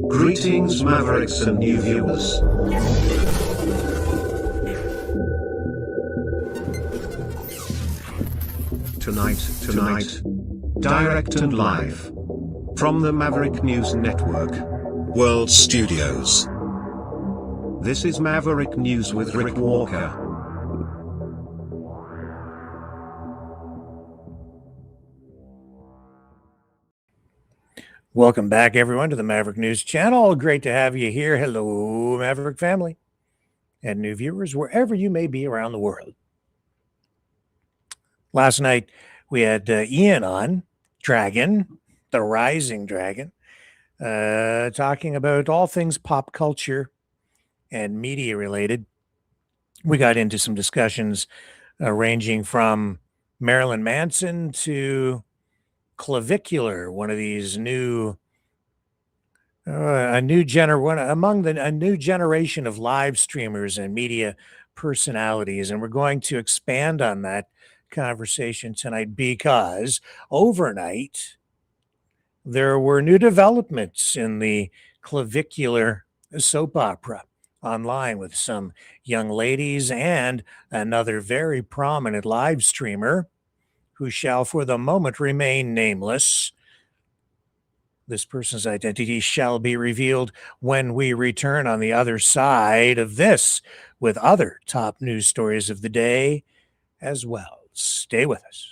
Greetings, Mavericks and new viewers. Tonight, direct and live from the Maverick News Network World Studios. This is Maverick News with Rick Walker. Welcome back, everyone, to the Maverick News Channel. Great to have you here. Hello, Maverick family and new viewers, wherever you may be around the world. Last night, we had Ian on, Dragon, the Rising Dragon, talking about all things pop culture and media related. We got into some discussions ranging from Marilyn Manson to Clavicular, one of these new a new generation of live streamers and media personalities, and we're going to expand on that conversation tonight because overnight there were new developments in the Clavicular soap opera online with some young ladies and another very prominent live streamer who shall for the moment remain nameless. This person's identity shall be revealed when we return on the other side of this with other top news stories of the day as well. Stay with us.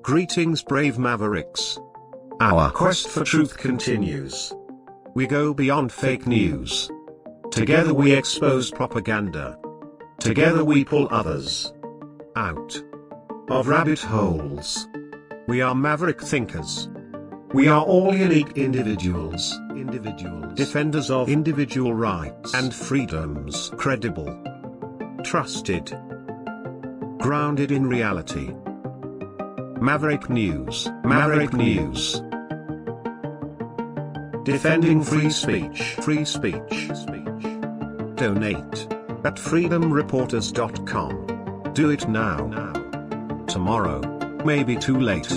Greetings, brave Mavericks. Our quest for truth continues. We go beyond fake news. Together we expose propaganda. Together we pull others out of rabbit holes. We are maverick thinkers. We are all unique individuals, defenders of individual rights and freedoms, credible, trusted, grounded in reality. Maverick News, defending free speech. Donate at freedomreporters.com. Do it now. Tomorrow may be too late.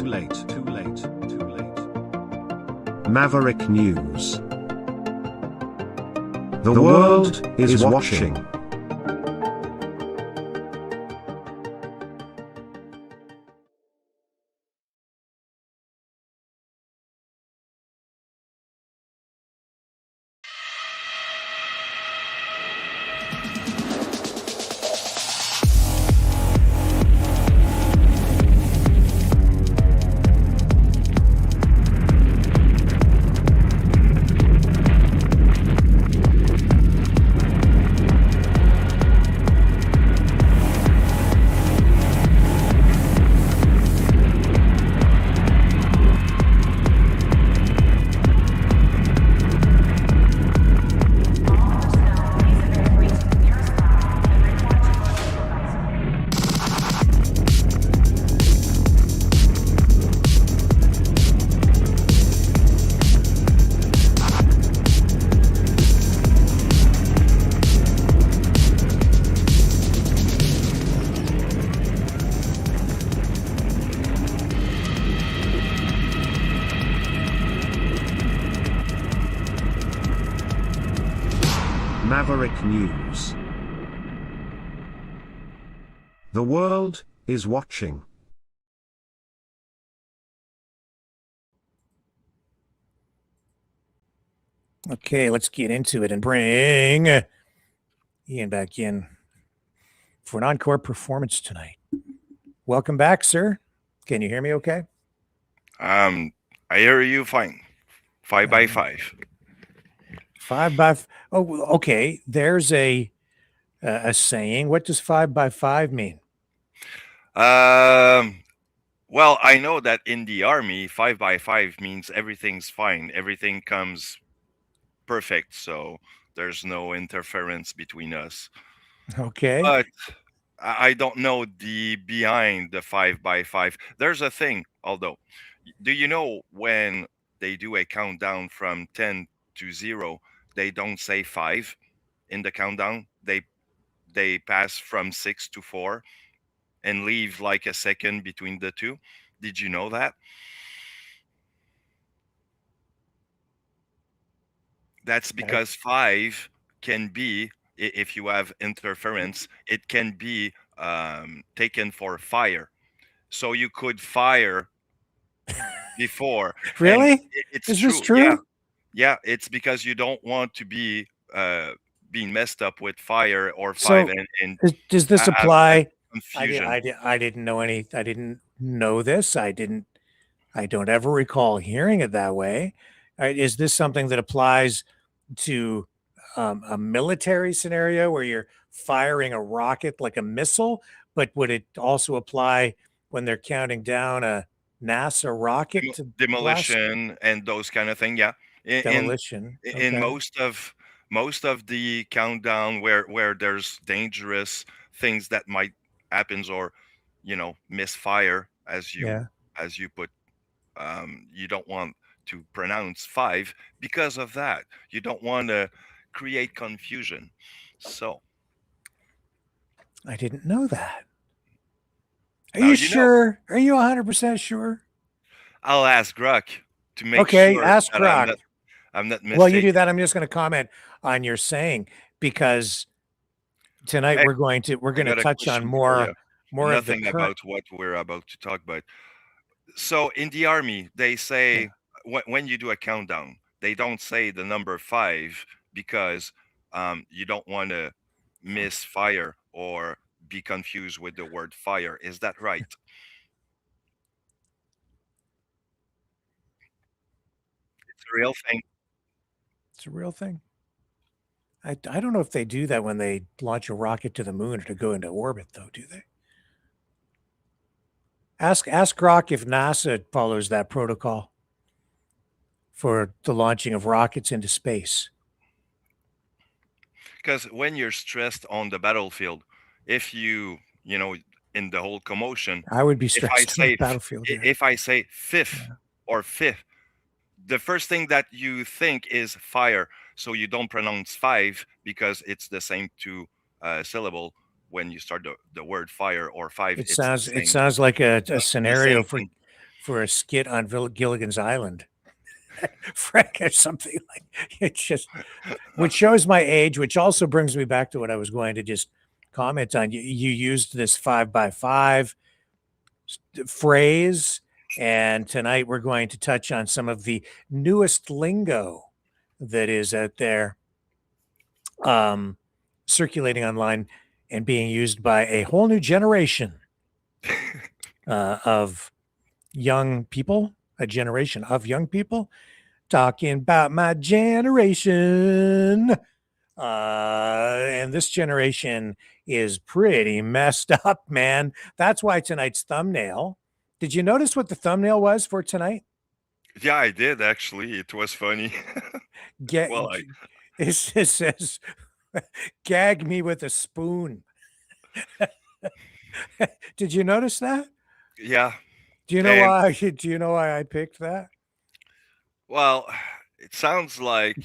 Maverick News. The world is watching. Maverick News. The world is watching. Okay, let's get into it and bring Ian back in for an encore performance tonight. Welcome back, sir. Can you hear me okay? I hear you fine. 5 by 5. 5 by oh, okay. There's a saying. What does 5 by 5 mean? Well, I know that in the army, 5 by 5 means everything's fine. Everything comes perfect. So there's no interference between us. Okay. But I don't know the behind the 5 by 5. There's a thing, although. Do you know when they do a countdown from 10 to 0, they don't say 5 in the countdown? They they pass from 6 to 4 and leave like a second between the two. Did you know that? That's Okay. because 5 can be, if you have interference, it can be taken for fire. So you could fire before, and Really? it's Is this true. Yeah, true? yeah. It's because you don't want to be being messed up with fire or 5 So and does this have that apply? confusion. I didn't know I didn't know this. I don't ever recall hearing it that way. Is this something that applies to a military scenario where you're firing a rocket like a missile, but would it also apply when they're counting down a NASA rocket to blast Demolition and those kind of thing. Yeah, in demolition? in Okay. most of the countdown where there's dangerous things that might happens, or misfire, Yeah. as you put, you don't want to pronounce 5 because of that. You don't want to create confusion. So I didn't know that. Are now you you know. sure? Are you 100% sure? I'll ask Gruck to make Okay, sure ask that I'm Grok. not Well, you do mistaken. that. I'm just going to comment on your saying because tonight Hey, we're I going to got a touch on question for you. more of the Nothing current. about what we're about to talk about. So in the army, they Yeah. say, when you do a countdown, they don't say the number 5 because you don't want to misfire or be confused with the word fire. Is that right? It's a real thing. It's a real thing. I don't know if they do that when they launch a rocket to the moon or to go into orbit, though, do they? Ask Grok if NASA follows that protocol for the launching of rockets into space. Because when you're stressed on the battlefield, if in the whole commotion, I would be if I stressed on the say battlefield. Yeah. if I say fifth Yeah. or fifth, the first thing that you think is fire. So you don't pronounce 5 because it's the same two syllable. When you start the word fire or 5, it's the It same, sounds like a the same scenario thing. for a skit on Gilligan's Island, Frank, or something like. It's just which shows my age, which also brings me back to what I was going to just comment on. You used this 5 by 5 phrase, and tonight we're going to touch on some of the newest lingo that is out there, um, circulating online and being used by a whole new generation of young people, a generation of young people talking about my generation. And this generation is pretty messed up, man. That's why tonight's thumbnail. Did you notice what the thumbnail was for tonight? Yeah, I did actually. It was funny. Get Well, it says, "Gag me with a spoon." Did you notice that? yeah. Do you know And why? Do you know why I picked that? well, it sounds like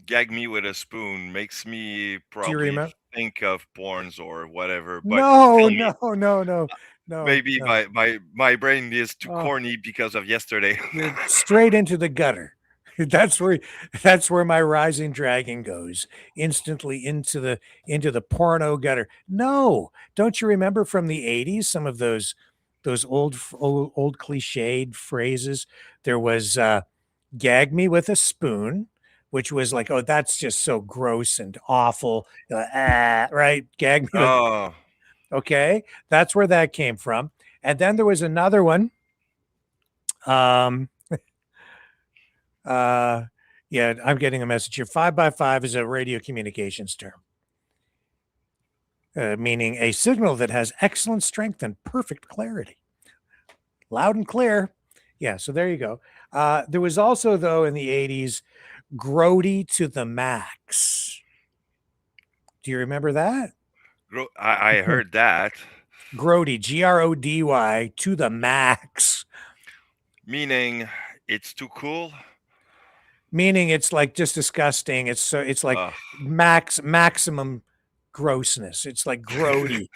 gag me with a spoon makes me Do you probably remember? think of porns or whatever. But No, tell me, no, no, no, no, maybe no. my brain is too Oh, corny because of yesterday. you're straight into the gutter. That's where my rising dragon goes instantly into the porno gutter. No, don't you remember from the 80s some of those old cliched phrases? There was gag me with a spoon, which was like, oh, that's just so gross and awful. Right? Gag me with, Oh, okay. That's where that came from. And then there was another one. Um, uh, yeah, I'm getting a message here. 5 by 5 is a radio communications term, meaning a signal that has excellent strength and perfect clarity. Loud and clear. Yeah, so there you go. There was also, though, in the 80s, Grody to the max. Do you remember that? I heard that. Grody, Grody to the max, Meaning it's too cool. meaning it's like just disgusting. It's like Uh, maximum grossness. It's like grody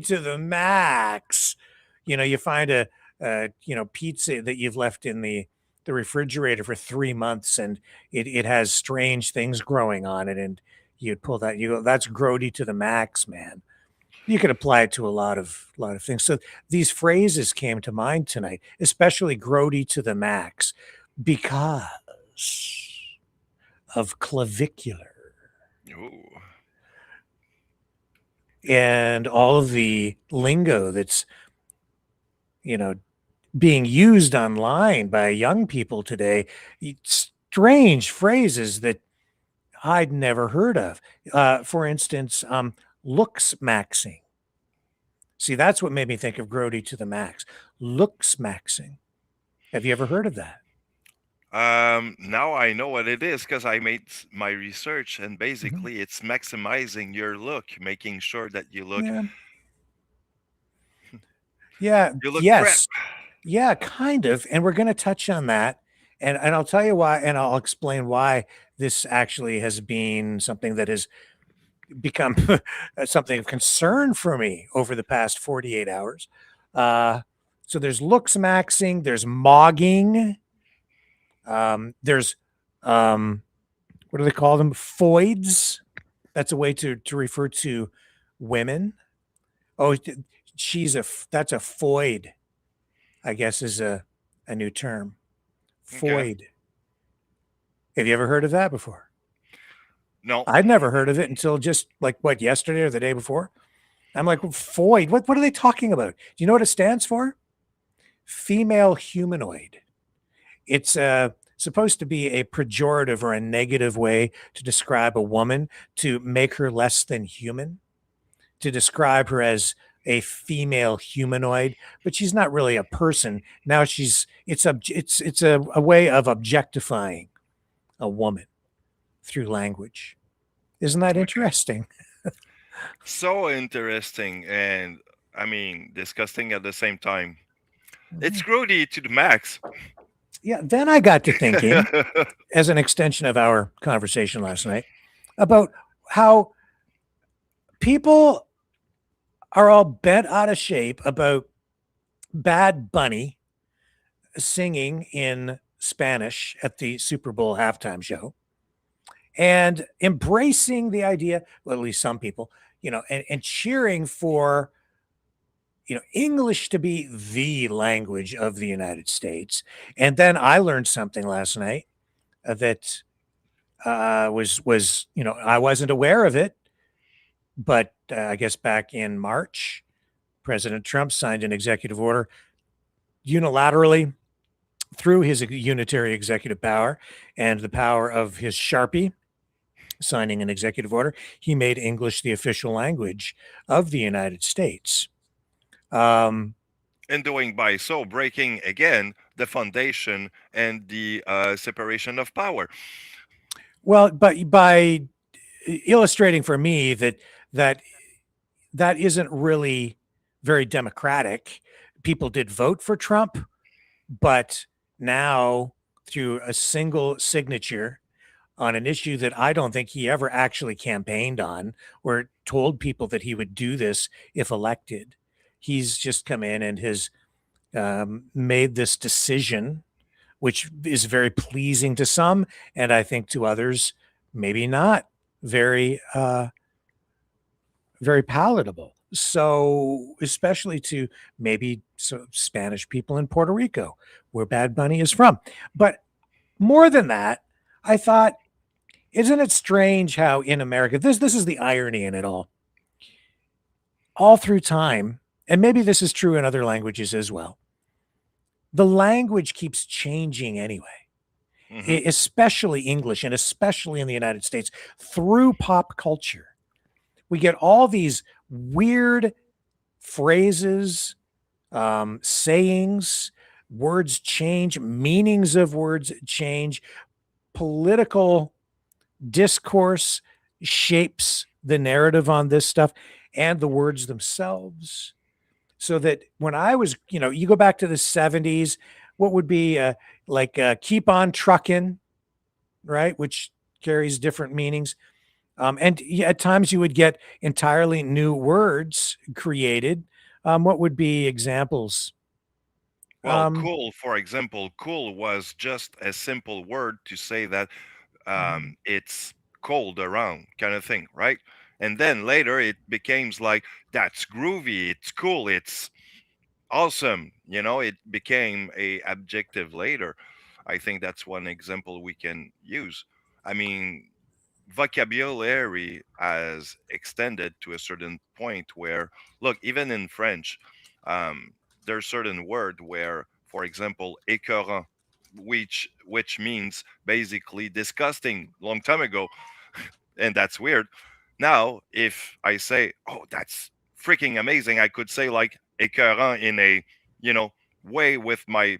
to the max. You find a pizza that you've left in the refrigerator for 3 months, and it has strange things growing on it, and you'd pull that, you go, that's grody to the max, man. You could apply it to a lot of things. So these phrases came to mind tonight, especially grody to the max, because of clavicular. Ooh. And all of the lingo that's being used online by young people today, strange phrases that I'd never heard of. For instance, looks maxing. See, that's what made me think of grody to the max. Looks maxing. Have you ever heard of that? Now I know what it is because I made my research, and basically it's maximizing your look, making sure that you look Yeah. you look Yes. prep. Yeah, kind of. And we're going to touch on that. And I'll tell you why, and I'll explain why this actually has been something that has become something of concern for me over the past 48 hours. So there's looks maxing, there's mogging, there's what do they call them? Foids. That's a way to refer to women. Oh, that's a foid, I guess, is a new term. Okay. Foid. Have you ever heard of that before? No. I'd never heard of it until just yesterday or the day before. I'm like, foid, what are they talking about? Do you know what it stands for? Female humanoid. It's supposed to be a pejorative or a negative way to describe a woman, to make her less than human, to describe her as a female humanoid, but she's not really a person. Now it's a way of objectifying a woman through language. Isn't that interesting? So interesting, and I mean disgusting at the same time. It's grody to the max. Yeah. Then I got to thinking, as an extension of our conversation last night, about how people are all bent out of shape about Bad Bunny singing in Spanish at the Super Bowl halftime show, and embracing the idea, well, at least some people, and cheering for, English to be the language of the United States. And then I learned something last night that was, I wasn't aware of it, but I guess back in March, President Trump signed an executive order unilaterally through his unitary executive power and the power of his Sharpie, signing an executive order. He made English the official language of the United States. And doing by so breaking again the foundation and the separation of power. Well, but by illustrating for me that isn't really very democratic. People did vote for Trump, but now through a single signature on an issue that I don't think he ever actually campaigned on or told people that he would do this if elected, he's just come in and has made this decision, which is very pleasing to some, and I think to others, maybe not very, very palatable. So, especially to maybe Spanish people in Puerto Rico, where Bad Bunny is from. But more than that, I thought, isn't it strange how in America, this is the irony in it all through time, and maybe this is true in other languages as well, the language keeps changing anyway. Especially English, and especially in the United States, through pop culture. We get all these weird phrases, sayings, words change, meanings of words change, political discourse shapes the narrative on this stuff and the words themselves. So that when I was, you go back to the 70s, what would be keep on trucking, right? Which carries different meanings. And at times you would get entirely new words created. What would be examples? Well, Um, cool, for example, cool was just a simple word to say that mhm, it's cold around kind of thing, right? And then later it becomes like that's groovy, it's cool, it's awesome. It became a adjective later. I think that's one example we can use. I mean, vocabulary has extended to a certain point where, look, even in French, um, there's certain word where, for example, écœurant, which means basically disgusting long time ago, and that's weird. Now, if I say, "Oh, that's freaking amazing," I could say like écœurant in a you know way with my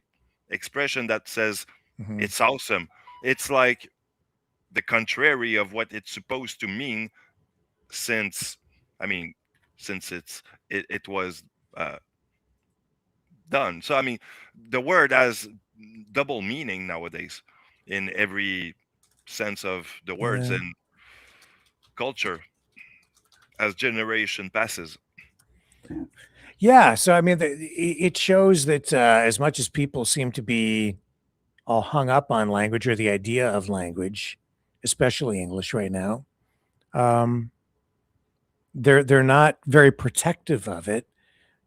expression that says mhm. it's awesome. It's like the contrary of what it's supposed to mean, since I mean, since it was uh, done. So I mean, the word has double meaning nowadays in every sense of the words Yeah. and culture as generation passes. Yeah. So, I mean, it shows that as much as people seem to be all hung up on language or the idea of language, especially English right now, um, they're not very protective of it.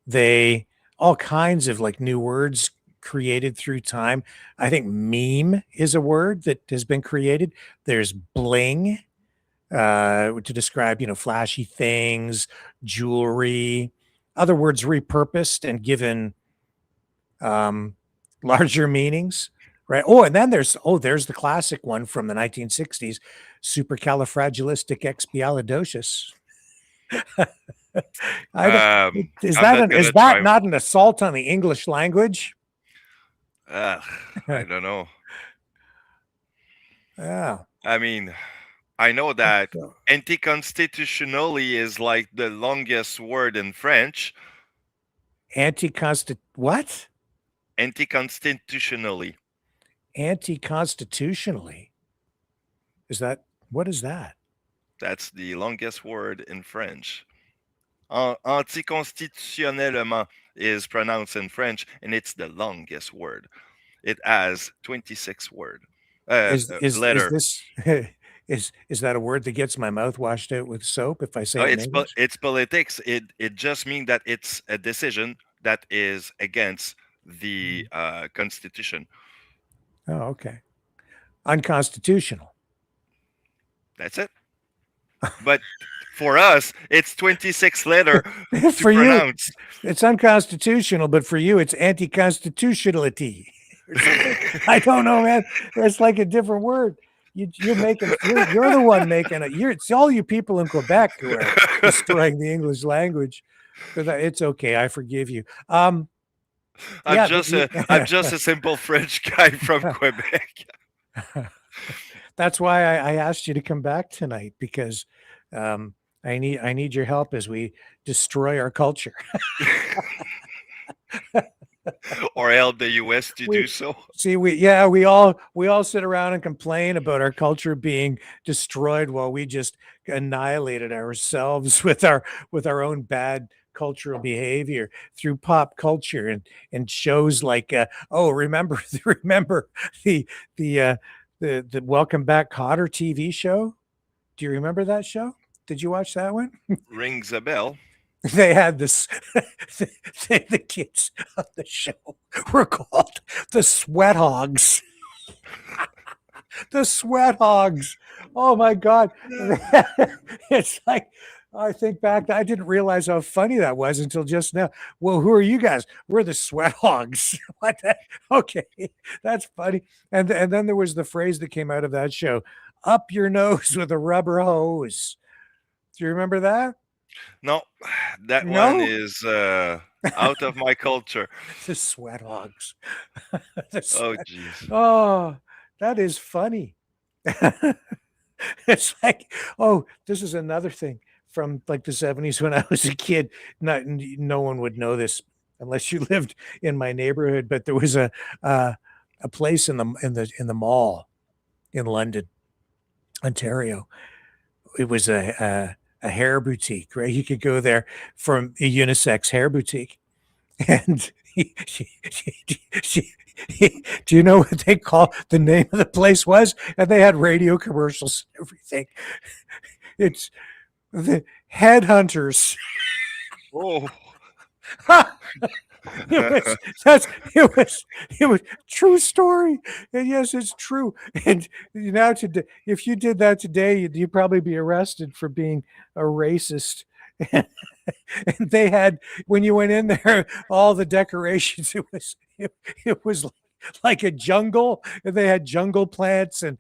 They all kinds of like new words created through time. I think meme is a word that has been created. There's bling to describe, flashy things, jewelry, other words repurposed and given um, larger meanings, right? Oh, and then there's the classic one from the 1960s, supercalifragilisticexpialidocious. I don't, is I'm that not an, is gonna that try. not an assault on the English language? Uh, I don't know. Yeah. I mean, I know that So anticonstitutionally is like the longest word in French. what? Anticonstitutionally. Anti-constitutionally. What is that? That's the longest word in French. Anticonstitutionnellement is pronounced in French, and it's the longest word. It has 26 word Is letter. this is that a word that gets my mouth washed out with soap if I say it in English? It's politics. It just means that it's a decision that is against the Mhm. Constitution. Oh, okay. Unconstitutional. That's it. But for us, it's 26 letter to For you, pronounce. it's unconstitutional, but for you, it's anti-constitutionality or something. I don't know, man. It's like a different word. You're the one making it. It's all you people in Quebec who are destroying the English language. But it's okay. I forgive you. I'm Yeah, just a I'm just a simple French guy from Quebec. that's why I asked you to come back tonight because um, I need your help as we destroy our culture. Or help the US to we do so. See, we all sit around and complain about our culture being destroyed while we just annihilated ourselves with our own bad cultural behavior through pop culture and shows like remember remember the the uh the Welcome Back Cotter TV show. Do you remember that show? Did you watch that one? Rings a bell. They had this the kids of the show were called the Sweat Hogs. The Sweat Hogs. Oh my God. It's like, I think back, I didn't realize how funny that was until just now. Well, who are you guys? We're the Sweat Hogs. What okay, that's funny. And then there was the phrase that came out of that show, up your nose with a rubber hose. Do you remember that? No, that one No? is out of my culture. The Sweat Hogs. The Oh sweat. jeez. Oh, that is funny. It's like, oh, this is another thing from like the 70s when I was a kid. No one would know this unless you lived in my neighborhood, but there was a place in the mall in London, Ontario, it was a hair boutique, right? You could go there from a unisex hair boutique, and do you know what they call the name of the place was? And they had radio commercials and everything. It's the Headhunters. Oh, It was that's it was true story, and yes, it's true. And now today, if you did that today, you'd probably be arrested for being a racist. And they had, when you went in there, all the decorations. It was like a jungle, and they had jungle plants, and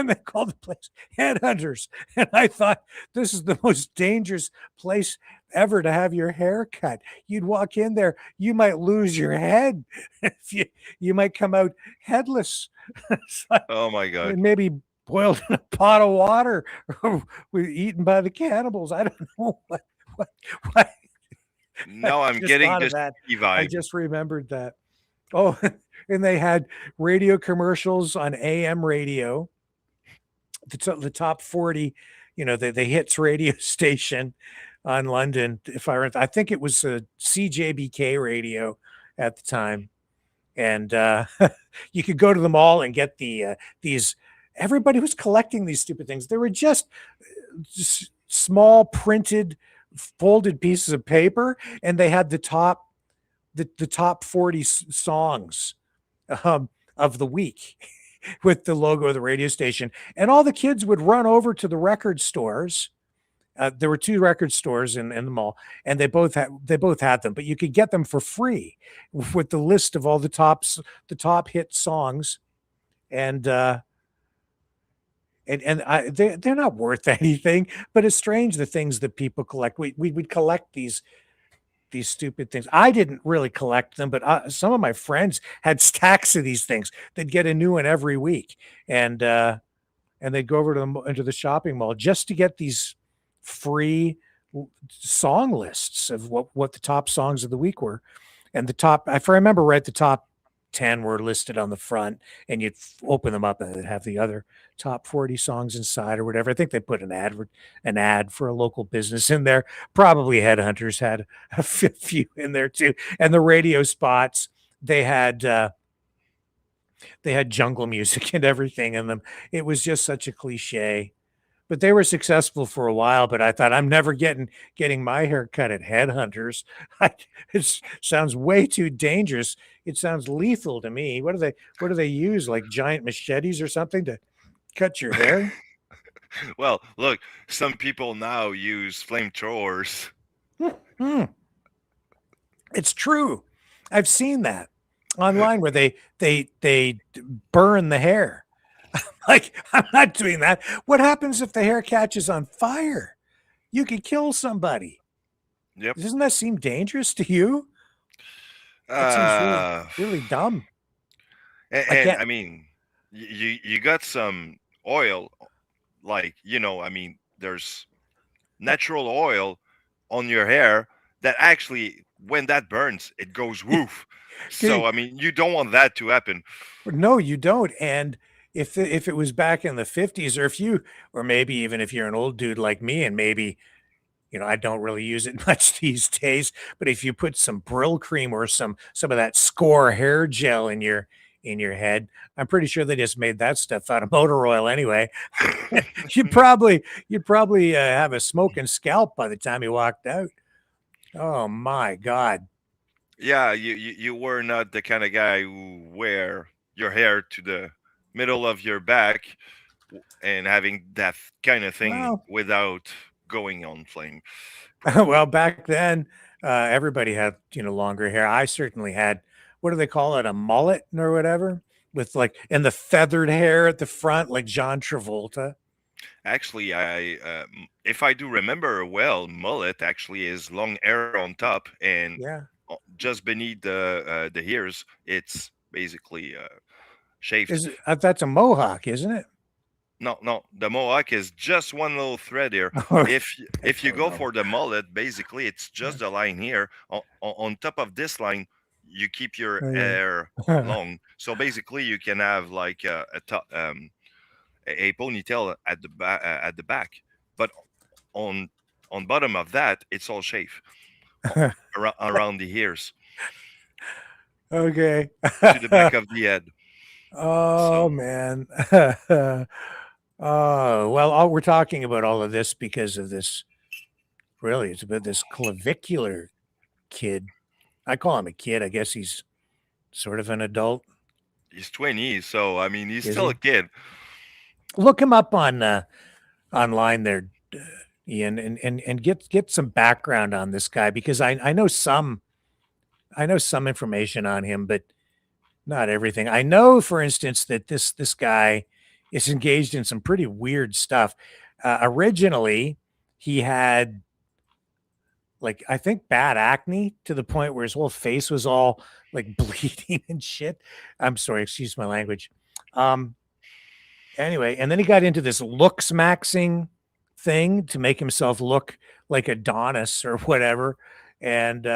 they called the place Headhunters. And I thought, this is the most dangerous place ever to have your hair cut. You'd walk in there, you might lose your head. If you might come out headless. It's like, oh my God. maybe boiled in a pot of water or eaten by the cannibals. I don't know what, what I Now I'm just getting thought of this that. I vibe. just remembered that. Oh, and they had radio commercials on AM radio, the top 40, the hits radio station on London. If I think it was a CJBK radio at the time, and you could go to the mall and get these. Everybody was collecting these stupid things. They were just small printed, folded pieces of paper, and they had the top 40 songs of the week with the logo of the radio station. And all the kids would run over to the record stores. There were two record stores in the mall, and they both had them, but you could get them for free with the list of all the top hit songs, and they're not worth anything. But it's strange the things that people collect. We would collect these stupid things. I didn't really collect them, but some of my friends had stacks of these things. They'd get a new one every week, and they'd go over to into the shopping mall just to get these free song lists of what the top songs of the week were. And if I remember right, the top 10 were listed on the front, and you'd open them up and it'd have the other top 40 songs inside or whatever. I think they put an ad for a local business in there. Probably Headhunters had a few in there too. And the radio spots, they had they had jungle music and everything in them. It was just such a cliche. But they were successful for a while. But I thought, I'm never getting my hair cut at Headhunters. It sounds way too dangerous. It sounds lethal to me. What do they use? Like giant machetes or something to cut your hair? Well, look, some people now use flamethrowers. Hmm. It's true. I've seen that online where they burn the hair. Like, I'm not doing that. What happens if the hair catches on fire? You could kill somebody. Yep. Doesn't that seem dangerous to you? That seems really, Uh, really dumb. I and can't. I mean, you got some oil, like I mean, there's natural oil on your hair that actually, when that burns, it goes woof. So Okay, I mean, you don't want that to happen. no, you don't. And if it was back in the 50s, or maybe even if you're an old dude like me, and maybe I don't really use it much these days, but if you put some Brill cream or some of that Score hair gel in your head, I'm pretty sure they just made that stuff out of motor oil anyway. You'd probably have a smoking scalp by the time you walked out. Oh my God. Yeah, you were not the kind of guy who wear your hair to the middle of your back and having that kind of thing Well, without going on flame. well, back then, everybody had longer hair. I certainly had, what do they call it, a mullet or whatever, with like, and the feathered hair at the front, like John Travolta. Actually, if I do remember well, mullet actually is long hair on top, and Yeah, just beneath the ears, it's basically shaved. that's a mohawk, isn't it? No, no, the mohawk is just one little thread here. I If you don't go know. for the mullet, basically it's just the line here. On top of this line, you keep your Oh, hair yeah. long. So basically, you can have like a top, a ponytail at the back, but on on bottom of that, it's all shave around the ears Okay. to the back of the head. Oh So man. Oh well, we're talking about all of this because of this. Really, it's about this clavicular kid. I call him a kid. I guess he's sort of an adult. he's 20, so I mean, he's Is still a he? kid. Look him up on online there, Ian, and get some background on this guy because I know some information on him, but not everything. I know, for instance, that this guy is engaged in some pretty weird stuff. Originally, he had like I think bad acne to the point where his whole face was all like bleeding and shit. I'm sorry, excuse my language. Um, anyway, and then he got into this looks maxing thing to make himself look like Adonis or whatever, and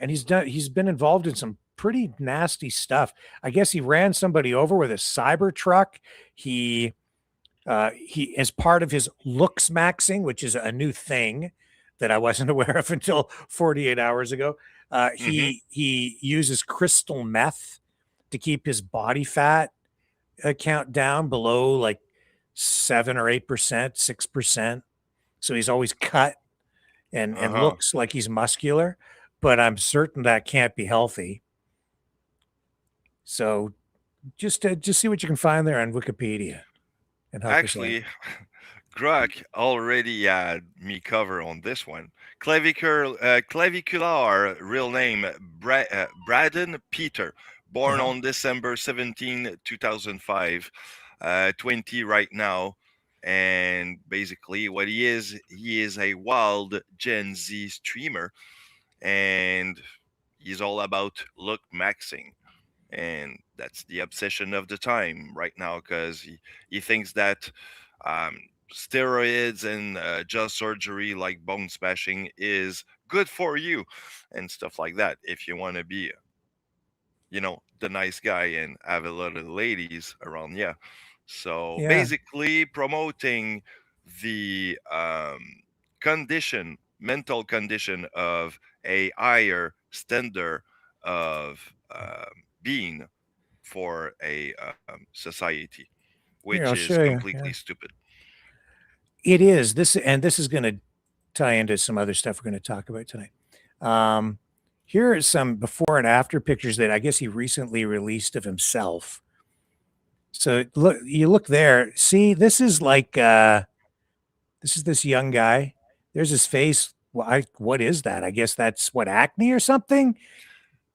he's been involved in some pretty nasty stuff. I guess he ran somebody over with a cyber truck. He he as part of his looks maxing, which is a new thing that I wasn't aware of until 48 hours ago. Hmm. He uses crystal meth to keep his body fat count down below like 7 or 8%, 6%. So he's always cut and Uh-huh. looks like he's muscular, but I'm certain that can't be healthy. So just see what you can find there on Wikipedia and help us out. Actually, Grok already had me cover on this one. Clavicular, real name Braden Peter, born Uh-huh. on December 17, 2005, 20 right now. And basically, what he is a wild Gen Z streamer, and he's all about look maxing. And that's the obsession of the time right now because he thinks that um, steroids and just surgery like bone smashing is good for you and stuff like that if you want to be, the nice guy and have a lot of ladies around. Yeah. So Yeah. basically promoting the mental condition of a higher standard of being for a society, which Here, I'll is show you. completely Yeah. stupid. It is. This is going to tie into some other stuff we're going to talk about tonight. Um, here are some before and after pictures that I guess he recently released of himself. So look, you look there. See, this is this young guy. There's his face. What is that? I guess that's what acne or something,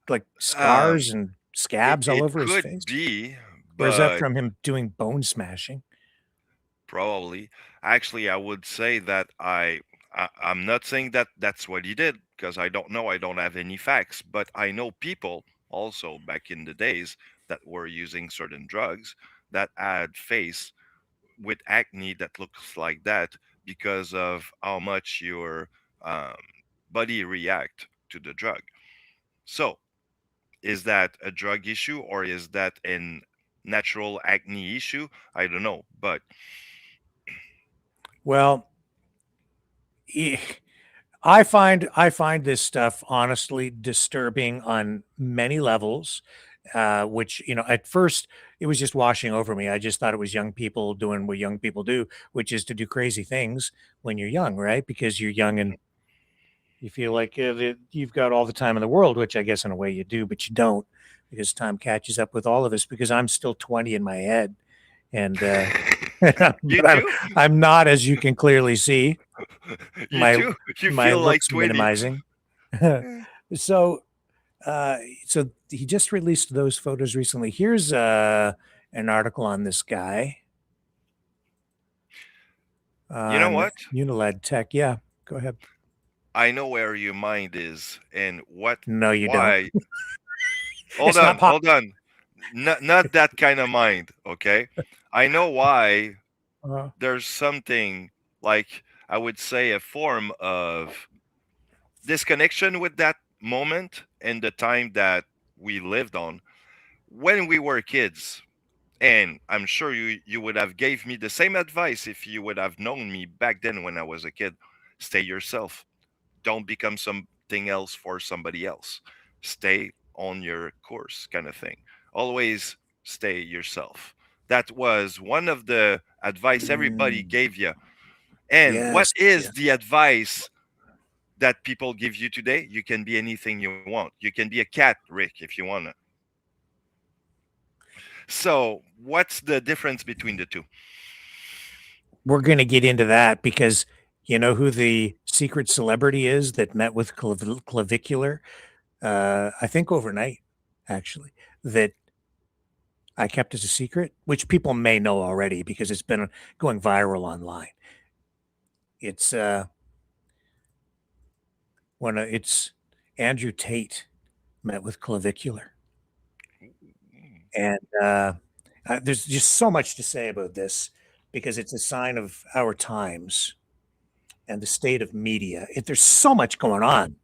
like Um, scars and it, scabs all it over his could face. be, Or is that but from him doing bone smashing? probably. Actually, I would say that I'm not saying that that's what he did because I don't know. I don't have any facts, but I know people also back in the days that were using certain drugs that had face with acne that looks like that because of how much your um, body react to the drug. So, is that a drug issue or is that an natural acne issue? I don't know, but Well, eh, I find this stuff honestly disturbing on many levels. Which at first it was just washing over me. I just thought it was young people doing what young people do, which is to do crazy things when you're young, right? Because you're young and you feel like you've got all the time in the world, which I guess in a way you do, but you don't because time catches up with all of us. Because I'm still 20 in my head, and you but too, I'm not, as you can clearly see. you My too, you my feel like looks 20. minimizing. so uh, so he just released those photos recently. Here's an article on this guy You know on what? Unilad Tech. Yeah, go ahead. I know where your mind is and No, you don't. why. Hold It's not on, pop. hold on. Not that kind of mind, okay? I know why Uh, there's something like, I would say, a form of disconnection with that moment and the time that we lived on when we were kids And I'm sure you would have gave me the same advice if you would have known me back then when I was a kid. Stay yourself. Don't become something else for somebody else. Stay on your course, kind of thing. Always stay yourself. That was one of the advice everybody Mm, gave you. And what yes, is yes. the advice that people give you today? You can be anything you want. You can be a cat, Rick, if you want to. So, what's the difference between the two? We're going to get into that because you know who the secret celebrity is that met with Clavicular? I think overnight, actually, that I kept as a secret, which people may know already because it's been going viral online. It's it's Andrew Tate met with Clavicular, and there's just so much to say about this because it's a sign of our times and the state of media. There's so much going on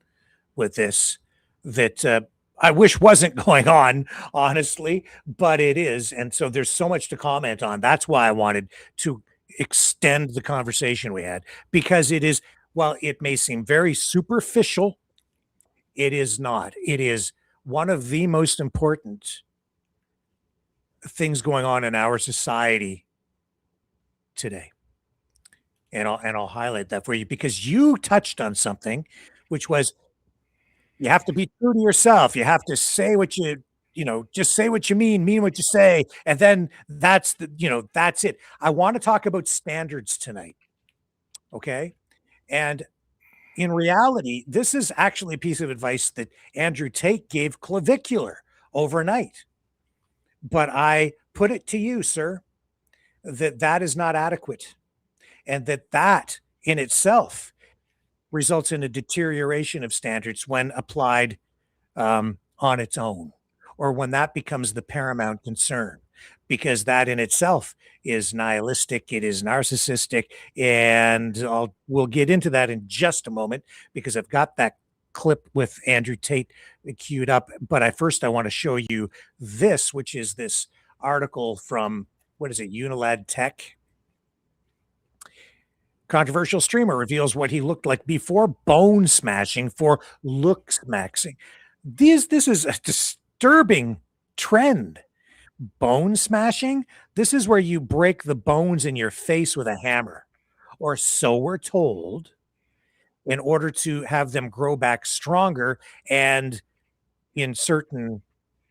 with this that I wish wasn't going on, honestly, but it is. And so there's so much to comment on. That's why I wanted to extend the conversation we had because it is, while it may seem very superficial, it is not. It is one of the most important things going on in our society today. And I'll highlight that for you because you touched on something, which was you have to be true to yourself. You have to say what just say what you mean what you say. And then that's it. I want to talk about standards tonight. Okay. And in reality, this is actually a piece of advice that Andrew Tate gave Clavicular overnight. But I put it to you, sir, that that is not adequate and that in itself results in a deterioration of standards when applied on its own, or when that becomes the paramount concern, because that in itself is nihilistic, it is narcissistic, and we'll get into that in just a moment because I've got that clip with Andrew Tate queued up. But I want to show you this, which is this article from what is it, Unilad Tech. Controversial streamer reveals what he looked like before bone smashing for look smashing. This is a disturbing trend. Bone smashing? This is where you break the bones in your face with a hammer, or so we're told, in order to have them grow back stronger and in certain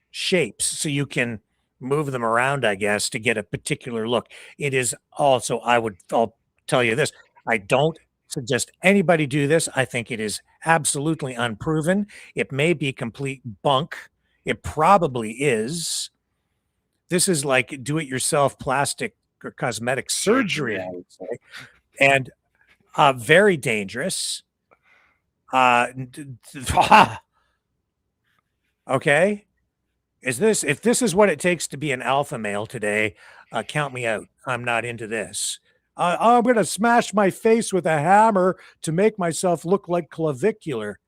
shapes so you can move them around, I guess, to get a particular look. It is also, I'll tell you this, I don't suggest anybody do this. I think it is absolutely unproven. It may be complete bunk. It probably is. This is like do it yourself plastic or cosmetic surgery, I would say, and very dangerous. Okay. If this is what it takes to be an alpha male today, count me out. I'm not into this. I'm going to smash my face with a hammer to make myself look like Clavicular.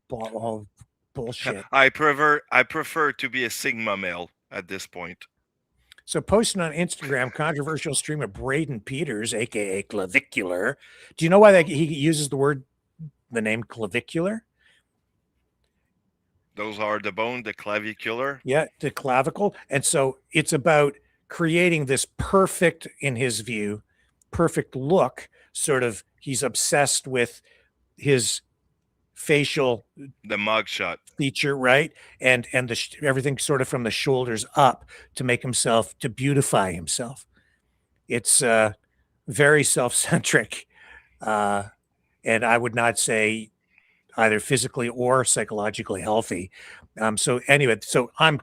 Bullshit. I prefer to be a Sigma male at this point. So posting on Instagram, controversial streamer Braden Peters, aka Clavicular. Do you know why he uses the name Clavicular? Those are the bone, the clavicular. Yeah, the clavicle. And so it's about creating this perfect, in his view, perfect look. Sort of, he's obsessed with his facial, the mugshot feature, right? And everything sort of from the shoulders up to make himself, to beautify himself. It's very self-centric, and I would not say either physically or psychologically healthy. So anyway,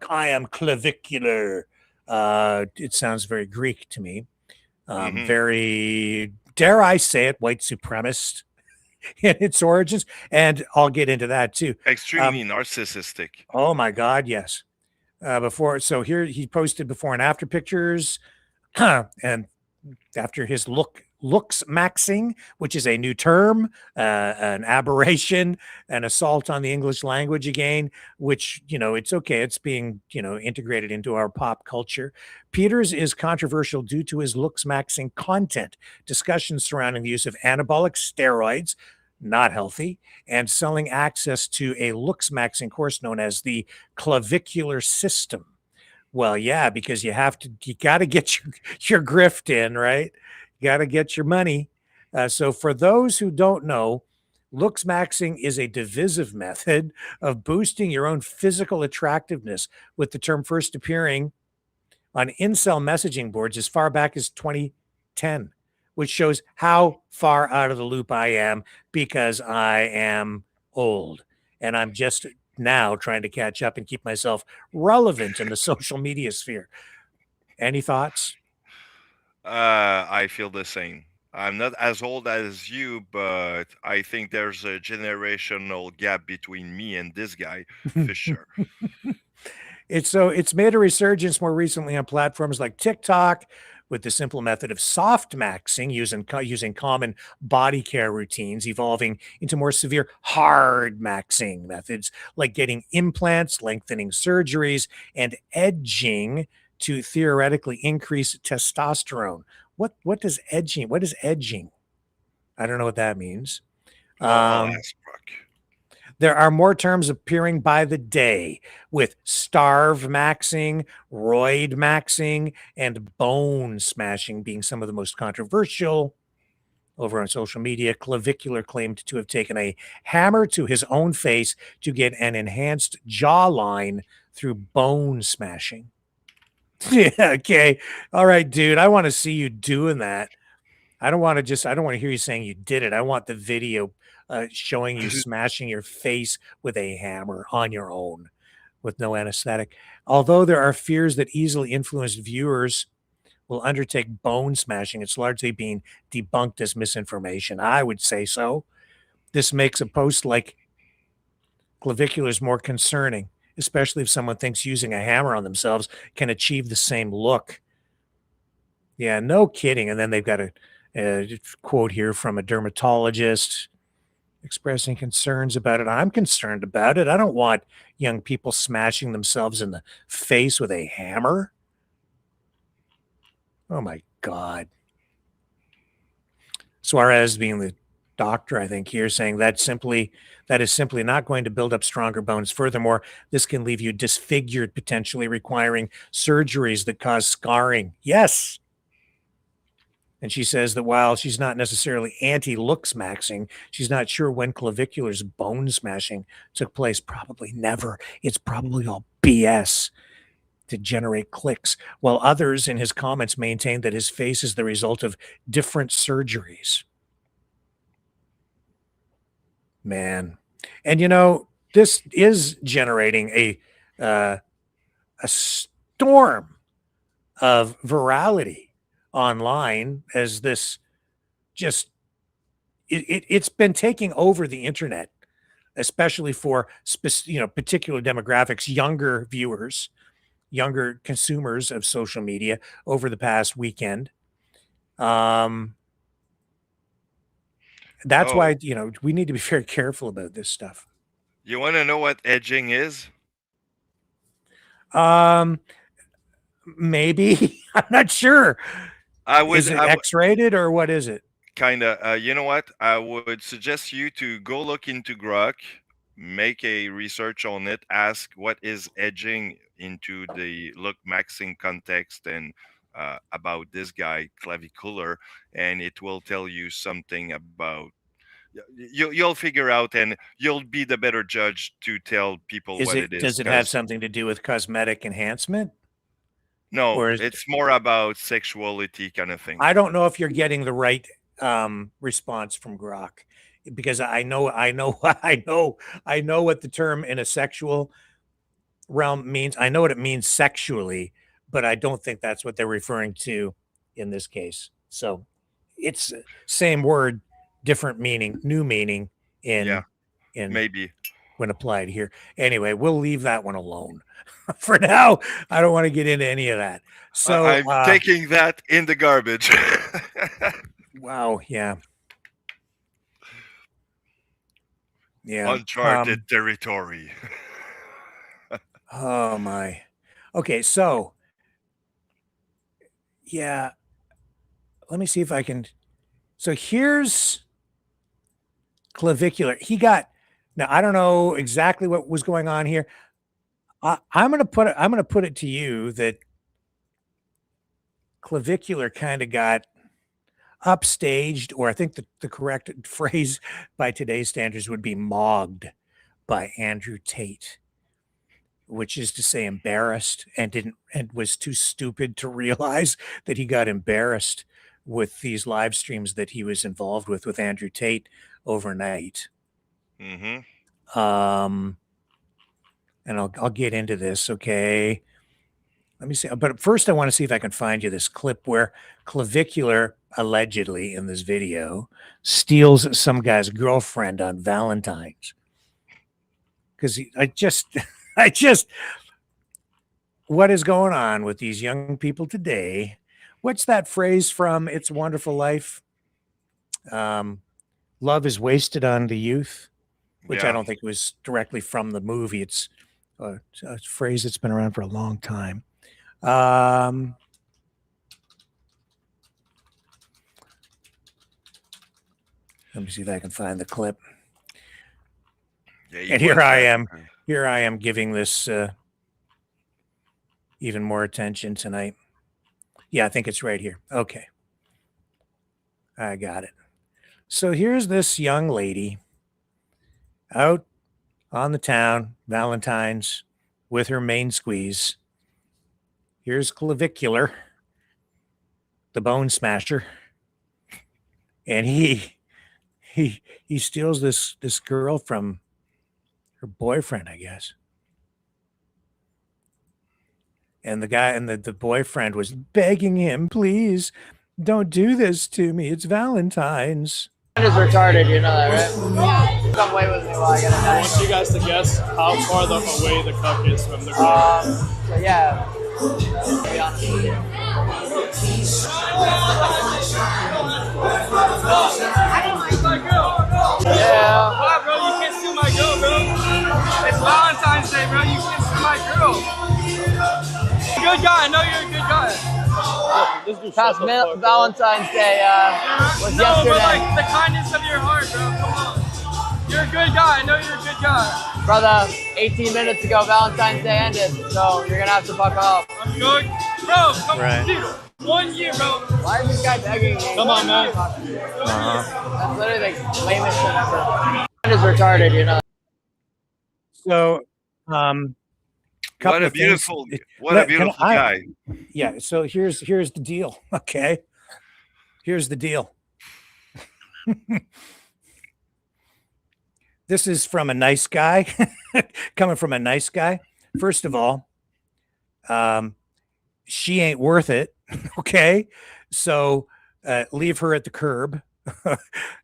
I am clavicular. It sounds very Greek to me. Very, dare I say it, white supremacist in its origins, and I'll get into that too. Extremely narcissistic. Oh my God, yes. Here he posted before and after pictures, and after his look looks maxing, which is a new term, an aberration, an assault on the English language again, which, it's okay. It's being, integrated into our pop culture. Peters is controversial due to his looks maxing content, discussions surrounding the use of anabolic steroids, not healthy, and selling access to a looks maxing course known as the clavicular system. Well, yeah, because you got to get your grift in, right? You got to get your money. So, for those who don't know, looks maxing is a divisive method of boosting your own physical attractiveness, with the term first appearing on incel messaging boards as far back as 2010, which shows how far out of the loop I am because I am old and I'm just now trying to catch up and keep myself relevant in the social media sphere. Any thoughts? I feel the same. I'm not as old as you, but I think there's a generational gap between me and this guy for sure. It's made a resurgence more recently on platforms like TikTok, with the simple method of soft maxing using common body care routines, evolving into more severe hard maxing methods like getting implants, lengthening surgeries, and edging to theoretically increase testosterone. What does edging? What is edging? I don't know what that means. I'll ask Brock. There are more terms appearing by the day, with starve maxing, roid maxing, and bone smashing being some of the most controversial. Over on social media, Clavicular claimed to have taken a hammer to his own face to get an enhanced jawline through bone smashing. Yeah, okay. All right, dude. I want to see you doing that. I don't want to hear you saying you did it. I want the video showing you smashing your face with a hammer on your own with no anesthetic. Although there are fears that easily influenced viewers will undertake bone smashing, it's largely being debunked as misinformation. I would say so. This makes a post like Clavicular's more concerning, especially if someone thinks using a hammer on themselves can achieve the same look. Yeah, no kidding. And then they've got a quote here from a dermatologist expressing concerns about it. I'm concerned about it. I don't want young people smashing themselves in the face with a hammer. Oh my God. Suarez, being the doctor, I think, here, saying that is simply not going to build up stronger bones. Furthermore, this can leave you disfigured, potentially requiring surgeries that cause scarring. Yes. And she says that while she's not necessarily anti-looks maxing, she's not sure when Clavicular's bone smashing took place. Probably never. It's probably all BS to generate clicks, while others in his comments maintain that his face is the result of different surgeries. Man. And this is generating a storm of virality online, as this just it's been taking over the internet, especially for particular demographics, younger viewers, younger consumers of social media over the past weekend. That's why we need to be very careful about this stuff. You want to know what edging is? Maybe. I'm not sure. Is it I X-rated or what is it? kind of. You know what? I would suggest you to go look into Grok, make a research on it, ask what is edging into the look maxing context, and about this guy Clavicular, and it will tell you something about. You'll figure out, and you'll be the better judge to tell people what it is. Does it have something to do with cosmetic enhancement? No, Or it's more about sexuality kind of thing. I don't know if you're getting the right response from Grok, because I know what the term in a sexual realm means. I know what it means sexually, but I don't think that's what they're referring to in this case. So it's same word, different meaning, new meaning in maybe when applied here. Anyway, we'll leave that one alone. For now, I don't want to get into any of that. So I'm taking that in the garbage. Wow. Yeah. Yeah. Uncharted territory. Oh my. Okay, so yeah, let me see if I can. So here's Clavicular. He got now. I don't know exactly what was going on here. I'm gonna put it. I'm gonna put it to you that Clavicular kind of got upstaged, or I think the correct phrase by today's standards would be mogged by Andrew Tate, which is to say embarrassed, and was too stupid to realize that he got embarrassed with these live streams that he was involved with Andrew Tate overnight. Mm-hmm. And I'll get into this, okay? Let me see. But first, I want to see if I can find you this clip where Clavicular, allegedly in this video, steals some guy's girlfriend on Valentine's. Because I just, what is going on with these young people today? What's that phrase from It's a Wonderful Life? Love is wasted on the youth, which I don't think was directly from the movie. It's a phrase that's been around for a long time. Let me see if I can find the clip. Yeah, and here I am giving this even more attention tonight. Yeah, I think it's right here. Okay. I got it. So here's this young lady out on the town, Valentine's, with her main squeeze. Here's Clavicular, the bone smasher. And he steals this girl from her boyfriend, I guess. And the guy and the boyfriend was begging him, please don't do this to me. It's Valentine's. Is retarded, you know that, right? Come away with me while I get a I want you guys to guess how far away the cup is from the girl. So yeah, to be honest with you. Yeah. Wow, bro, you can't steal my girl, bro. It's Valentine's Day, bro. You can't steal my girl. Good guy. I know you're a good guy. Past Valentine's Day was no, yesterday. But like the kindness of your heart, bro. Come on. You're a good guy. I know you're a good guy. Brother, 18 minutes ago, Valentine's Day ended, so you're gonna have to buck up. I'm good. Bro, come on, dude. 1 year, bro. Why is this guy begging me? Come on, man. That's literally the lamest shit ever. Is retarded, you know. So, what a beautiful guy. Yeah. So here's the deal. Okay. Here's the deal. This is from a nice guy, coming from a nice guy. First of all, she ain't worth it. Okay. So leave her at the curb.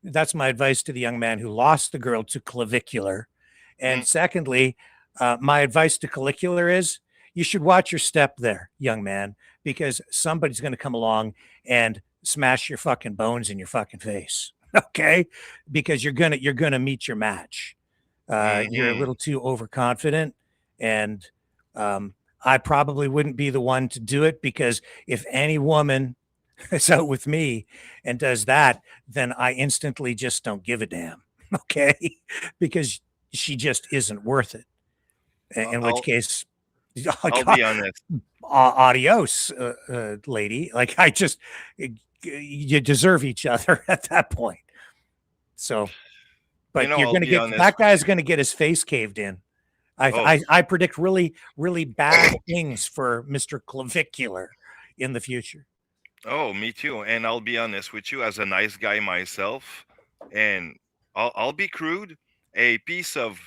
That's my advice to the young man who lost the girl to Clavicular. And secondly, my advice to Clavicular is you should watch your step there, young man, because somebody's going to come along and smash your fucking bones in your fucking face. Okay. Because you're going to meet your match. You're a little too overconfident, and I probably wouldn't be the one to do it, because if any woman is out with me and does that, then I instantly just don't give a damn. Okay. Because she just isn't worth it. In which case, I'll be honest. Adios, lady. Like, you deserve each other at that point. So, but you're going to get, that guy's going to get his face caved in. I predict really, really bad things for Mr. Clavicular in the future. Oh, me too. And I'll be honest with you, as a nice guy myself, and I'll be crude. A piece of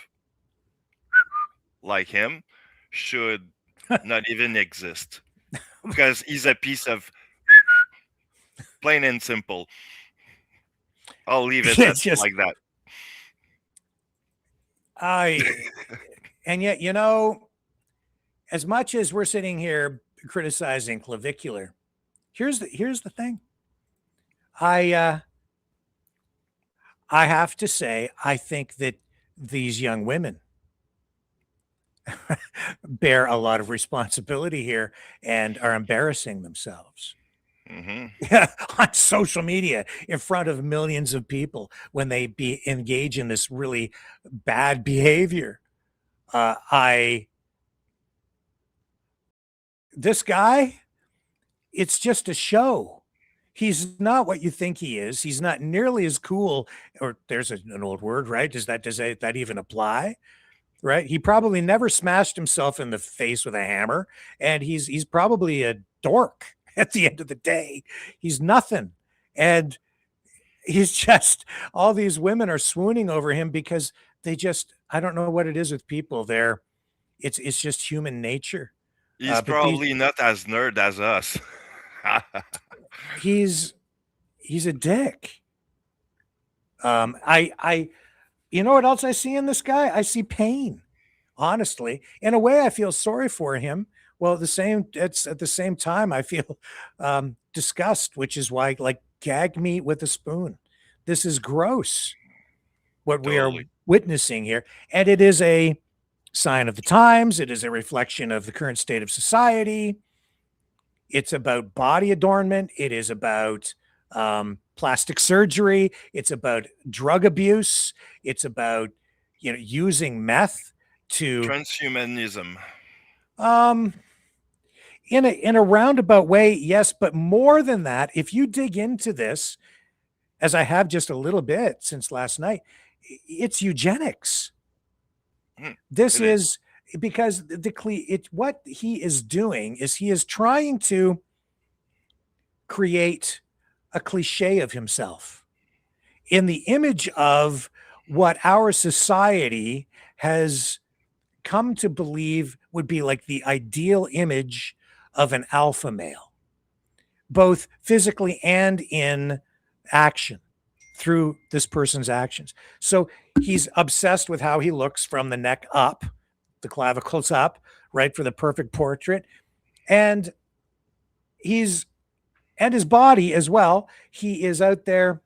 like him should not even exist, because he's a piece of plain and simple. I'll leave it just like that. And yet, you know, as much as we're sitting here criticizing Clavicular, here's the thing. I I have to say, I think that these young women bear a lot of responsibility here and are embarrassing themselves. Hmm. Yeah, on social media in front of millions of people when they engage in this really bad behavior. I This guy, it's just a show. He's not what you think he is. He's not nearly as cool. Or there's an old word, right? Does that even apply? Right? He probably never smashed himself in the face with a hammer, and he's probably a dork at the end of the day. He's nothing. And he's just all these women are swooning over him because they just I don't know what it is with people. It's just human nature. He's But these probably not as nerd as us. he's he's a dick. I you know what else I see in this guy? I see pain. Honestly, in a way, I feel sorry for him. Well, it's at the same time I feel disgust, which is why like gag me with a spoon. This is gross what we are Totally. witnessing here, and it is a sign of the times. It is a reflection of the current state of society. It's about body adornment. It is about plastic surgery. It's about drug abuse. It's about using meth to Transhumanism. um in a roundabout way, yes, but more than that, if you dig into this, as I have just a little bit since last night, it's eugenics. Hmm, This it is. is because what he is doing is he is trying to create a cliche of himself in the image of what our society has come to believe would be like the ideal image of an alpha male, both physically and in action through this person's actions. So he's obsessed with how he looks from the neck up, the clavicles up, right, for the perfect portrait. And he's and his body as well. He is out there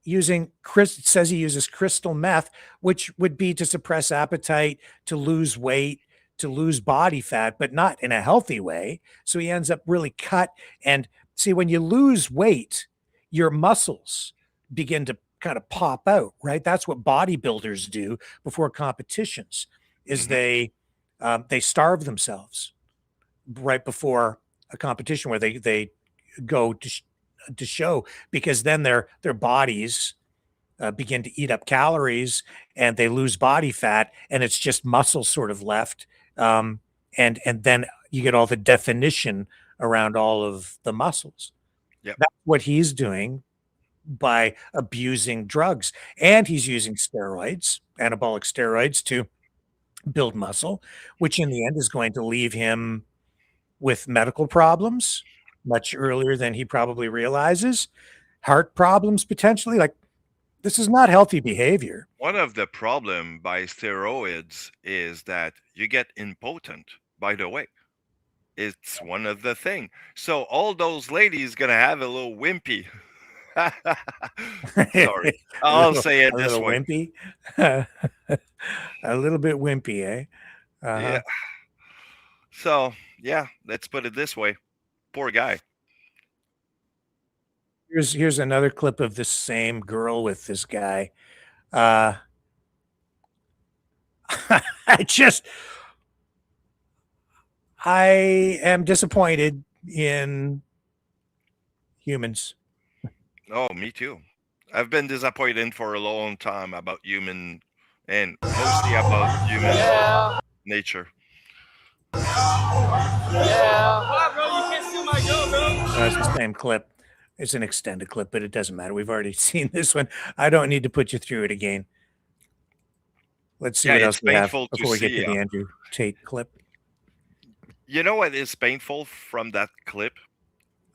using says he uses crystal meth, which would be to suppress appetite, to lose weight, to lose body fat, but not in a healthy way. So he ends up really cut. And see, when you lose weight, your muscles begin to kind of pop out, right? That's what bodybuilders do before competitions, is Hmm. they starve themselves right before a competition where they go to show, because then their bodies begin to eat up calories and they lose body fat and it's just muscle sort of left, and then you get all the definition around all of the muscles. Yep. That's what he's doing by abusing drugs, and he's using steroids, anabolic steroids, to build muscle, which in the end is going to leave him with medical problems much earlier than he probably realizes, heart problems potentially. Like, this is not healthy behavior. One of the problem by steroids is that you get impotent. By the way, it's one of the thing. So all those ladies gonna have a little wimpy. Sorry, I'll say it A this little way. wimpy, a little bit wimpy, eh? Yeah. So yeah, let's put it this way. Poor guy. Here's another clip of this same girl with this guy. Uh, I just I am disappointed in humans. Oh, me too. I've been disappointed for a long time about human, and mostly about human Yeah. nature. Yeah. What, bro? You can't steal my girl, bro. It's the same clip. It's an extended clip, but it doesn't matter. We've already seen this one. I don't need to put you through it again. Let's see Yeah, what it's else we have painful to before we get to see. the Andrew Tate clip. You know what is painful from that clip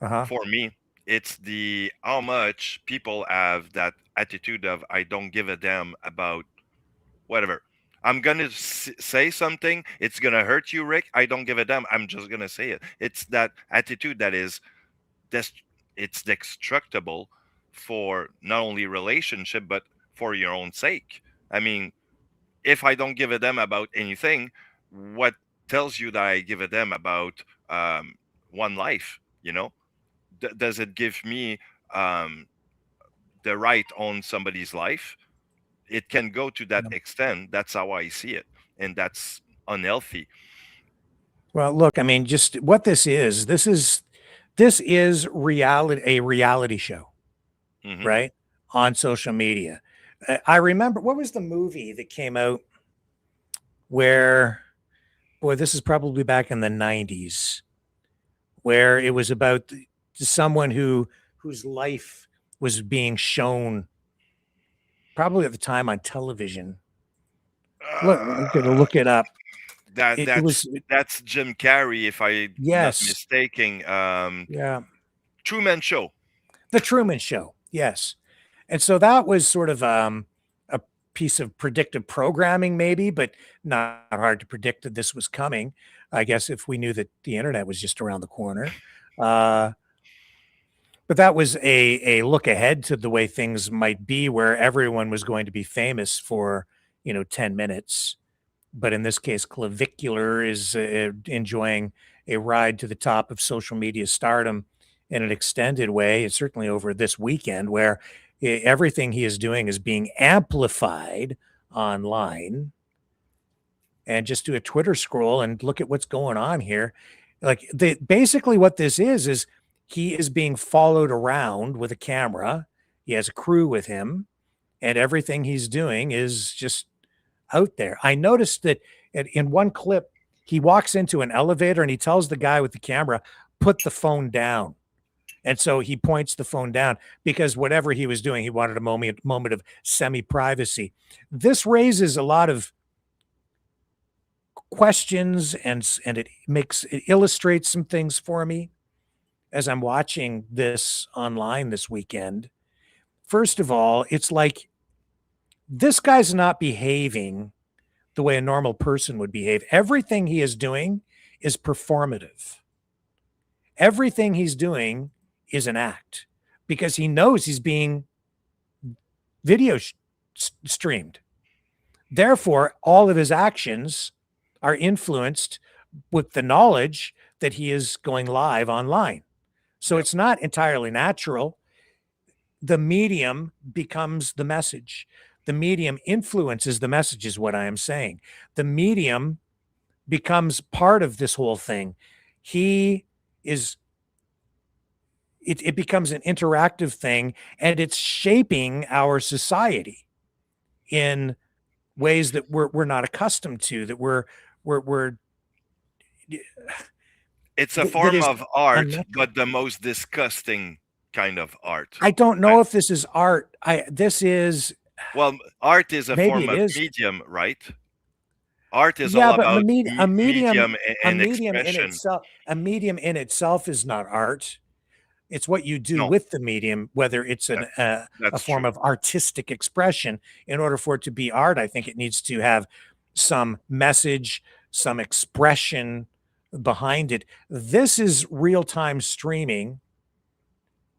Uh-huh. for me? It's the how much people have that attitude of I don't give a damn about whatever. I'm gonna say something. It's gonna hurt you, Rick. I don't give a damn. I'm just gonna say it. It's that attitude that is it's destructible for not only relationship but for your own sake. I mean, if I don't give a damn about anything, what tells you that I give a damn about um, one life? Does it give me um, the right on somebody's life? It can go to that extent. That's how I see it, and that's unhealthy. Well, look, I mean, just what this is a reality show, Hmm. right? On social media. I remember, what was the movie that came out where, boy, this is probably back in the 90s, where it was about someone whose life was being shown probably at the time on television. Look, I'm gonna Uh, look it up. that It that's was, that's Jim Carrey, if I'm not yes, mistaken. yeah, Truman Show. The Truman Show. Yes. And so that was sort of a piece of predictive programming, maybe, but not hard to predict that this was coming. I guess if we knew that the internet was just around the corner. Uh, but that was a look ahead to the way things might be, where everyone was going to be famous for 10 minutes. But in this case, Clavicular is enjoying a ride to the top of social media stardom in an extended way, and certainly over this weekend, where everything he is doing is being amplified online. And just do a Twitter scroll and look at what's going on here. Like, basically what this is he is being followed around with a camera. He has a crew with him, and everything he's doing is just out there. I noticed that in one clip, he walks into an elevator and he tells the guy with the camera, put the phone down. And so he points the phone down because whatever he was doing, he wanted a moment of semi-privacy. This raises a lot of questions, and it illustrates some things for me as I'm watching this online this weekend. First of all, it's like this guy's not behaving the way a normal person would behave. Everything he is doing is performative. Everything he's doing is an act because he knows he's being video streamed. Therefore, all of his actions are influenced with the knowledge that he is going live online. So Yep. it's not entirely natural. The medium becomes the message. The medium influences the message, is what I am saying. The medium becomes part of this whole thing. He is, it becomes an interactive thing, and it's shaping our society in ways that we're not accustomed to, that we're It's a that form is of art, unnatural. but the most disgusting kind of art. I don't I, know if this is art. This is, well, art is a maybe form it of is. medium, right? Art is all Yeah, but about a medium, medium and expression. a medium in itself is not art. It's what you do No, with the medium, whether it's that, a that's form true. of artistic expression. In order for it to be art, I think it needs to have some message, some expression behind it. This is real time streaming.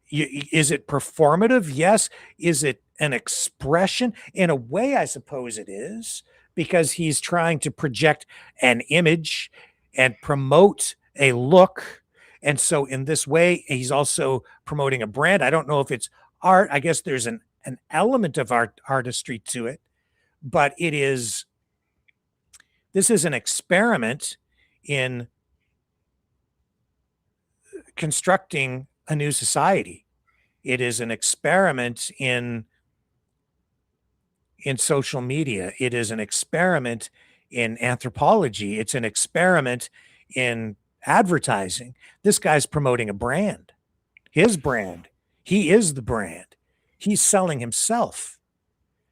Is it performative? Yes. Is it an expression? In a way, I suppose it is, because he's trying to project an image and promote a look. And so, in this way, he's also promoting a brand. I don't know if it's art. I guess there's an element of artistry to it, but this is an experiment in constructing a new society. It is an experiment in social media. It is an experiment in anthropology. It's an experiment in advertising. This guy's promoting a brand, his brand. He is the brand. He's selling himself.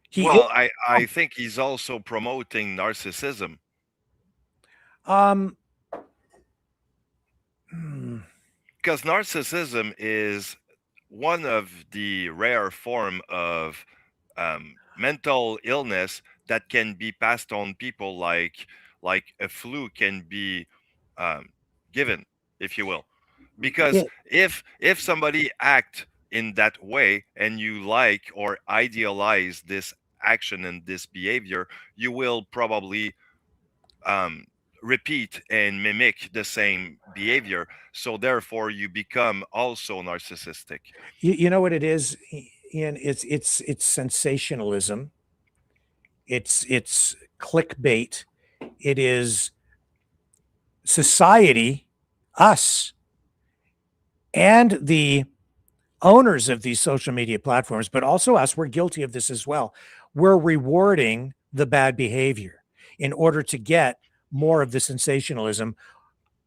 He is. Well, I think he's also promoting narcissism. Um, hmm, Because narcissism is one of the rare form of mental illness that can be passed on people, like a flu can be um, given, if you will. because if somebody act in that way and you like or idealize this action and this behavior, you will probably um, repeat and mimic the same behavior. So therefore, you become also narcissistic. You know what it is, Ian? It's sensationalism. It's clickbait. It is society, us, and the owners of these social media platforms, but also us. We're guilty of this as well. We're rewarding the bad behavior in order to get more of the sensationalism.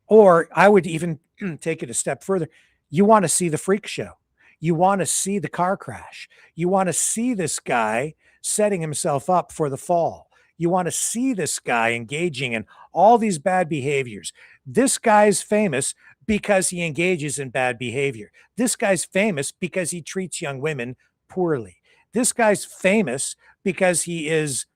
Or I would even take it a step further. You want to see the freak show. You want to see the car crash. You want to see this guy setting himself up for the fall. You want to see this guy engaging in all these bad behaviors. This guy's famous because he engages in bad behavior. This guy's famous because he treats young women poorly. This guy's famous because he is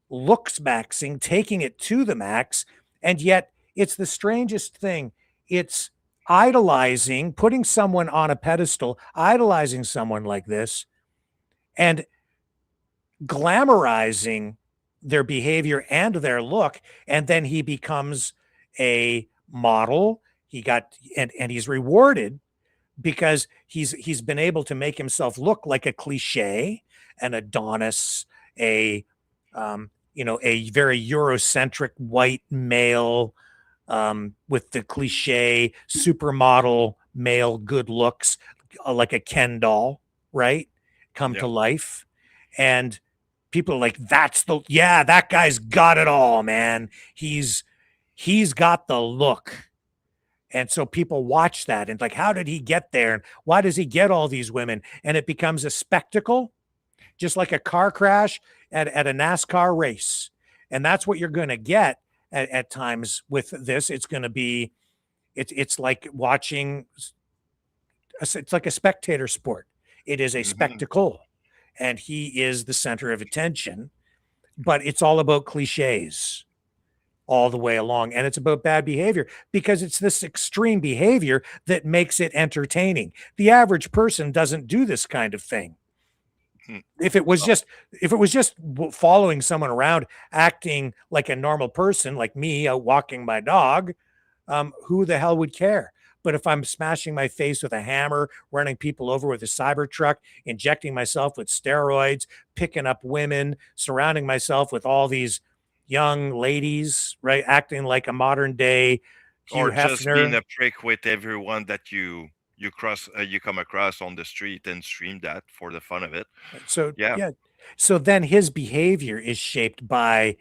looks maxing, taking it to the max. And yet it's the strangest thing. It's idolizing, putting someone on a pedestal, idolizing someone like this, and glamorizing their behavior and their look. And then he becomes a model. And he's rewarded because he's been able to make himself look like a cliche, an Adonis, a a very Eurocentric white male with the cliche supermodel male good looks, like a Ken doll, right? Come to life. And people are like, that guy's got it all, man. He's got the look. And so people watch that and like, how did he get there? And why does he get all these women? And it becomes a spectacle, just like a car crash at a NASCAR race. And that's what you're going to get at times with this. It's going to be, it's like watching, it's like a spectator sport. It is a spectacle, and he is the center of attention, but it's all about cliches all the way along. And it's about bad behavior because it's this extreme behavior that makes it entertaining. The average person doesn't do this kind of thing. If it was just following someone around, acting like a normal person, like me out walking my dog, who the hell would care? But if I'm smashing my face with a hammer, running people over with a Cybertruck, injecting myself with steroids, picking up women, surrounding myself with all these young ladies, right, acting like a modern day Hugh Or just being Hefner. a prick with everyone that you come across on the street and stream that for the fun of it. So Yeah. So then his behavior is shaped by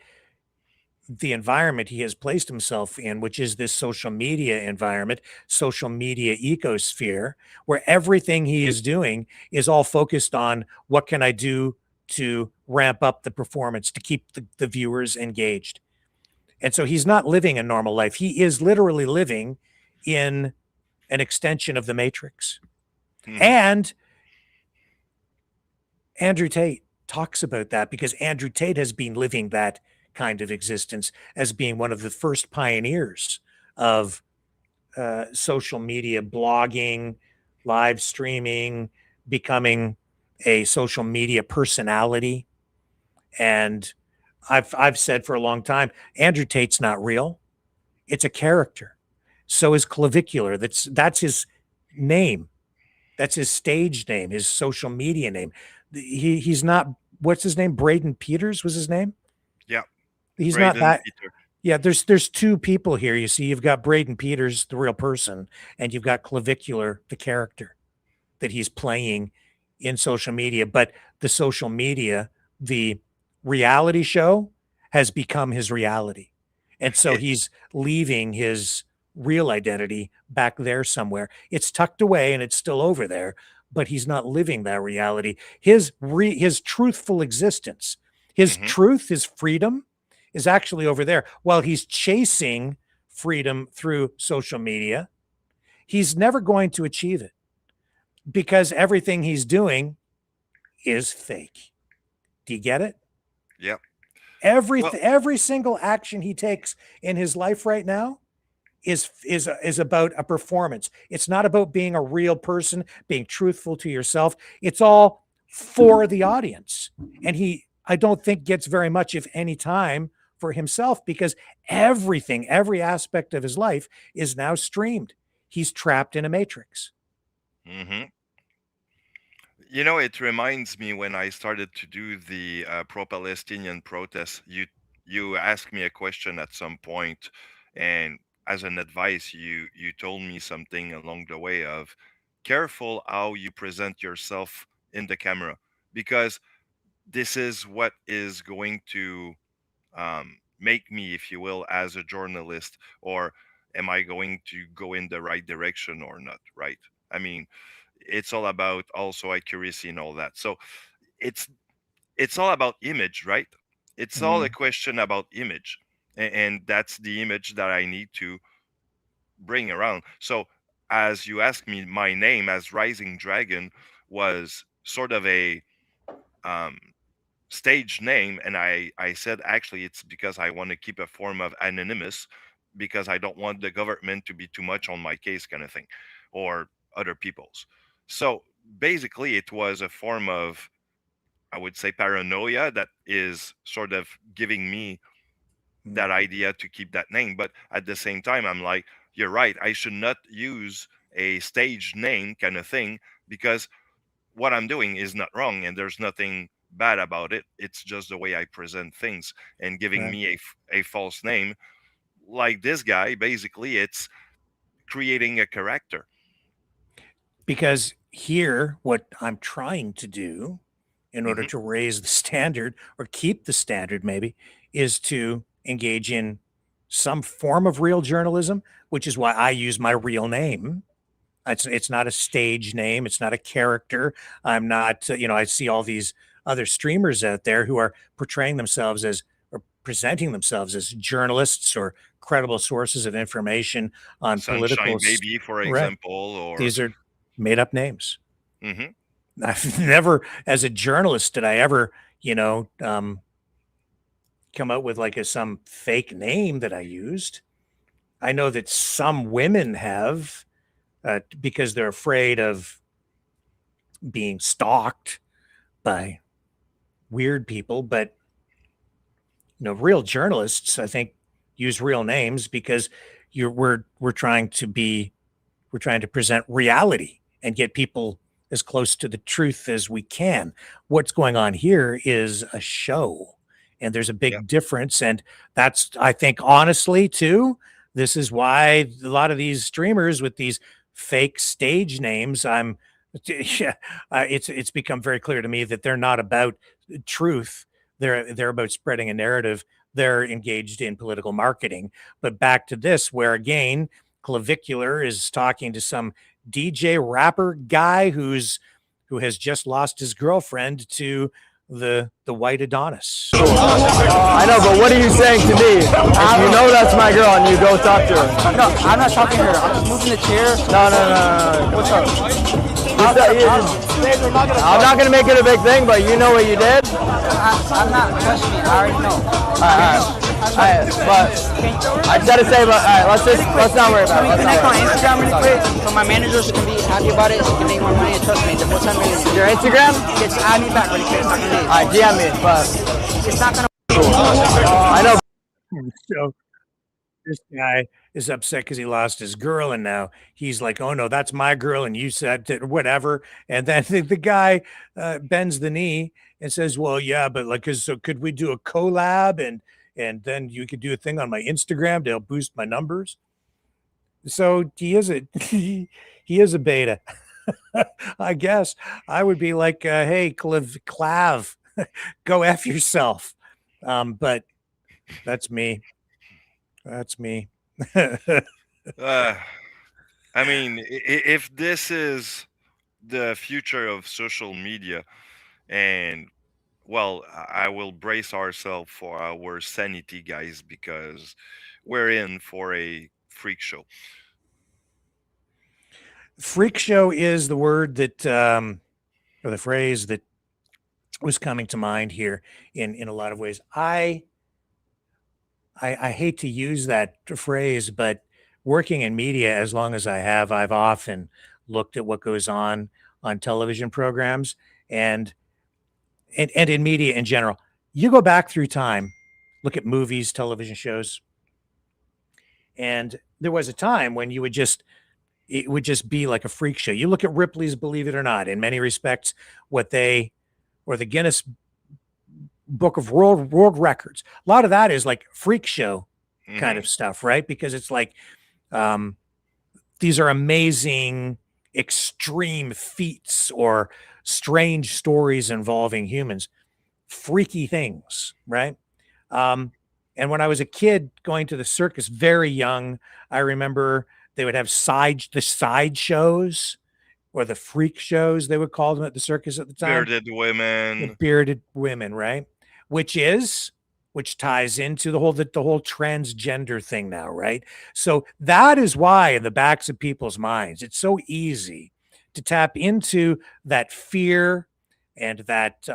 the environment he has placed himself in, which is this social media environment, social media ecosphere, where everything he is doing is all focused on what can I do to ramp up the performance, to keep the viewers engaged. And so he's not living a normal life. He is literally living in an extension of the Matrix. And Andrew Tate talks about that because Andrew Tate has been living that kind of existence as being one of the first pioneers of social media, blogging, live streaming, becoming a social media personality. And I've said for a long time, Andrew Tate's not real. It's a character. So is Clavicular. That's his name. That's his stage name, his social media name. He's not, what's his name? Braden Peters was his name? Yeah. He's Braden not that. Peter. Yeah, there's two people here. You see, you've got Braden Peters, the real person, and you've got Clavicular, the character that he's playing in social media. But the social media, the reality show, has become his reality. And so he's leaving his real identity back there somewhere. It's tucked away and it's still over there, but he's not living that reality. His truthful existence, his truth, his freedom is actually over there. While he's chasing freedom through social media, he's never going to achieve it because everything he's doing is fake. Do you get it? Yep. Every single action he takes in his life right now is about a performance. It's not about being a real person, being truthful to yourself. It's all for the audience. And I don't think gets very much, if any, time for himself, because everything, every aspect of his life is now streamed. He's trapped in a matrix. Mm-hmm. You know, it reminds me when I started to do the pro-Palestinian protests. You asked me a question at some point, and as an advice, you told me something along the way of careful how you present yourself in the camera, because this is what is going to make me, if you will, as a journalist, or am I going to go in the right direction or not? Right? I mean, it's all about also accuracy and all that. So it's it's all about image, right? It's all a question about image, and that's the image that I need to bring around. So as you ask me, my name as Rising Dragon was sort of a um, stage name, and I said actually it's because I want to keep a form of anonymous, because I don't want the government to be too much on my case, kind of thing, or other people's. So basically it was a form of, I would say, paranoia that is sort of giving me that idea to keep that name. But at the same time, I'm like, you're right, I should not use a stage name, kind of thing, because what I'm doing is not wrong and there's nothing bad about it. It's just the way I present things, and giving Right. me a false name like this guy, basically it's creating a character. Because here, what I'm trying to do in order Hmm. to raise the standard or keep the standard, maybe, is to engage in some form of real journalism, which is why I use my real name. It's not a stage name. It's not a character. I'm not, I see all these other streamers out there who are portraying themselves as, or presenting themselves as, journalists or credible sources of information on political. Sunshine Baby, for Right. example, or These are made up names. hmm I've never, as a journalist, did I ever, come out with like some fake name that I used. I know that some women have, because they're afraid of being stalked by weird people. But real journalists, I think, use real names because we're trying to present reality and get people as close to the truth as we can. What's going on here is a show, and there's a yeah. big difference. And that's, I think, honestly, too, this is why a lot of these streamers with these fake stage names, yeah, it's become very clear to me that they're not about truth. They're about spreading a narrative. They're engaged in political marketing. But back to this, where again, Clavicular is talking to some DJ rapper guy who has just lost his girlfriend to the white Adonis. I know, but what are you saying to me? If you know that's my girl and you go talk to her. No, I'm not talking to her. I'm just moving the chair. No. What's up? I'm not gonna make it a big thing, but you know what you did. I'm not questioning. I already know. Alright, but I just gotta say, but let's not worry about it. Can we connect on Instagram really quick so my managers can be happy about it? She can make more money and trust me. The more time Your Instagram? Just add me back really quick. It's not gonna leave. Alright, DM me, but It's not gonna. I know. So this guy is upset because he lost his girl, and now he's like, "Oh no, that's my girl," and you said whatever. And then the guy bends the knee and says, "Well, yeah, but like, so could we do a collab and then you could do a thing on my Instagram to help boost my numbers?" So he is he is a beta. I guess I would be like, "Hey, Clav, go F yourself." But that's me. That's me. I mean, if this is the future of social media, and well, I will brace ourselves for our sanity, guys, because we're in for a freak show. Freak show is the word that, or the phrase that was coming to mind here in a lot of ways. I hate to use that phrase, but working in media as long as I have, I've often looked at what goes on television programs and and in media in general. You go back through time, look at movies, television shows, and there was a time when it would just be like a freak show. You look at Ripley's Believe It or Not, in many respects, what they or the Guinness Book of World Records. A lot of that is like freak show kind of stuff, right? Because it's like these are amazing, extreme feats or strange stories involving humans, freaky things, right? And when I was a kid going to the circus, very young, I remember they would have the side shows or the freak shows, they would call them at the circus at the time. Bearded The women. bearded women, right? Which ties into the whole transgender thing now, right? So that is why in the backs of people's minds, it's so easy to tap into that fear and that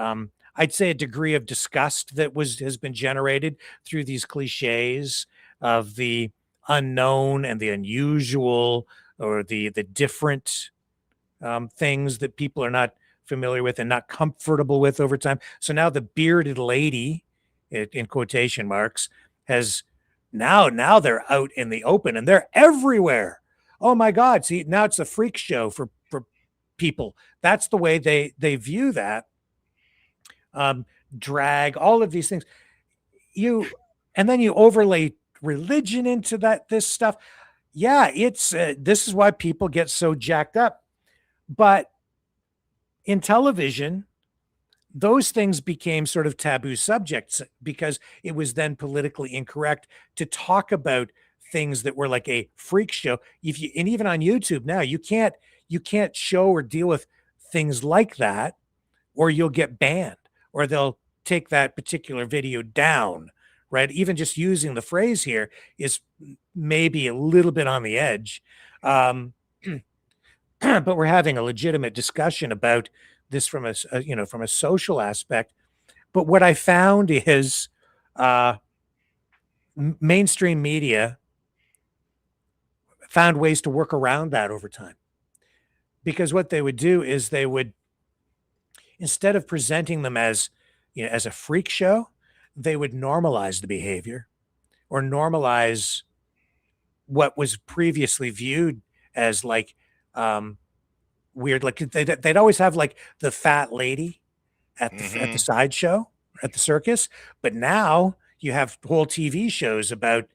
I'd say a degree of disgust that has been generated through these cliches of the unknown and the unusual or the different things that people are not familiar with and not comfortable with over time. So now the bearded lady, in quotation marks, has now they're out in the open and they're everywhere. Oh my God! See, now it's a freak show for people. That's the way they view that. Drag, all of these things. And then you overlay religion into this stuff. Yeah, it's this is why people get so jacked up. But in television, those things became sort of taboo subjects because it was then politically incorrect to talk about things that were like a freak show. And even on YouTube now, you can't show or deal with things like that, or you'll get banned, or they'll take that particular video down, right? Even just using the phrase here is maybe a little bit on the edge. But we're having a legitimate discussion about this from a social aspect. But what I found is mainstream media found ways to work around that over time, because what they would do is they would, instead of presenting them as as a freak show, they would normalize the behavior or normalize what was previously viewed as like weird. Like they'd always have like the fat lady at the sideshow at the circus, but now you have whole TV shows about,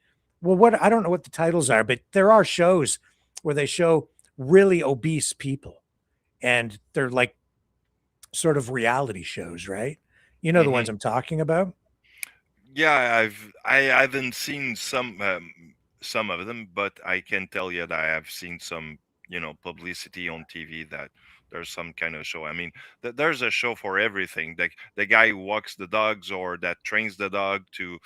well, what, I don't know what the titles are, but there are shows where they show really obese people and they're like sort of reality shows, right? You know the ones I'm talking about? Yeah, I haven't seen some of them, but I can tell you that I have seen some, publicity on TV that there's some kind of show. I mean, there's a show for everything. The guy who walks the dogs or that trains the dog, to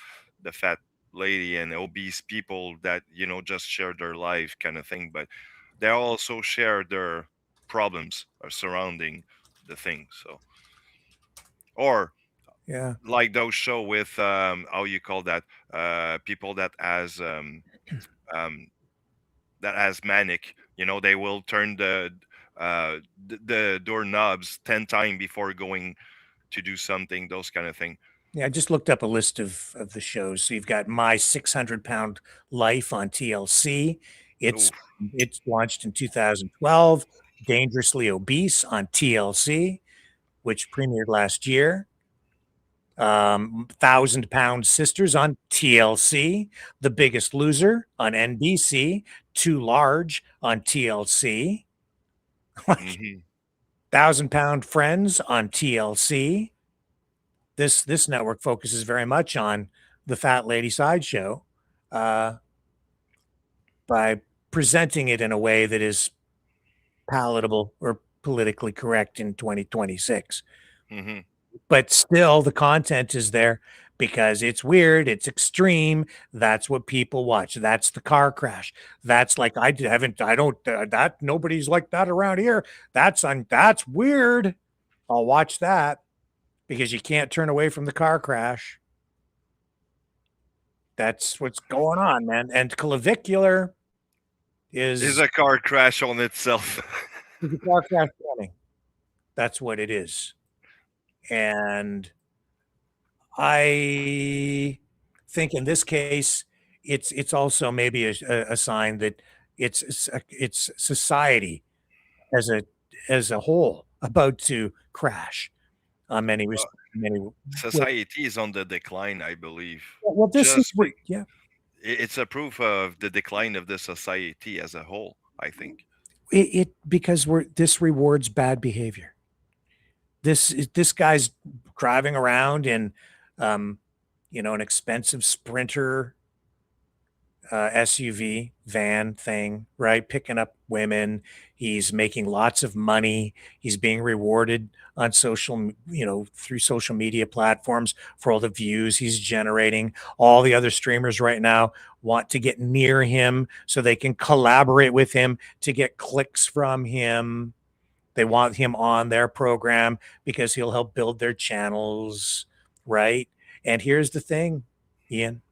the fat lady and obese people that just share their life kind of thing. But they also share their problems surrounding the thing. So, or Yeah. like those show with how you call that, people that has manic, they will turn the doorknobs 10 times before going to do something, those kind of thing. Yeah, I just looked up a list of the shows. So you've got My 600-Pound Life on TLC. It's launched in 2012. Dangerously Obese on TLC, which premiered last year. 1,000-Pound Sisters on TLC. The Biggest Loser on NBC. Too Large on TLC. 1,000-Pound Friends on TLC. This network focuses very much on the fat lady sideshow by presenting it in a way that is palatable or politically correct in 2026. But still, the content is there because it's weird, it's extreme. That's what people watch. That's the car crash. That's like nobody's like that around here. That's weird. I'll watch that because you can't turn away from the car crash. That's what's going on, man. And Clavicular, Is a car crash on itself. the car crash warning. That's what it is. And I think in this case, it's also maybe a sign that it's society as a whole about to crash on many many. Society is on the decline, I believe. Well, this is yeah. It's a proof of the decline of the society as a whole, I think. It because this rewards bad behavior. This guy's driving around in, an expensive Sprinter SUV van thing, right? Picking up women. He's making lots of money. He's being rewarded on through social media platforms for all the views he's generating. All the other streamers right now want to get near him so they can collaborate with him to get clicks from him. They want him on their program because he'll help build their channels, right? And here's the thing, Ian.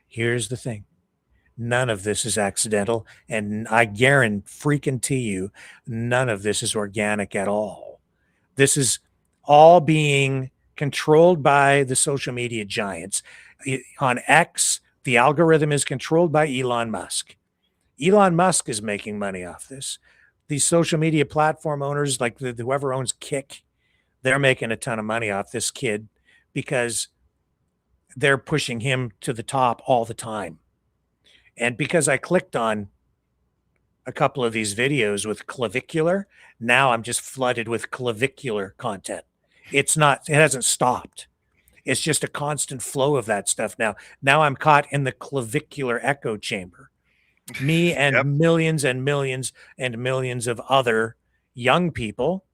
Here's the thing. None of this is accidental, and I guarantee you, none of this is organic at all. This is all being controlled by the social media giants. On X, the algorithm is controlled by Elon Musk. Elon Musk is making money off this. These social media platform owners, like whoever owns Kick, they're making a ton of money off this kid because they're pushing him to the top all the time. And because I clicked on a couple of these videos with Clavicular, now I'm just flooded with Clavicular content. It hasn't stopped. It's just a constant flow of that stuff now. Now I'm caught in the clavicular echo chamber. Me and Yep. millions and millions and millions of other young people.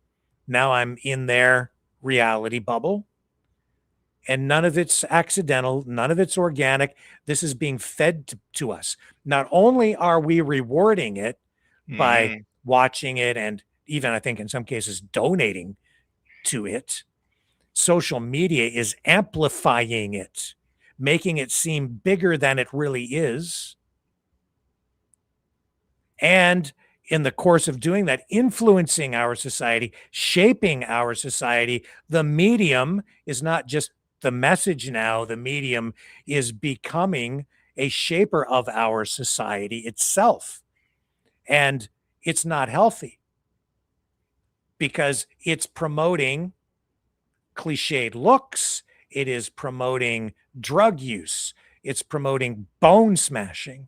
Now I'm in their reality bubble. And none of it's accidental. None of it's organic. This is being fed to us. Not only are we rewarding it by watching it and even, I think, in some cases, donating to it, social media is amplifying it, making it seem bigger than it really is. And in the course of doing that, influencing our society, shaping our society, the medium is not just the message now. The medium is becoming a shaper of our society itself. And it's not healthy because it's promoting cliched looks. It is promoting drug use. It's promoting bone smashing.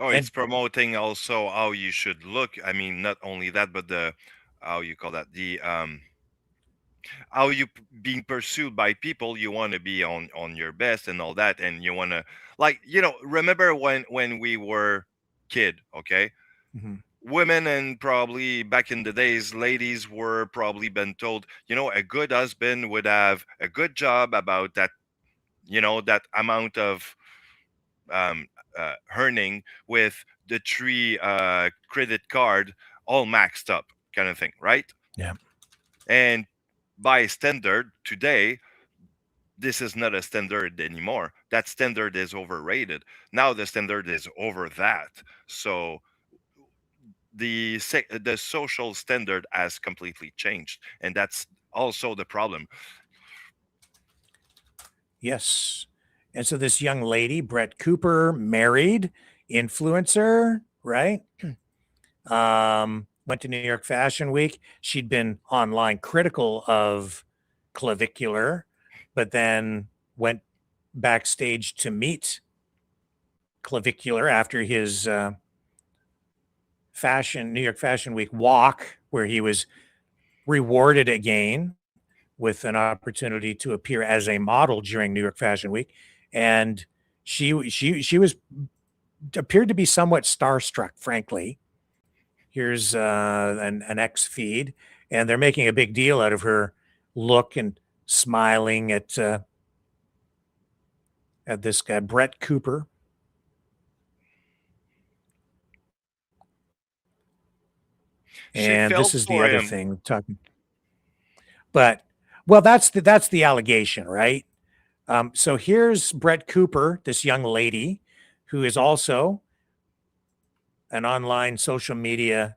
Oh, it's promoting also how you should look. I mean, not only that, but how you call that, how you being pursued by people. You want to be on your best and all that, and you want to, like, remember when we were kid, okay? Mm-hmm. Women, and probably back in the days, ladies were probably been told, a good husband would have a good job about that, that amount of earning with the 3 credit card all maxed up kind of thing, right? Yeah. And by standard today, this is not a standard anymore. That standard is overrated. Now the standard is over that. So the social standard has completely changed, and that's also the problem. Yes. And so this young lady, Brett Cooper, married, influencer, right? Went to New York Fashion Week. She'd been online critical of Clavicular, but then went backstage to meet Clavicular after his New York Fashion Week walk, where he was rewarded again with an opportunity to appear as a model during New York Fashion Week. And she was appeared to be somewhat starstruck, frankly. Here's an X feed, and they're making a big deal out of her look and smiling at this guy, Brett Cooper. And this is the other thing talking. But that's the allegation, right? So here's Brett Cooper, this young lady who is also an online social media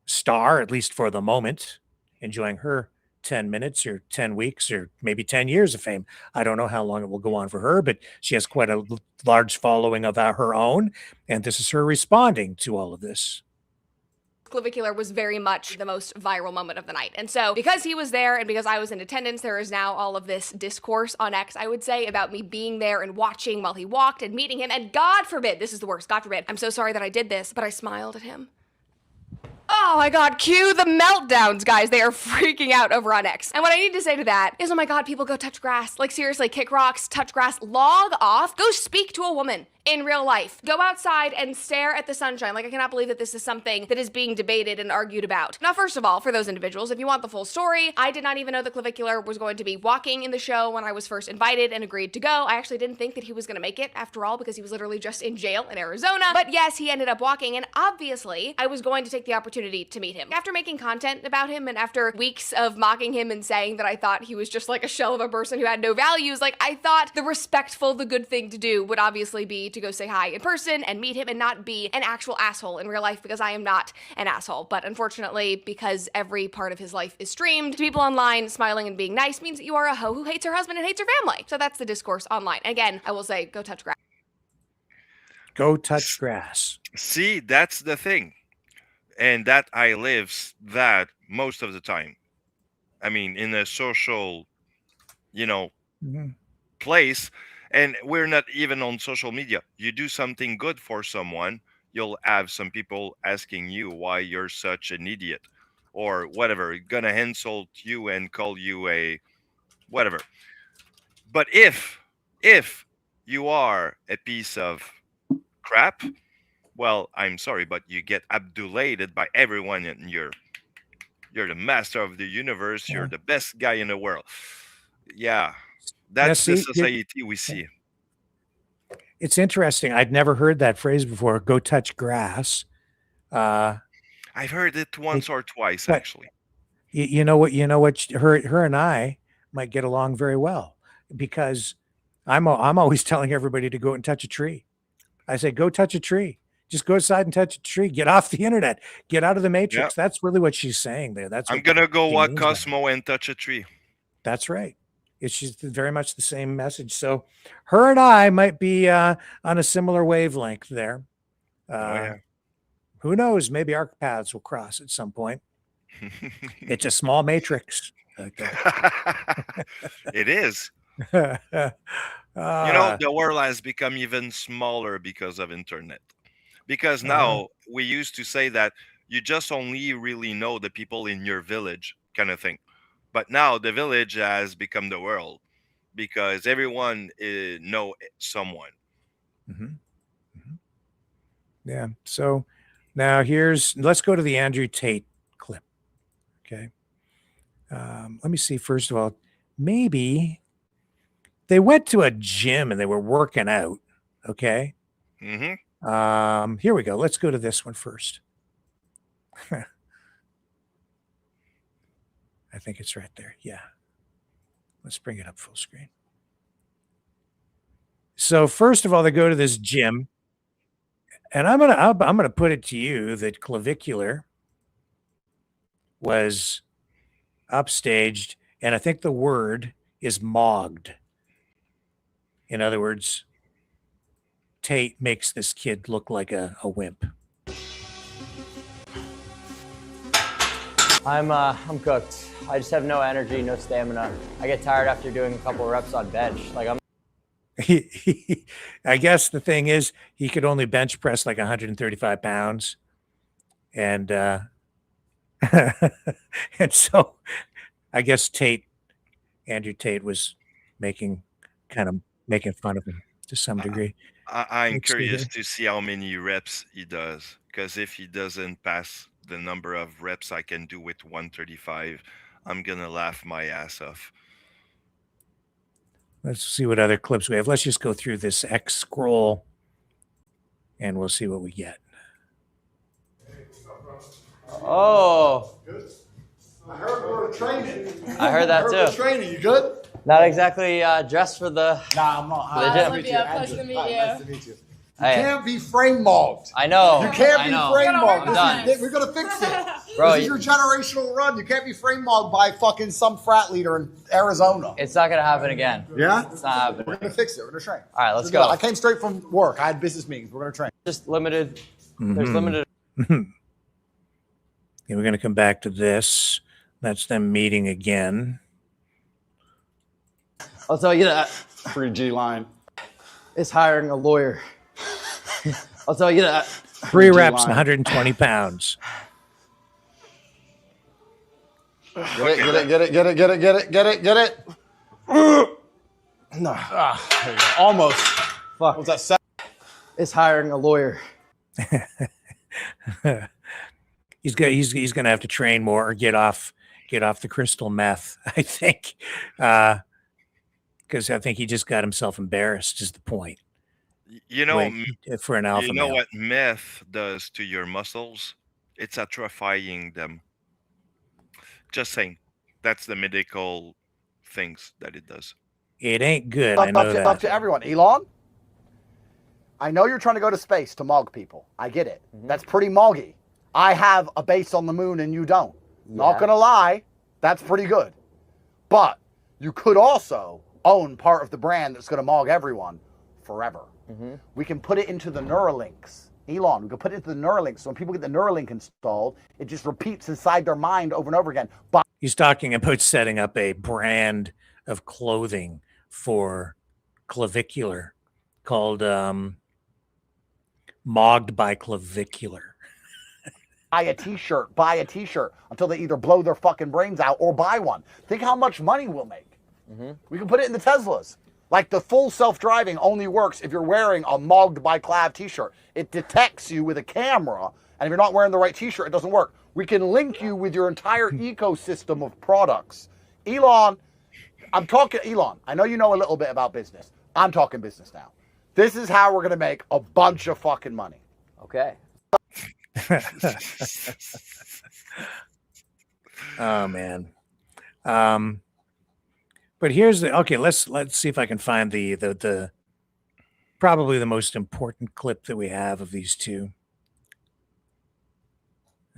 star, at least for the moment, enjoying her 10 minutes or 10 weeks or maybe 10 years of fame. I don't know how long it will go on for her, but she has quite a large following of her own. And this is her responding to all of this. Clavicular was very much the most viral moment of the night. And so because he was there and because I was in attendance, there is now all of this discourse on X, I would say, about me being there and watching while he walked and meeting him. And God forbid, this is the worst, God forbid, I'm so sorry that I did this, but I smiled at him. Oh my God, cue the meltdowns, guys. They are freaking out over on X. And what I need to say to that is, oh my God, people go touch grass. Like seriously, kick rocks, touch grass, log off, go speak to a woman in real life. Go outside and stare at the sunshine. Like, I cannot believe that this is something that is being debated and argued about. Now, first of all, for those individuals, if you want the full story, I did not even know that Clavicular was going to be walking in the show when I was first invited and agreed to go. I actually didn't think that he was gonna make it after all, because he was literally just in jail in Arizona. But yes, he ended up walking, and obviously I was going to take the opportunity to meet him. After making content about him and after weeks of mocking him and saying that I thought he was just like a shell of a person who had no values, like I thought the respectful, the good thing to do would obviously be to go say hi in person and meet him and not be an actual asshole in real life, because I am not an asshole. But unfortunately, because every part of his life is streamed to people online, smiling and being nice means that you are a hoe who hates her husband and hates her family. So that's the discourse online. Again, I will say, go touch grass. Go touch grass. See, that's the thing. And that I live that most of the time. I mean, in a social, place, and we're not even on social media. You do something good for someone, you'll have some people asking you why you're such an idiot or whatever, gonna insult you and call you a whatever. But if you are a piece of crap, well, I'm sorry, but you get abdulated by everyone, and you're the master of the universe. You're the best guy in the world. Yeah, that's the society we see. It's interesting. I'd never heard that phrase before. Go touch grass. I've heard it once or twice, actually. You know what? Her and I might get along very well, because I'm always telling everybody to go and touch a tree. I say, go touch a tree. Just go outside and touch a tree. Get off the internet. Get out of the matrix. Yep. That's really what she's saying there. I'm gonna go walk Cosmo and touch a tree. That's right. It's just very much the same message. So her and I might be on a similar wavelength there. Who knows? Maybe our paths will cross at some point. It's a small matrix. It is. The world has become even smaller because of internet. Because now we used to say that you just only really know the people in your village kind of thing. But now the village has become the world, because everyone know someone. Yeah. So now let's go to the Andrew Tate clip. Okay. Let me see. First of all, maybe they went to a gym and they were working out. Okay. Here we go. Let's go to this one first. I think it's right there. Yeah. Let's bring it up full screen. So first of all, they go to this gym, and I'm gonna put it to you that Clavicular was upstaged, and I think the word is mogged. In other words, Tate makes this kid look like a wimp. I'm cooked. I just have no energy, no stamina. I get tired after doing a couple reps on bench. Like I guess the thing is, he could only bench press like 135 pounds. And and so I guess Andrew Tate was making fun of him to some degree. I'm curious to see how many reps he does, because if he doesn't pass the number of reps I can do with 135, I'm gonna laugh my ass off. Let's see what other clips we have. Let's just go through this X scroll and we'll see what we get. Oh. I heard we're training. I heard that too. Training, you good? Not exactly dressed for the. Nah, I'm not. Olivia, pleasure to meet you. Nice to meet you. You can't be frame mogged. I know. You can't be frame mogged. I'm done. We're gonna fix it. Bro, this is your generational run. You can't be frame mogged by fucking some frat leader in Arizona. It's not gonna happen again. Yeah? It's not happening. We're gonna fix it. We're gonna train. All right, let's go. I came straight from work. I had business meetings. We're gonna train. Just limited. There's limited. Yeah, we're going to come back to this. That's them meeting again. I'll tell you that. Free G line. It's hiring a lawyer. I'll tell you that. 3 reps and 120 pounds. Get it. No. Almost. Fuck. What was that? It's hiring a lawyer. He's going to have to train more or get off the crystal meth, I think, because I think he just got himself embarrassed. Is the point? For an alpha male. what meth does to your muscles? It's atrophying them. Just saying, that's the medical things that it does. It ain't good. I know that. Up to everyone. Elon, I know you're trying to go to space to mog people. I get it. That's pretty moggy. I have a base on the moon and you don't. Not gonna lie, that's pretty good. But you could also own part of the brand that's gonna mog everyone forever. We can put it into the Neuralinks. Elon, we can put it into the Neuralinks. So when people get the Neuralink installed, it just repeats inside their mind over and over again. But he's talking about setting up a brand of clothing for Clavicular called Mogged by Clavicular. buy a t-shirt until they either blow their fucking brains out or buy one. Think how much money we'll make. We can put it in the Teslas. Like the full self-driving only works if you're wearing a Mogged by Clav t-shirt. It detects you with a camera, and if you're not wearing the right t-shirt, it doesn't work. We can link you with your entire ecosystem of products. Elon, Elon, I know you know a little bit about business. I'm talking business now. This is how we're going to make a bunch of fucking money. Okay. Oh man. But here's let's see if I can find the probably the most important clip that we have of these two.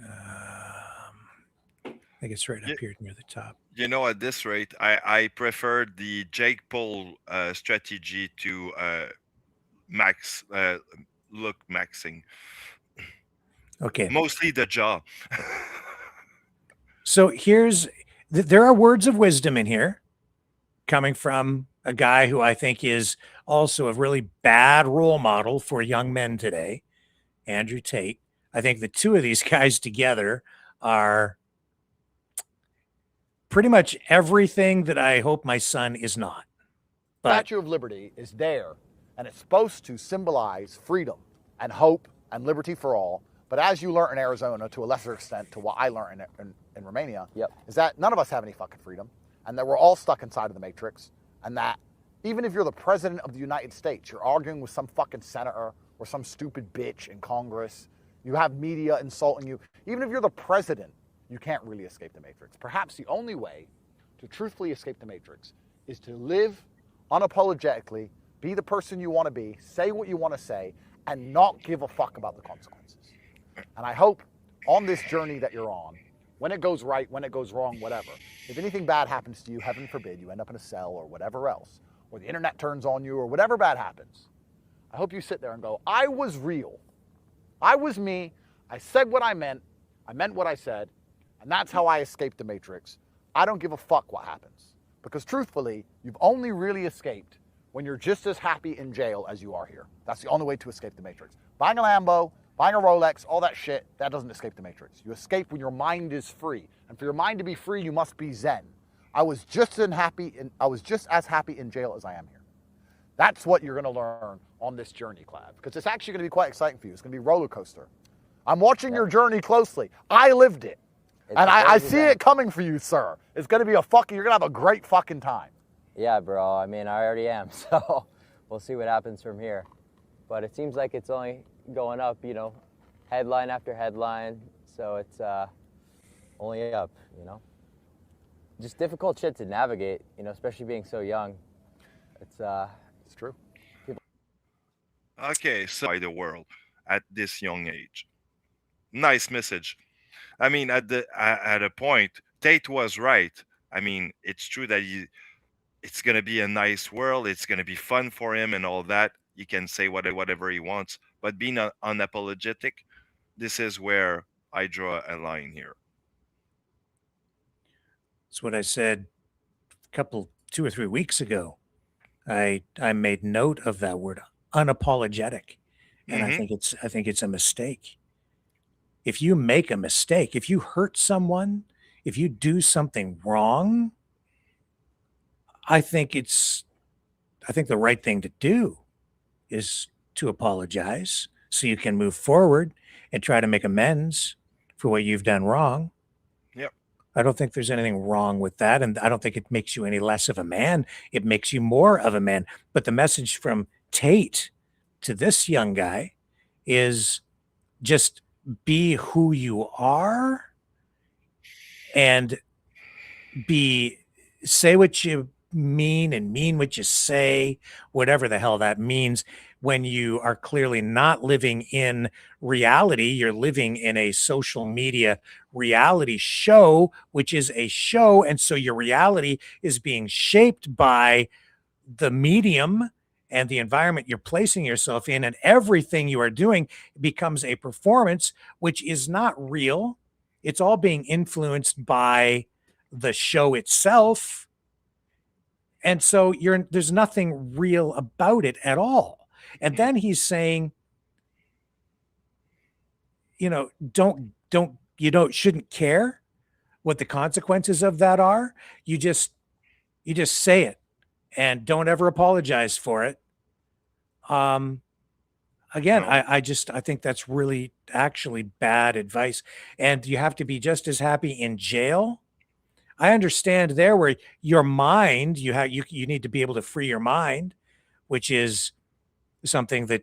I think it's right up here near the top. At this rate, I prefer the Jake Paul strategy to look maxing. Okay. Mostly the jaw. So there are words of wisdom in here coming from a guy who I think is also a really bad role model for young men today, Andrew Tate. I think the two of these guys together are pretty much everything that I hope my son is not. The Statue of Liberty is there, and it's supposed to symbolize freedom and hope and liberty for all. But as you learned in Arizona, to a lesser extent to what I learned in Romania, is that none of us have any fucking freedom, and that we're all stuck inside of the matrix, and that even if you're the president of the United States, you're arguing with some fucking senator or some stupid bitch in Congress, you have media insulting you. Even if you're the president, you can't really escape the matrix. Perhaps the only way to truthfully escape the matrix is to live unapologetically, be the person you want to be, say what you want to say, and not give a fuck about the consequences. And I hope on this journey that you're on, when it goes right, when it goes wrong, whatever, if anything bad happens to you, heaven forbid, you end up in a cell or whatever else, or the internet turns on you or whatever bad happens, I hope you sit there and go, I was real. I was me. I said what I meant what I said, and that's how I escaped the matrix. I don't give a fuck what happens. Because truthfully, you've only really escaped when you're just as happy in jail as you are here. That's the only way to escape the matrix. Buying a Lambo, buying a Rolex, all that shit, that doesn't escape the matrix. You escape when your mind is free. And for your mind to be free, you must be zen. I was just as happy in jail as I am here. That's what you're going to learn on this journey, Clav. Because it's actually going to be quite exciting for you. It's going to be a roller coaster. I'm watching your journey closely. I lived it. And I see it coming for you, sir. It's going to be you're going to have a great fucking time. Yeah, bro. I mean, I already am. So we'll see what happens from here. But it seems like it's only going up, headline after headline. So it's only up, Just difficult shit to navigate, especially being so young. It's true. Okay, so by the world at this young age. Nice message. I mean, at a point, Tate was right. I mean, it's true that it's gonna be a nice world. It's gonna be fun for him and all that. He can say whatever he wants, but being unapologetic, this is where I draw a line here. That's what I said a couple, 2 or 3 weeks ago. I made note of that word, unapologetic, and Hmm. I think it's a mistake. If you make a mistake, if you hurt someone, if you do something wrong, I think it's I think the right thing to do is to apologize so you can move forward and try to make amends for what you've done wrong. Yep. I don't think there's anything wrong with that, and I don't think it makes you any less of a man. It makes you more of a man. But the message from Tate to this young guy is just be who you are and be say what you mean and mean what you say, whatever the hell that means. When you are clearly not living in reality, you're living in a social media reality show, which is a show. And so your reality is being shaped by the medium and the environment you're placing yourself in, and everything you are doing becomes a performance, which is not real. It's all being influenced by the show itself. And so there's nothing real about it at all. And then he's saying, shouldn't care what the consequences of that are. You just say it and don't ever apologize for it. Again, No. I think that's really actually bad advice. And you have to be just as happy in jail. I understand there where your mind, you need to be able to free your mind, which is something that,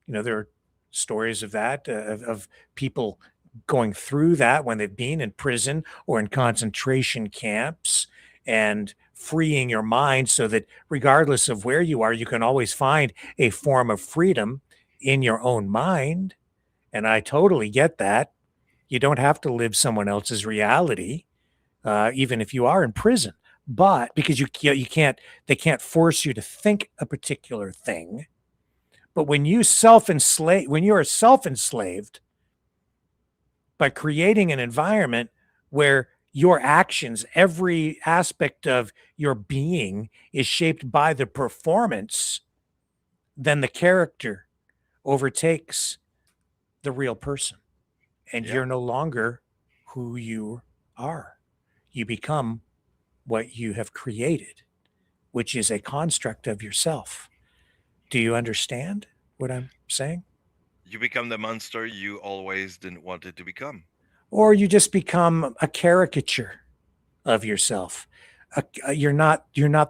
there are stories of that, of people going through that when they've been in prison or in concentration camps, and freeing your mind so that regardless of where you are, you can always find a form of freedom in your own mind. And I totally get that. You don't have to live someone else's reality, even if you are in prison. But because you can't, they can't force you to think a particular thing. But when you are self-enslaved by creating an environment where your actions, every aspect of your being is shaped by the performance, then the character overtakes the real person. And Yeah. you're no longer who you are. You become what you have created, which is a construct of yourself. Do you understand what I'm saying? You become the monster you always didn't want it to become. Or you just become a caricature of yourself. You're not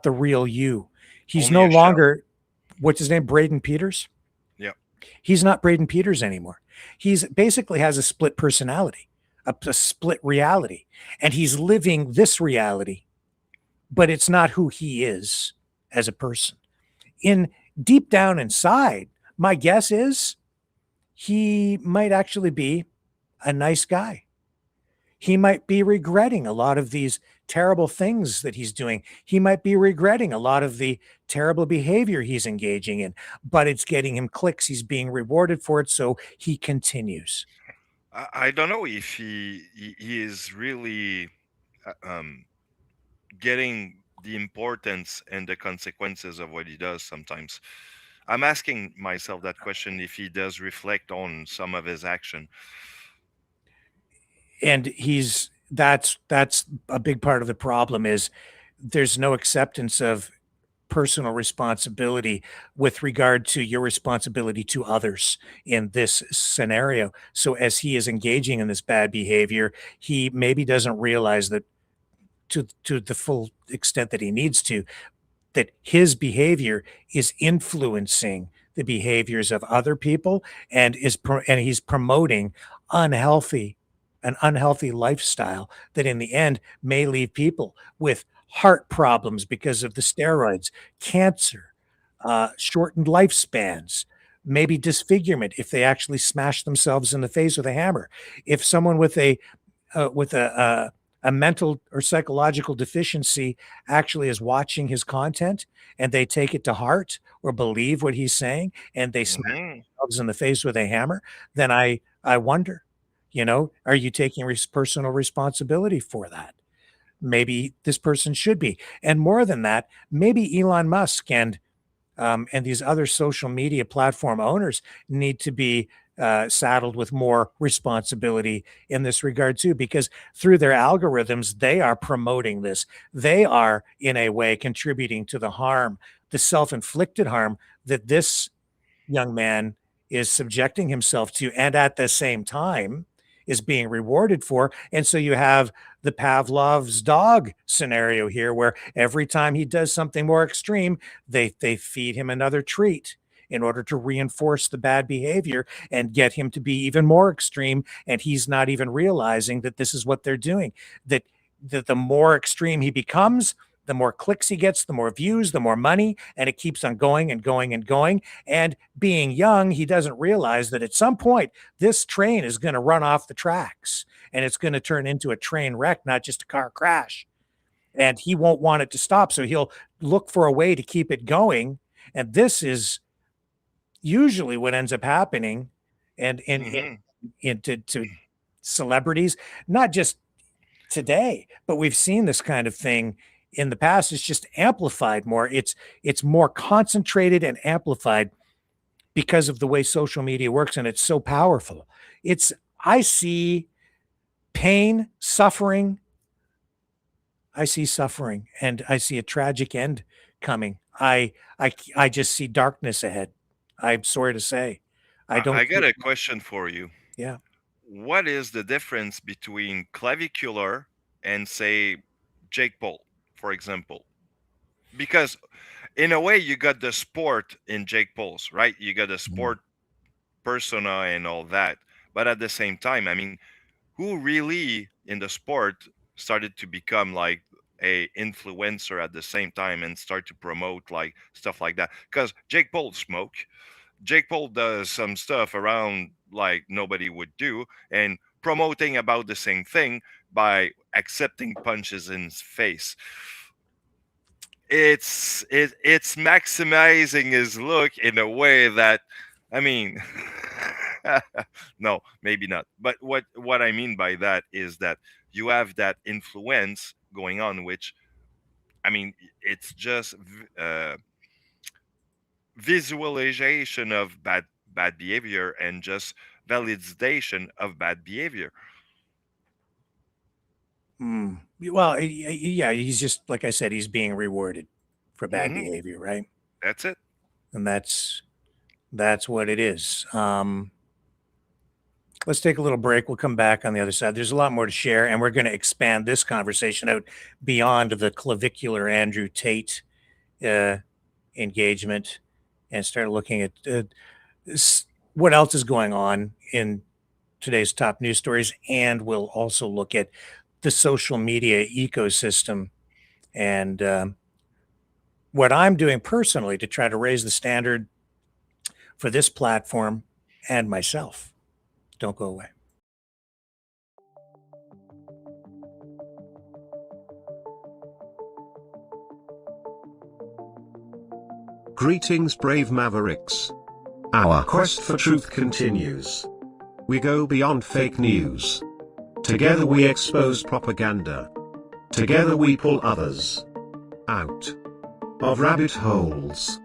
the real you. He's Only no a shell. longer, what's his name, Braden Peters? Yeah. He's not Braden Peters anymore. He's basically has a split personality, a split reality, and he's living this reality, but it's not who he is as a person. In deep down inside, my guess is he might actually be a nice guy. He might be regretting a lot of these terrible things that he's doing. He might be regretting a lot of the terrible behavior he's engaging in, but it's getting him clicks. He's being rewarded for it, so he continues. I don't know if he is really getting the importance and the consequences of what he does sometimes. I'm asking myself that question if he does reflect on some of his action. And that's a big part of the problem is there's no acceptance of personal responsibility with regard to your responsibility to others in this scenario. So as he is engaging in this bad behavior, he maybe doesn't realize that to the full extent that he needs to, that his behavior is influencing the behaviors of other people, and and he's promoting unhealthy an unhealthy lifestyle that in the end may leave people with heart problems because of the steroids, cancer, shortened lifespans, maybe disfigurement if they actually smash themselves in the face with a hammer. If someone with a mental or psychological deficiency actually is watching his content and they take it to heart or believe what he's saying and they smash Mhm. themselves in the face with a hammer, then I wonder, are you taking personal responsibility for that? Maybe this person should be. And more than that, maybe Elon Musk and these other social media platform owners need to be saddled with more responsibility in this regard too, because through their algorithms, they are promoting this. They are in a way contributing to the harm, the self-inflicted harm that this young man is subjecting himself to, and at the same time is being rewarded for. And so you have the Pavlov's dog scenario here, where every time he does something more extreme, they feed him another treat in order to reinforce the bad behavior and get him to be even more extreme. And he's not even realizing that this is what they're doing, that the more extreme he becomes, the more clicks he gets, the more views, the more money, and it keeps on going and going and going. And being young, he doesn't realize that at some point, this train is going to run off the tracks and it's going to turn into a train wreck, not just a car crash. And he won't want it to stop. So he'll look for a way to keep it going. And this is usually what ends up happening and to celebrities, not just today, but we've seen this kind of thing in the past. It's just amplified more. It's more concentrated and amplified because of the way social media works, and it's so powerful. I see pain, suffering. I see suffering, and I see a tragic end coming. I just see darkness ahead. I'm sorry to say. I don't. I got a question for you. Yeah. What is the difference between Clavicular and, say, Jake Paul, for example? Because in a way, you got the sport in Jake Paul's, right? You got the sport persona and all that. But at the same time, I mean, who really in the sport started to become like a influencer at the same time and start to promote like stuff like that? Because Jake Paul Jake Paul does some stuff around like nobody would do and promoting about the same thing by accepting punches in his face. It's maximizing his look in a way that, I mean, no, maybe not. But what I mean by that is that you have that influence going on, which, I mean, it's just visualization of bad behavior and just validation of bad behavior. Well, yeah, he's just, like I said, he's being rewarded for bad behavior, right? That's it. And that's what it is. Let's take a little break. We'll come back on the other side. There's a lot more to share, and we're going to expand this conversation out beyond the clavicular Andrew Tate engagement and start looking at what else is going on in today's top news stories. And we'll also look at the social media ecosystem and what I'm doing personally to try to raise the standard for this platform and myself. Don't go away. Greetings, brave mavericks. Our quest for truth continues. We go beyond fake news. Together we expose propaganda. Together we pull others out of rabbit holes.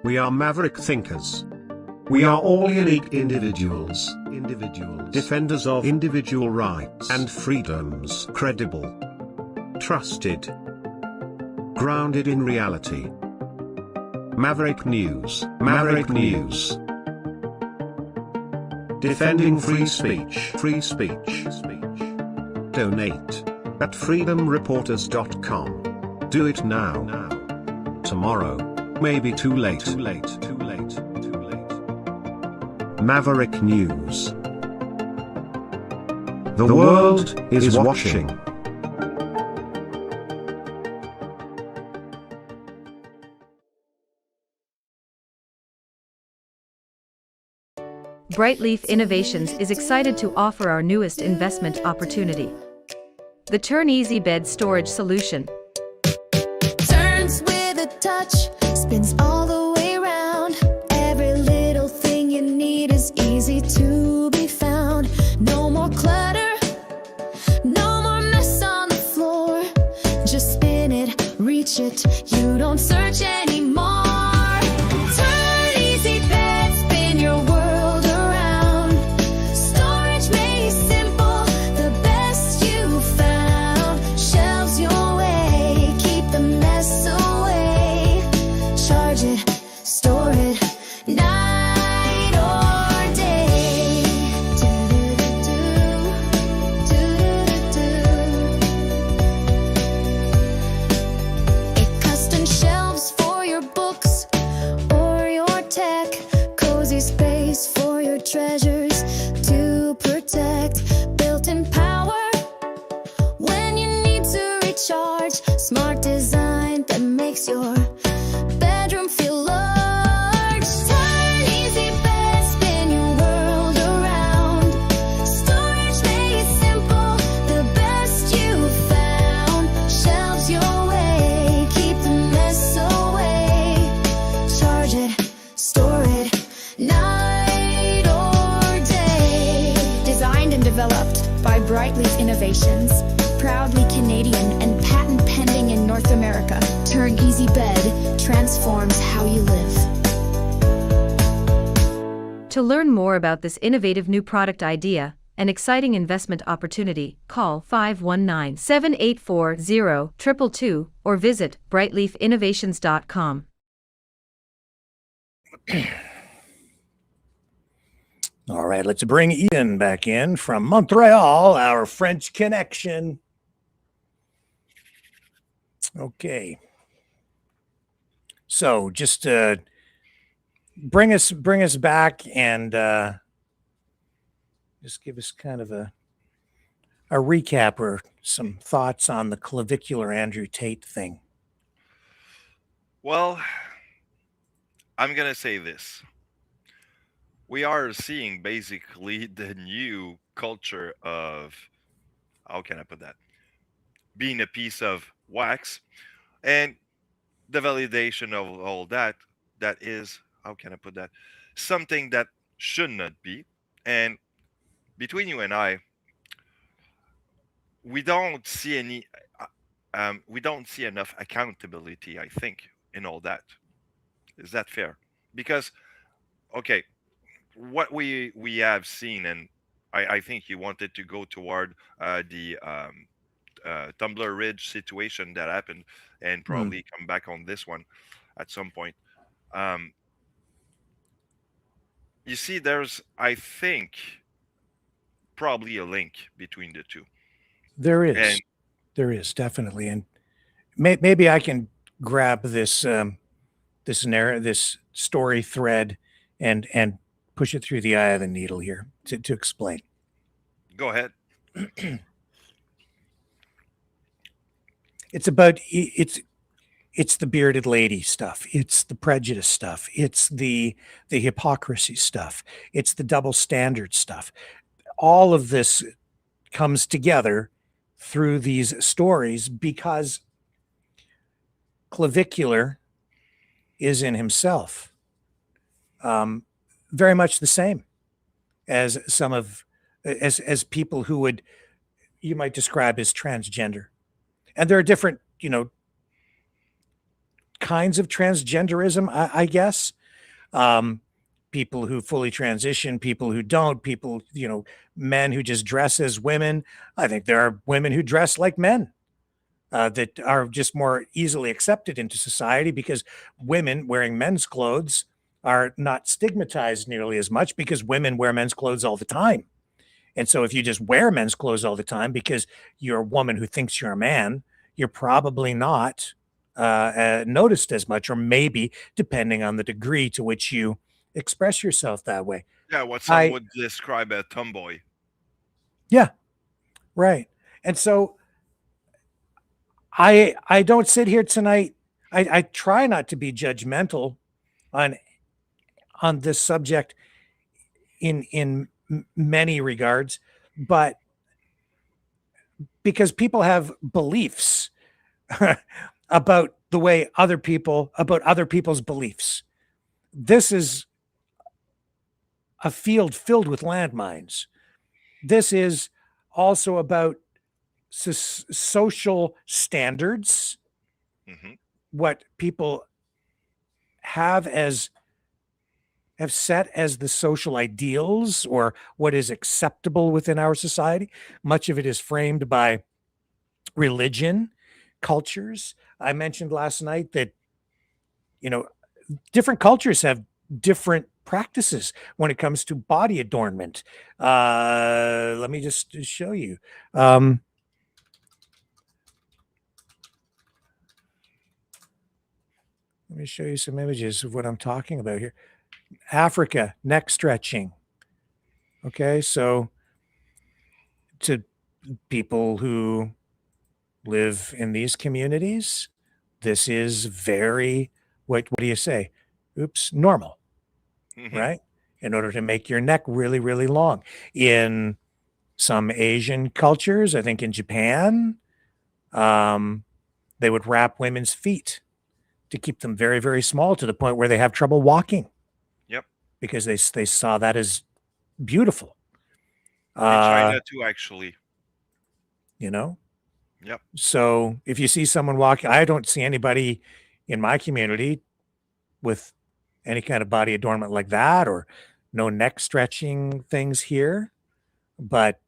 We are maverick thinkers. We are all unique individuals, defenders of individual rights and freedoms, credible, trusted, grounded in reality. Maverick News, Maverick News. Defending free speech, free speech. Donate at freedomreporters.com. Do it now. Tomorrow may be too late. Maverick News. The world is watching. Brightleaf Innovations is excited to offer our newest investment opportunity, the Turn Easy Bed Storage Solution. Turns with a touch, spins all the way around. Every little thing you need is easy to be found. No more clutter, no more mess on the floor. Just spin it, reach it, you don't search anymore. Turn Easy Bed, spin your world around. Storage made simple, the best you found. Shelves your way, keep the mess away. Charge it, store it, night or day. It custom shelves for your books or your tech. Cozy space for your treasures to protect. Built-in power when you need to recharge. Smart design that makes your bedroom feel large. Turn Easy Bed, spin your world around. Storage made simple, the best you found. Shelves your way, keep the mess away. Charge it, store it, night or day. Designed and developed by Brightleaf Innovations. Proudly Canadian and patent pending in North America. Turn Easy Bed transforms how you live. To learn more about this innovative new product idea and exciting investment opportunity, call 519-784-0222 or visit brightleafinnovations.com. All right, let's bring Ian back in from Montreal, our French connection. Okay. So just bring us back and just give us kind of a recap or some thoughts on the clavicular Andrew Tate thing. Well, I'm going to say this. We are seeing basically the new culture of, how can I put that? Being a piece of wax, and the validation of all that is, how can I put that? Something that should not be. And between you and I, we don't see enough accountability, I think, in all that. Is that fair? Because, okay, what we have seen, and I think you wanted to go toward the Tumbler Ridge situation that happened, and probably come back on this one at some point. You see, there's, I think, probably a link between the two. There is. There is definitely, and maybe I can grab this this story thread and push it through the eye of the needle here to explain. Go ahead. It's about it's the bearded lady stuff. It's the prejudice stuff. It's the hypocrisy stuff. It's the double standard stuff. All of this comes together through these stories because Clavicular is in himself very much the same as some of as people who would you might describe as transgender. And there are different, kinds of transgenderism, I guess. People who fully transition, people who don't, people, men who just dress as women. I think there are women who dress like men that are just more easily accepted into society because women wearing men's clothes are not stigmatized nearly as much because women wear men's clothes all the time. And so if you just wear men's clothes all the time because you're a woman who thinks you're a man, you're probably not noticed as much, or maybe depending on the degree to which you express yourself that way. Yeah, what some would describe as tomboy. Yeah, right. And so I don't sit here tonight. I try not to be judgmental on this subject in many regards, but because people have beliefs about the way about other people's beliefs. This is a field filled with landmines. This is also about social standards, what people have set as the social ideals or what is acceptable within our society. Much of it is framed by religion, cultures. I mentioned last night that, different cultures have different practices when it comes to body adornment. Let me just show you. Let me show you some images of what I'm talking about here. Africa, neck stretching. Okay, so to people who live in these communities, this is very, what do you say? Oops, normal, right? In order to make your neck really, really long. In some Asian cultures, I think in Japan, they would wrap women's feet to keep them very, very small to the point where they have trouble walking. Yep. Because they saw that as beautiful. In China too, actually. Yep. So if you see someone walking, I don't see anybody in my community with any kind of body adornment like that, or no neck stretching things here. But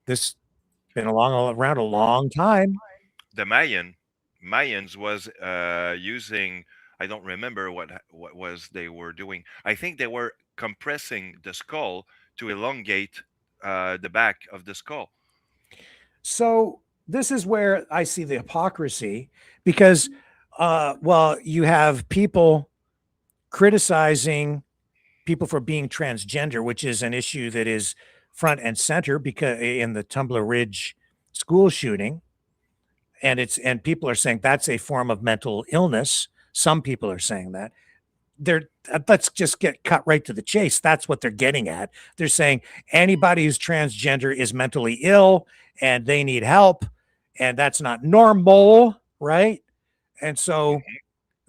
this been around a long time. The Mayans was using, I don't remember what was they were doing. I think they were compressing the skull to elongate the back of the skull. So this is where I see the hypocrisy, because you have people criticizing people for being transgender, which is an issue that is front and center because in the Tumbler Ridge school shooting, and people are saying that's a form of mental illness. Some people are saying that. Let's just get cut right to the chase. That's what they're getting at. They're saying anybody who's transgender is mentally ill and they need help, and that's not normal, right? And so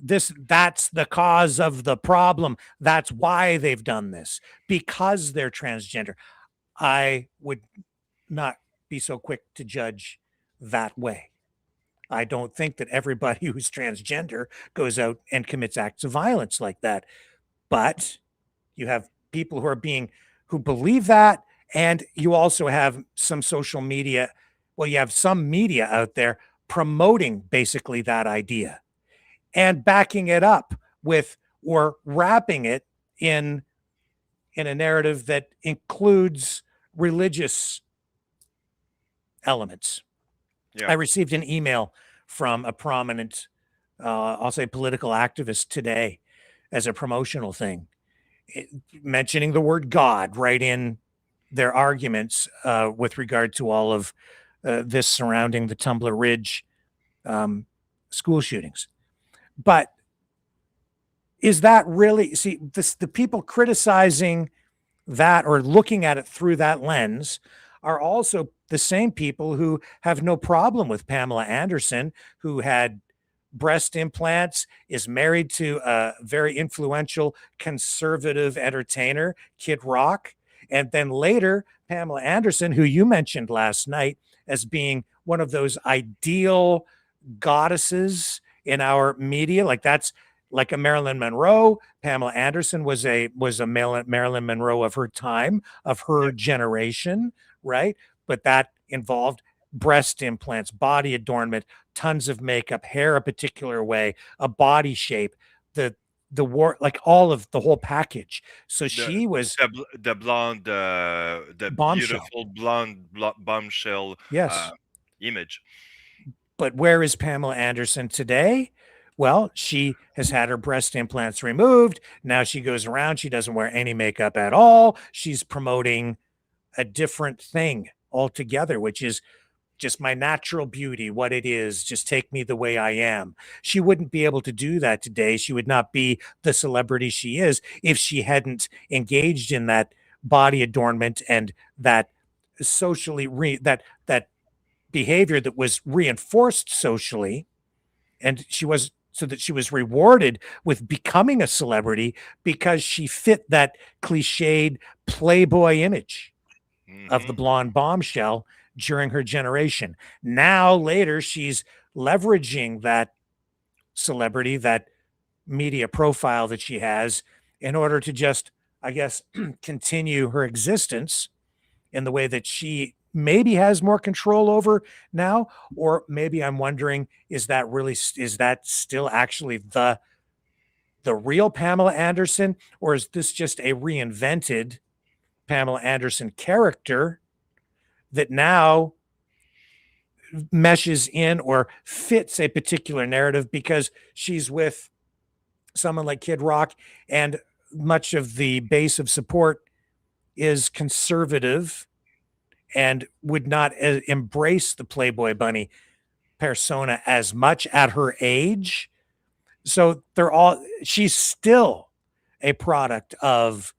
that's the cause of the problem. That's why they've done this, because they're transgender. I would not be so quick to judge that way. I don't think that everybody who's transgender goes out and commits acts of violence like that. But you have people who believe that, and you also have some social media. Well, you have some media out there promoting basically that idea and backing it up with, or wrapping it in a narrative that includes religious elements. Yeah. I received an email from a prominent, I'll say political activist today as a promotional thing, mentioning the word God right in their arguments with regard to all of this surrounding the Tumbler Ridge school shootings. But is that really, the people criticizing that or looking at it through that lens are also the same people who have no problem with Pamela Anderson, who had breast implants, is married to a very influential conservative entertainer, Kid Rock. And then later, Pamela Anderson, who you mentioned last night as being one of those ideal goddesses in our media, that's like a Marilyn Monroe. Pamela Anderson was a Marilyn Monroe of her time, of her generation, right? But that involved breast implants, body adornment, tons of makeup, hair a particular way, a body shape, the all of the whole package. So she was the blonde, the bombshell. beautiful blonde bombshell image. But where is Pamela Anderson today? Well, she has had her breast implants removed. Now she goes around. She doesn't wear any makeup at all. She's promoting a different thing altogether, which is just my natural beauty, what it is, just take me the way I am. She wouldn't be able to do that today. She would not be the celebrity she is if she hadn't engaged in that body adornment and that that behavior that was reinforced socially. And she was rewarded with becoming a celebrity because she fit that cliched Playboy image of the blonde bombshell during her generation. Now, later, she's leveraging that celebrity, that media profile that she has, in order to just, I guess, continue her existence in the way that she maybe has more control over now. Or maybe I'm wondering, is that still actually the real Pamela Anderson, or is this just a reinvented Pamela Anderson character that now meshes in or fits a particular narrative because she's with someone like Kid Rock, and much of the base of support is conservative and would not embrace the Playboy Bunny persona as much at her age. So she's still a product of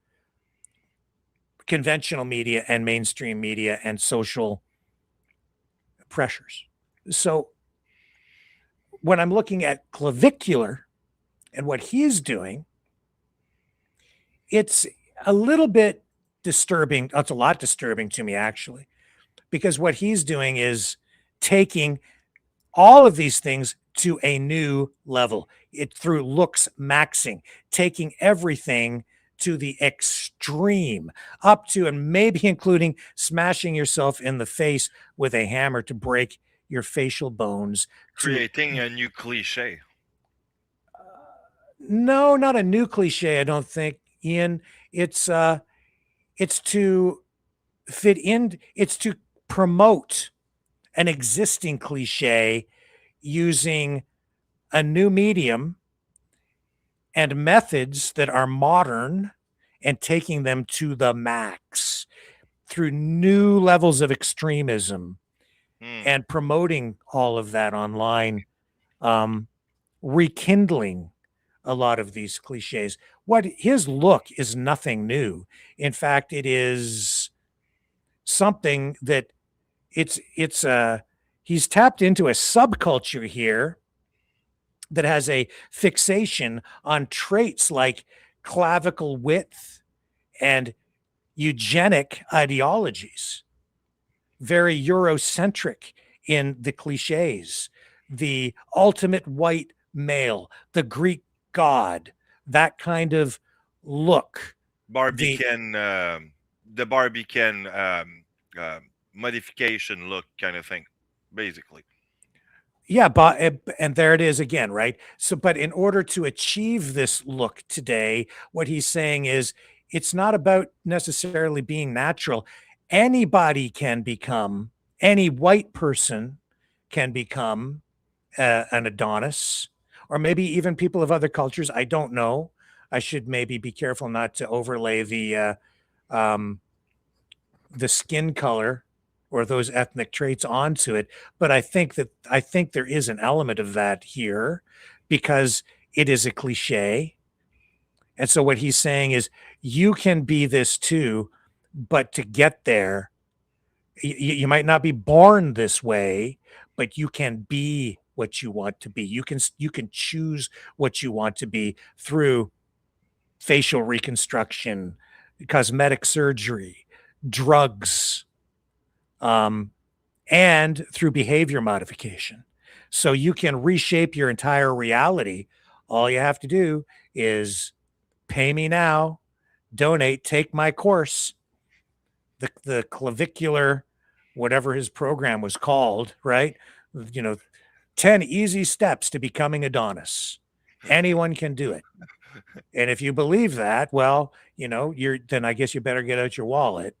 conventional media and mainstream media and social pressures. So when I'm looking at Clavicular and what he's doing, it's a little bit disturbing. It's a lot disturbing to me, actually, because what he's doing is taking all of these things to a new level. It through looks maxing, taking everything to the extreme, up to and maybe including smashing yourself in the face with a hammer to break your facial bones. Creating a new cliche. No, not a new cliche, I don't think, Ian. It's to fit in, it's to promote an existing cliche using a new medium and methods that are modern and taking them to the max through new levels of extremism and promoting all of that online, rekindling a lot of these cliches. What his look is nothing new. In fact, it is something that he's tapped into a subculture here that has a fixation on traits like clavicle width and eugenic ideologies, very Eurocentric in the cliches, the ultimate white male, the Greek god, that kind of look. The Barbie Ken modification look kind of thing, basically. Yeah, but and there it is again, right? So, but in order to achieve this look today, what he's saying is it's not about necessarily being natural. Anybody can become, any white person can become an Adonis, or maybe even people of other cultures. I don't know. I should maybe be careful not to overlay the skin color or those ethnic traits onto it. But I think there is an element of that here because it is a cliche. And so what he's saying is you can be this too, but to get there, you might not be born this way, but you can be what you want to be. You can choose what you want to be through facial reconstruction, cosmetic surgery, drugs, and through behavior modification. So you can reshape your entire reality. All you have to do is pay me now, donate, take my course, the clavicular, whatever his program was called, right? 10 easy steps to becoming Adonis. Anyone can do it. And if you believe that, well, then I guess you better get out your wallet.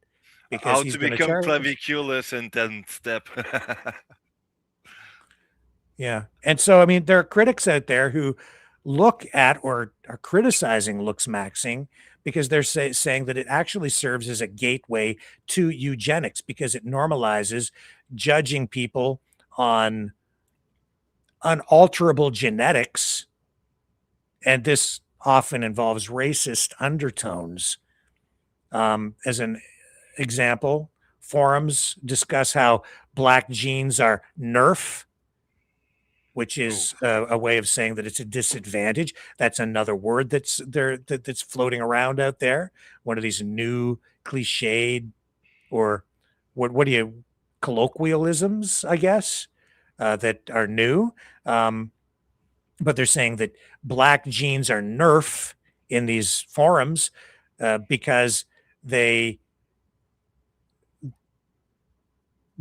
Because how to become claviculus in 10 step. Yeah. And so, I mean, there are critics out there who look at or are criticizing looks maxing because they're saying that it actually serves as a gateway to eugenics because it normalizes judging people on unalterable genetics, and this often involves racist undertones. As an example, forums discuss how black genes are nerf, which is a way of saying that it's a disadvantage. That's another word that's there that's floating around out there. One of these new cliched, or what do you, colloquialisms, I guess, that are new. But they're saying that black genes are nerf in these forums because they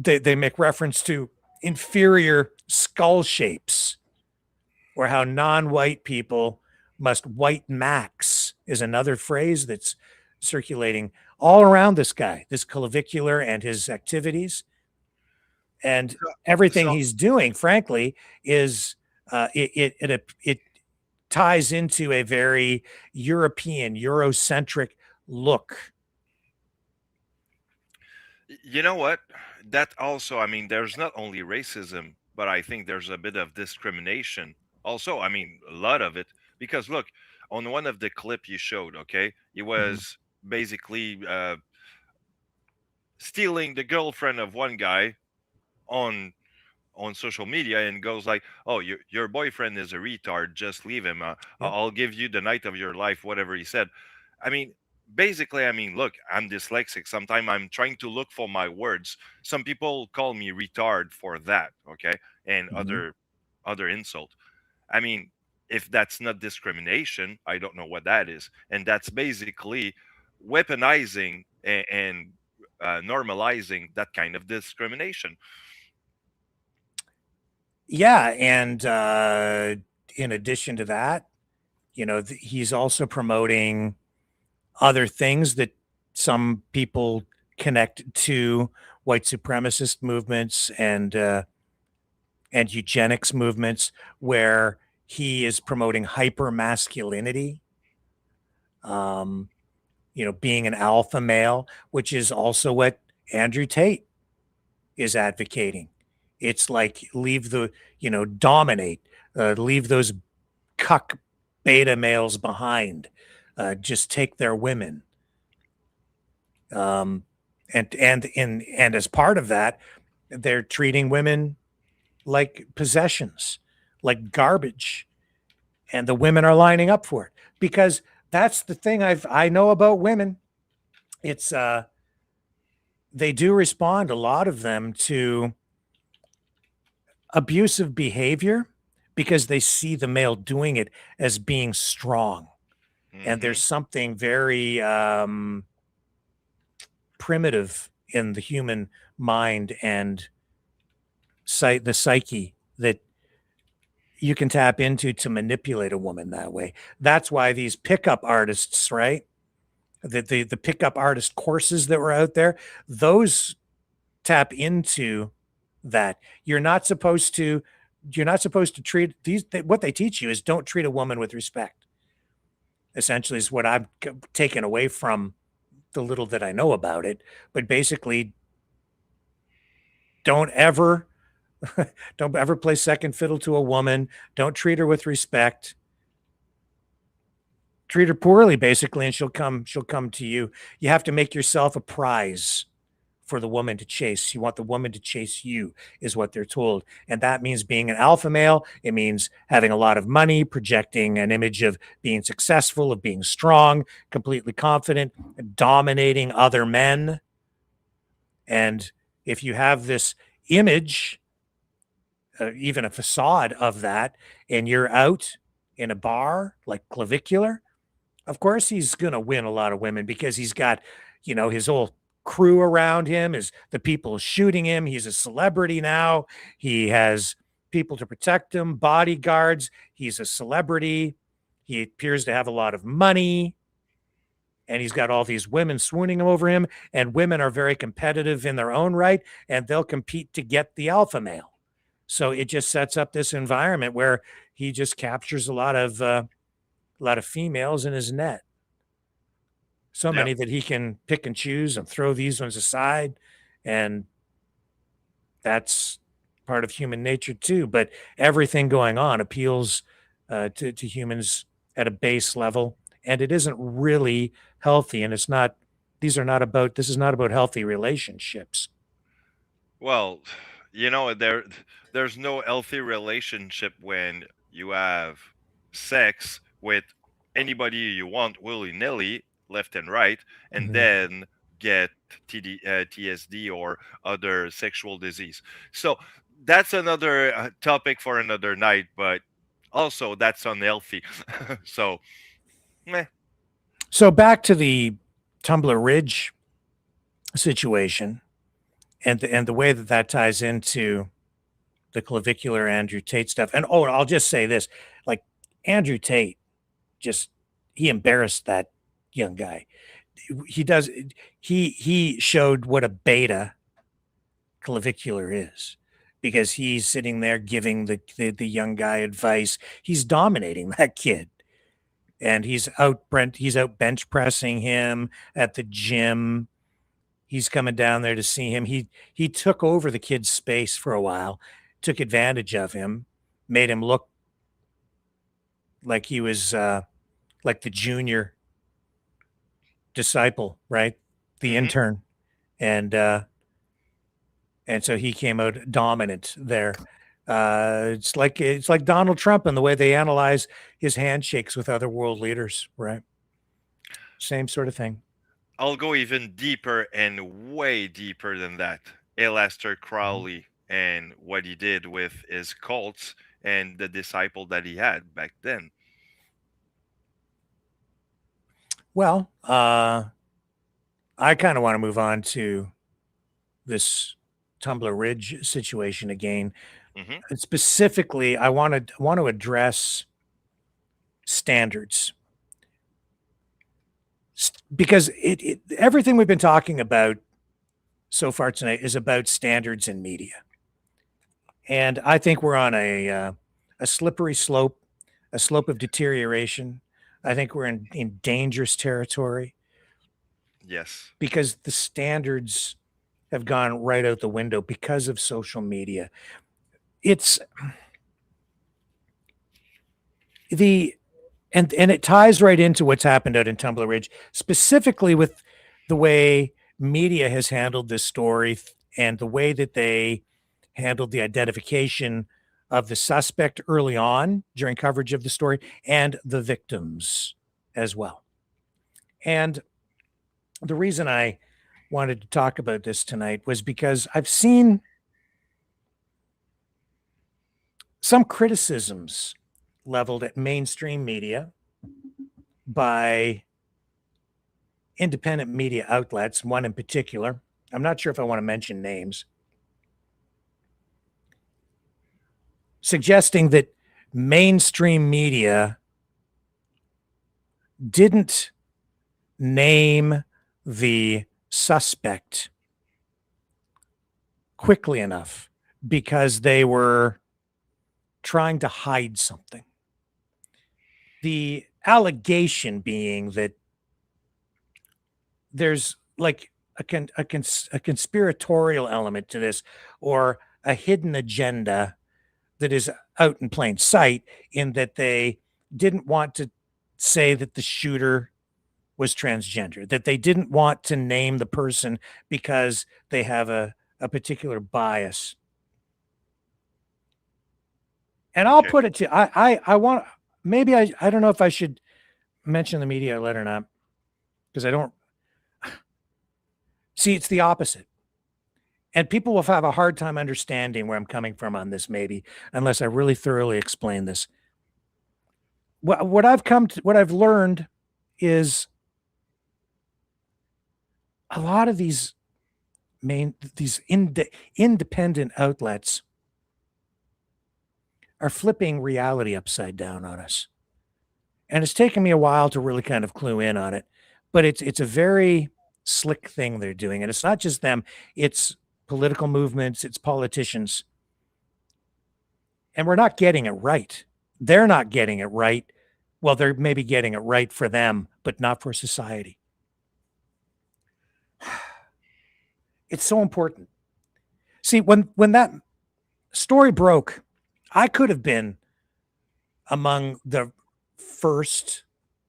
make reference to inferior skull shapes, or how non-white people must white max is another phrase that's circulating all around this guy, this Clavicular and his activities. And everything he's doing, frankly, is it ties into a very European, Eurocentric look. You know what? That also, I mean, there's not only racism, but I think there's a bit of discrimination. Also, I mean, a lot of it. Because look, on one of the clip you showed, okay, it was basically stealing the girlfriend of one guy on social media, and goes like, oh, your boyfriend is a retard, just leave him. I'll give you the night of your life, whatever he said. I mean, basically, I mean, look, I'm dyslexic. Sometimes I'm trying to look for my words. Some people call me retard for that, okay, and other insult. I mean, if that's not discrimination, I don't know what that is. And that's basically weaponizing and normalizing that kind of discrimination. Yeah, and in addition to that, you know, he's also promoting other things that some people connect to white supremacist movements and eugenics movements, where he is promoting hyper masculinity. You know, being an alpha male, which is also what Andrew Tate is advocating. It's like, leave the, you know, dominate, leave those cuck beta males behind, just take their women. And as part of that, they're treating women like possessions, like garbage, and the women are lining up for it, because that's the thing I know about women. It's they do respond, a lot of them, to abusive behavior because they see the male doing it as being strong. And there's something very primitive in the human mind and the psyche that you can tap into to manipulate a woman that way. That's why these pickup artists, right? The pickup artist courses that were out there, those tap into that. You're not supposed to treat these, what they teach you is don't treat a woman with respect. Essentially is what I've taken away from the little that I know about it. But basically, don't ever play second fiddle to a woman. Don't treat her with respect. Treat her poorly, basically, and she'll come to you. You have to make yourself a prize for the woman to chase. You want the woman to chase you, is what they're told. And that means being an alpha male. It means having a lot of money, projecting an image of being successful, of being strong, completely confident, dominating other men. And if you have this image, even a facade of that, and you're out in a bar like Clavicular, of course he's going to win a lot of women, because he's got, you know, his whole crew around him, is the people shooting him. He's a celebrity now. He has people to protect him, bodyguards. He's a celebrity. He appears to have a lot of money, and he's got all these women swooning over him, and women are very competitive in their own right, and they'll compete to get the alpha male. So it just sets up this environment where he just captures a lot of females in his net. So many that he can pick and choose and throw these ones aside. And That's part of human nature too. But everything going on appeals to humans at a base level, and it isn't really healthy. And it's not. These are not about. This is not about healthy relationships. Well, there's no healthy relationship when you have sex with anybody you want willy-nilly, left and right, and then get TSD or other sexual disease. So that's another topic for another night, but also that's unhealthy. So, meh. So back to the Tumbler Ridge situation, and the way that ties into the clavicular Andrew Tate stuff. And I'll just say this: like Andrew Tate, he embarrassed that young guy. He showed what a beta clavicular is, because he's sitting there giving the young guy advice. He's dominating that kid, and he's out bench pressing him at the gym. He's coming down there to see him. He took over the kid's space for a while, took advantage of him, made him look like he was like the junior disciple, right? The intern. And so he came out dominant there. It's like Donald Trump and the way they analyze his handshakes with other world leaders, right? Same sort of thing. I'll go even deeper and way deeper than that. Aleister Crowley and what he did with his cults and the disciple that he had back then. Well, I kind of want to move on to this Tumbler Ridge situation again. And specifically, I want to address standards, because everything we've been talking about so far tonight is about standards in media. And I think we're on a slippery slope, a slope of deterioration. I think we're in dangerous territory. Yes. Because the standards have gone right out the window because of social media. And it ties right into what's happened out in Tumbler Ridge, specifically with the way media has handled this story and the way that they handled the identification of the suspect early on during coverage of the story and the victims as well. And the reason I wanted to talk about this tonight was because I've seen some criticisms leveled at mainstream media by independent media outlets, one in particular. I'm not sure if I want to mention names, suggesting that mainstream media didn't name the suspect quickly enough because they were trying to hide something. The allegation being that there's like a conspiratorial element to this, or a hidden agenda that is out in plain sight, in that they didn't want to say that the shooter was transgender, that they didn't want to name the person because they have a particular bias. And I'll put it to I want, maybe I don't know if I should mention the media outlet or not, because I don't see, it's the opposite. And people will have a hard time understanding where I'm coming from on this, maybe, unless I really thoroughly explain this. What I've learned is a lot of these independent outlets are flipping reality upside down on us. And it's taken me a while to really kind of clue in on it, but it's a very slick thing they're doing. And it's not just them, it's political movements, it's politicians. And we're not getting it right. They're not getting it right. Well, they're maybe getting it right for them, but not for society. It's so important. See, when that story broke, I could have been among the first,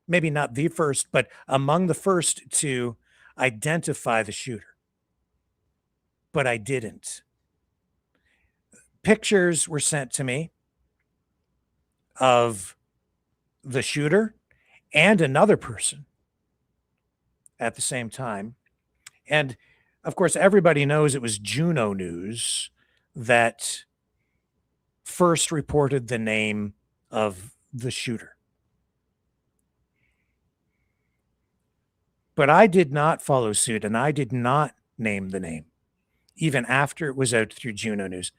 maybe not the first, but among the first to identify the shooter. But I didn't. Pictures were sent to me of the shooter and another person at the same time. And of course, everybody knows it was Juno News that first reported the name of the shooter. But I did not follow suit, and I did not name the name, even after it was out through Juno News.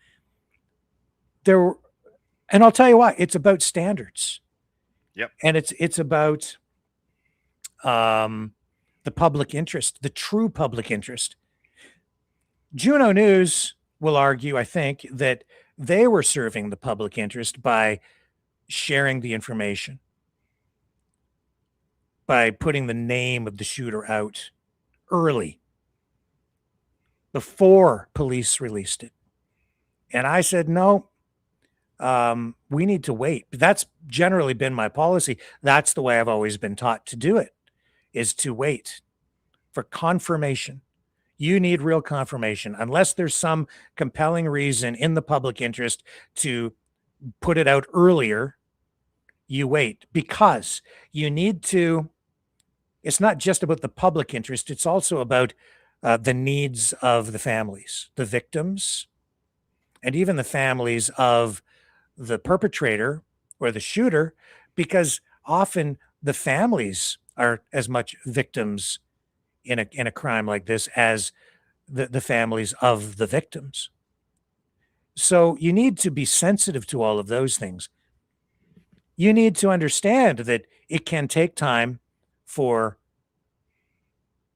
And I'll tell you why. It's about standards. Yep. And it's about the public interest, the true public interest. Juno News will argue, I think, that they were serving the public interest by sharing the information, by putting the name of the shooter out early, before police released it. And I said, no, we need to wait. That's generally been my policy. That's the way I've always been taught to do it, is to wait for confirmation. You need real confirmation. Unless there's some compelling reason in the public interest to put it out earlier, you wait, because you need to. It's not just about the public interest. It's also about the needs of the families, the victims, and even the families of the perpetrator or the shooter, because often the families are as much victims in a crime like this as the families of the victims. So you need to be sensitive to all of those things. You need to understand that it can take time for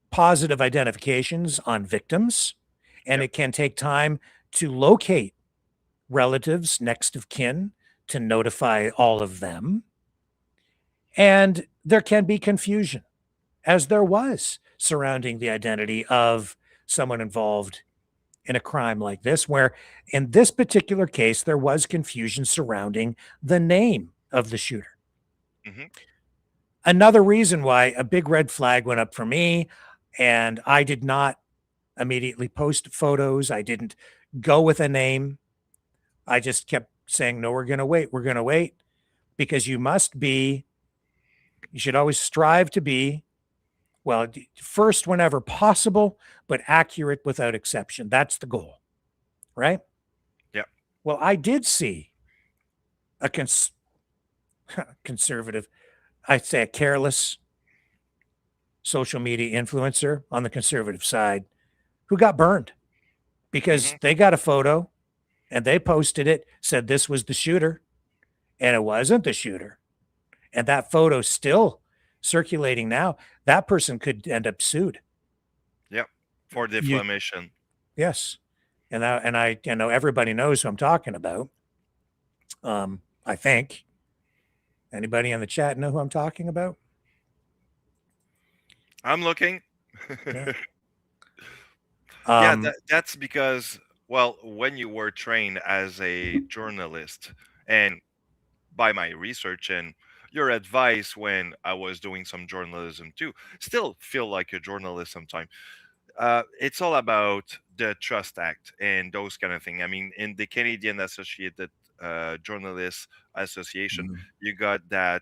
positive identifications on victims, and it can take time to locate relatives, next of kin, to notify all of them. And there can be confusion, as there was surrounding the identity of someone involved in a crime like this, where in this particular case, there was confusion surrounding the name of the shooter. Mm-hmm. Another reason why a big red flag went up for me, and I did not immediately post photos. I didn't go with a name. I just kept saying, no, we're going to wait. We're going to wait, because you should always strive to be, well, first whenever possible, but accurate without exception. That's the goal, right? Yeah. Well, I did see a conservative, I'd say a careless social media influencer on the conservative side who got burned because they got a photo and they posted it, said this was the shooter, and it wasn't the shooter. And that photo's still circulating now. That person could end up sued. Yep. For defamation. Yes. And I know everybody knows who I'm talking about. I think. Anybody in the chat know who I'm talking about? I'm looking. Yeah. That's because, well, when you were trained as a journalist, and by my research and your advice when I was doing some journalism too, still feel like a journalist sometimes. It's all about the Trust Act and those kind of things. I mean, in the Canadian Associated Journalists Association, you got that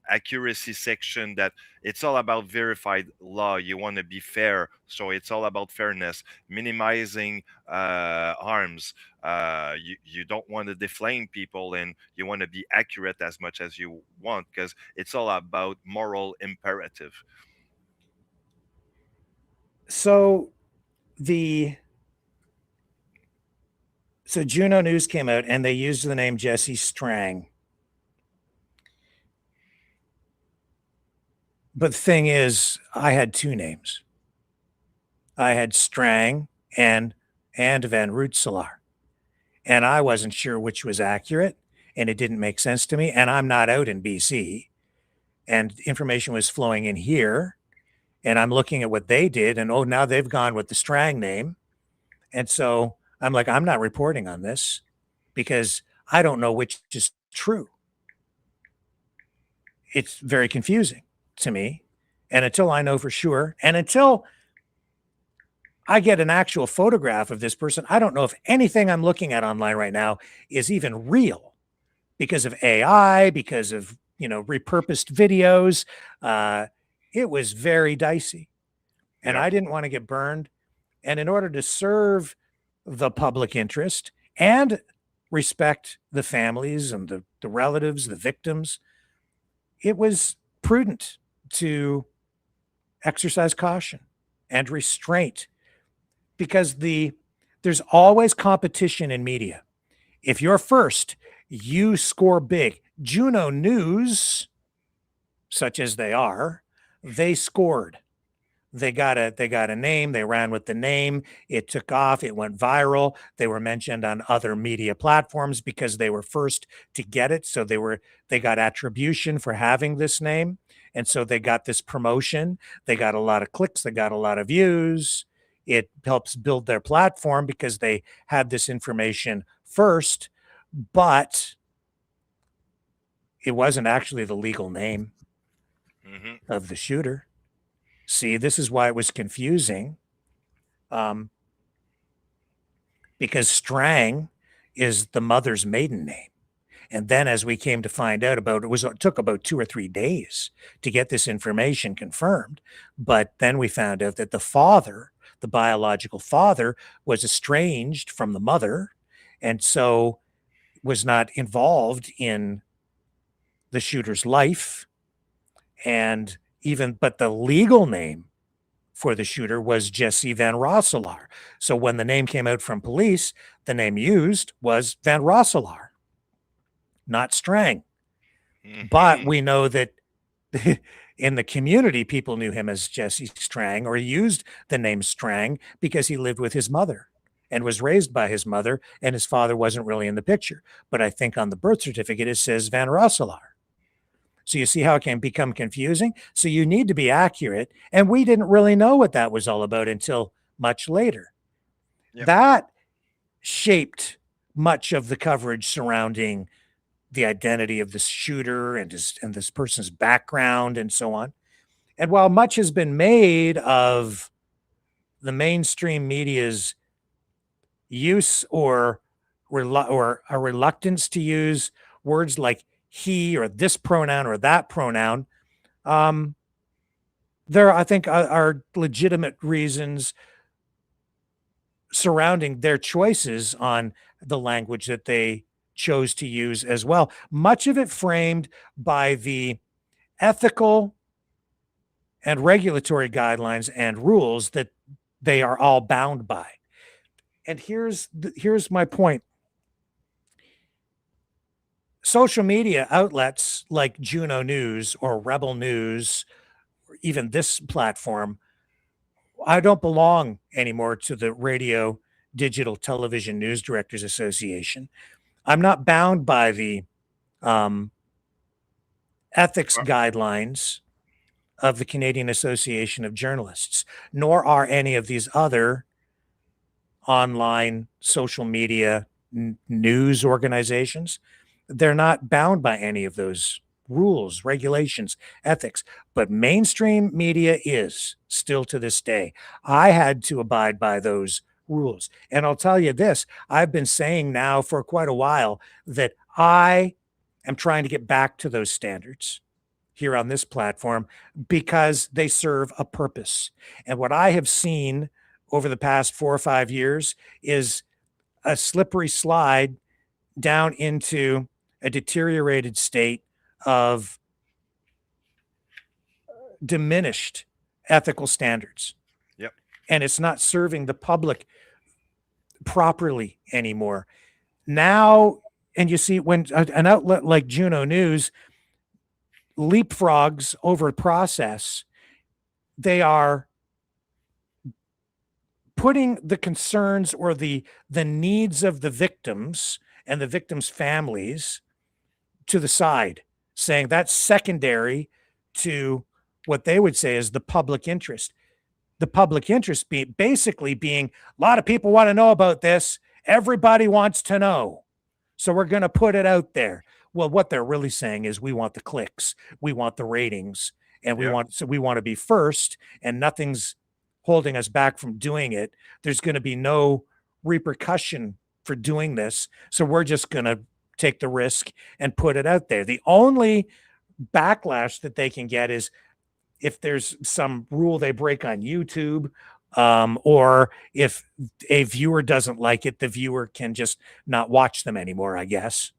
accuracy section that it's all about verified law. You want to be fair, so it's all about fairness, minimizing harms. You don't want to defame people, and you want to be accurate as much as you want, because it's all about moral imperative. So Juno News came out and they used the name Jesse Strang. But the thing is, I had two names. I had Strang and Van Rootselaar. And I wasn't sure which was accurate, and it didn't make sense to me. And I'm not out in BC. And information was flowing in here. And I'm looking at what they did, and now they've gone with the Strang name. And so I'm like, I'm not reporting on this because I don't know which is true. It's very confusing to me. And until I know for sure, and until I get an actual photograph of this person, I don't know if anything I'm looking at online right now is even real because of AI, because of, repurposed videos. It was very dicey. And I didn't want to get burned. And in order to serve the public interest and respect the families and the relatives, the victims, it was prudent to exercise caution and restraint because there's always competition in media. If you're first, you score big. Juno News, such as they scored. They got a name. They ran with the name. It took off. It went viral. They were mentioned on other media platforms because they were first to get it. So they got attribution for having this name. And so they got this promotion. They got a lot of clicks. They got a lot of views. It helps build their platform because they had this information first, but it wasn't actually the legal name of the shooter. See, this is why it was confusing. Because Strang is the mother's maiden name. And then as we came to find out it took about 2 or 3 days to get this information confirmed. But then we found out that the father, the biological father, was estranged from the mother and so was not involved in the shooter's life. But the legal name for the shooter was Jesse Van Rosselaar. So when the name came out from police, the name used was Van Rosselaar, not Strang. But we know that in the community, people knew him as Jesse Strang, or he used the name Strang because he lived with his mother and was raised by his mother, and his father wasn't really in the picture. But I think on the birth certificate, it says Van Rosselaar. So you see how it can become confusing? So you need to be accurate. And we didn't really know what that was all about until much later. Yep. That shaped much of the coverage surrounding the identity of the shooter and this person's background and so on. And while much has been made of the mainstream media's use or a reluctance to use words like he or this pronoun or that pronoun, there, I think, are legitimate reasons surrounding their choices on the language that they chose to use as well. Much of it framed by the ethical and regulatory guidelines and rules that they are all bound by. And here's my point. Social media outlets like Juno News or Rebel News, or even this platform, I don't belong anymore to the Radio Digital Television News Directors Association. I'm not bound by the ethics guidelines of the Canadian Association of Journalists, nor are any of these other online social media news organizations. They're not bound by any of those rules, regulations, ethics, but mainstream media is still to this day. I had to abide by those rules. And I'll tell you this, I've been saying now for quite a while that I am trying to get back to those standards here on this platform because they serve a purpose. And what I have seen over the past 4 or 5 years is a slippery slide down into a deteriorated state of diminished ethical standards. Yep. And it's not serving the public properly anymore. Now, and you see when an outlet like Juno News leapfrogs over a process, they are putting the concerns or the needs of the victims and the victims' families to the side, saying that's secondary to what they would say is the public interest. The public interest basically being a lot of people want to know about this, Everybody wants to know. So we're going to put it out there. Well, what they're really saying is we want the clicks, we want the ratings, and we want to be first, and nothing's holding us back from doing it. There's going to be no repercussion for doing this. So we're just going to take the risk and put it out there. The only backlash that they can get is if there's some rule they break on YouTube, or if a viewer doesn't like it, the viewer can just not watch them anymore, I guess.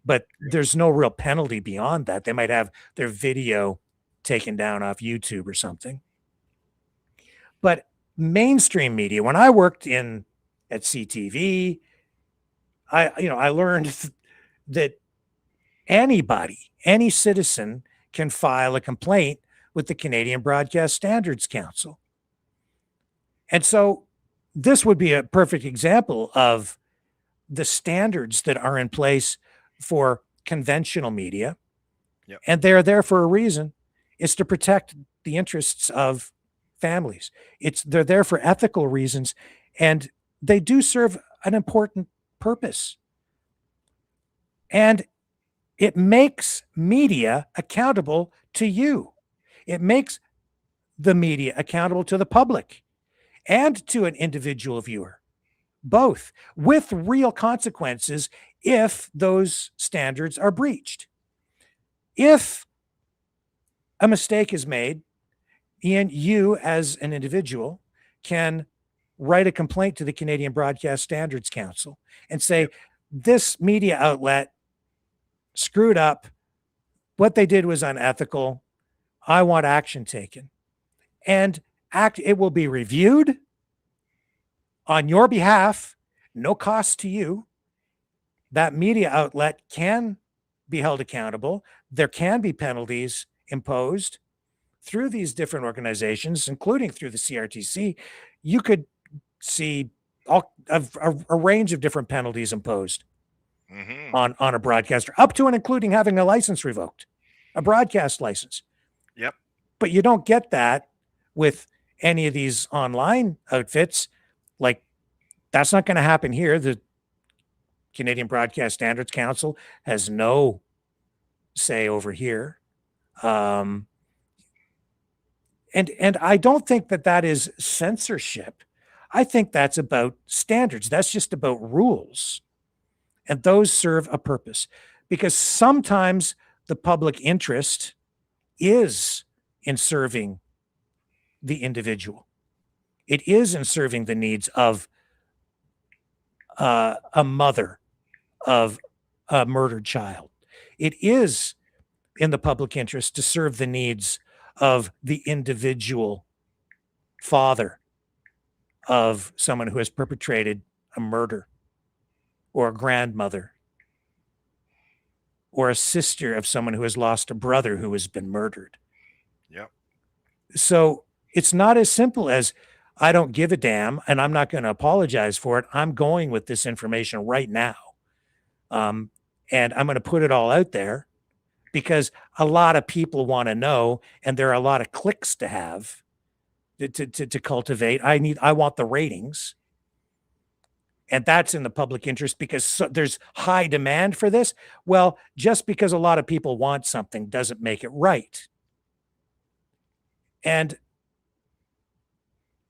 But there's no real penalty beyond that. They might have their video taken down off YouTube or something. But mainstream media, when I worked at CTV, I learned that any citizen can file a complaint with the Canadian Broadcast Standards Council. And so this would be a perfect example of the standards that are in place for conventional media. Yep. And they're there for a reason. It's to protect the interests of families. They're there for ethical reasons, and they do serve an important purpose. And it makes media accountable to you. It makes the media accountable to the public and to an individual viewer, both, with real consequences if those standards are breached. If a mistake is made, Ian, you as an individual can write a complaint to the Canadian Broadcast Standards Council and say, this media outlet screwed up. What they did was unethical. I want action taken. And it will be reviewed on your behalf, no cost to you. That media outlet can be held accountable. There can be penalties imposed through these different organizations, including through the CRTC. You could see a range of different penalties imposed on a broadcaster, up to and including having a license revoked, a broadcast license. Yep. But you don't get that with any of these online outfits. Like, that's not going to happen here. The Canadian Broadcast Standards Council has no say over here. And I don't think that is censorship. I think that's about standards. That's just about rules. And those serve a purpose, because sometimes the public interest is in serving the individual. It is in serving the needs of a mother of a murdered child. It is in the public interest to serve the needs of the individual father of someone who has perpetrated a murder, or a grandmother, or a sister of someone who has lost a brother who has been murdered. Yep. So it's not as simple as, I don't give a damn and I'm not going to apologize for it. I'm going with this information right now. And I'm going to put it all out there because a lot of people want to know, and there are a lot of clicks to have to cultivate. I want the ratings. And that's in the public interest because there's high demand for this. Well, just because a lot of people want something doesn't make it right. And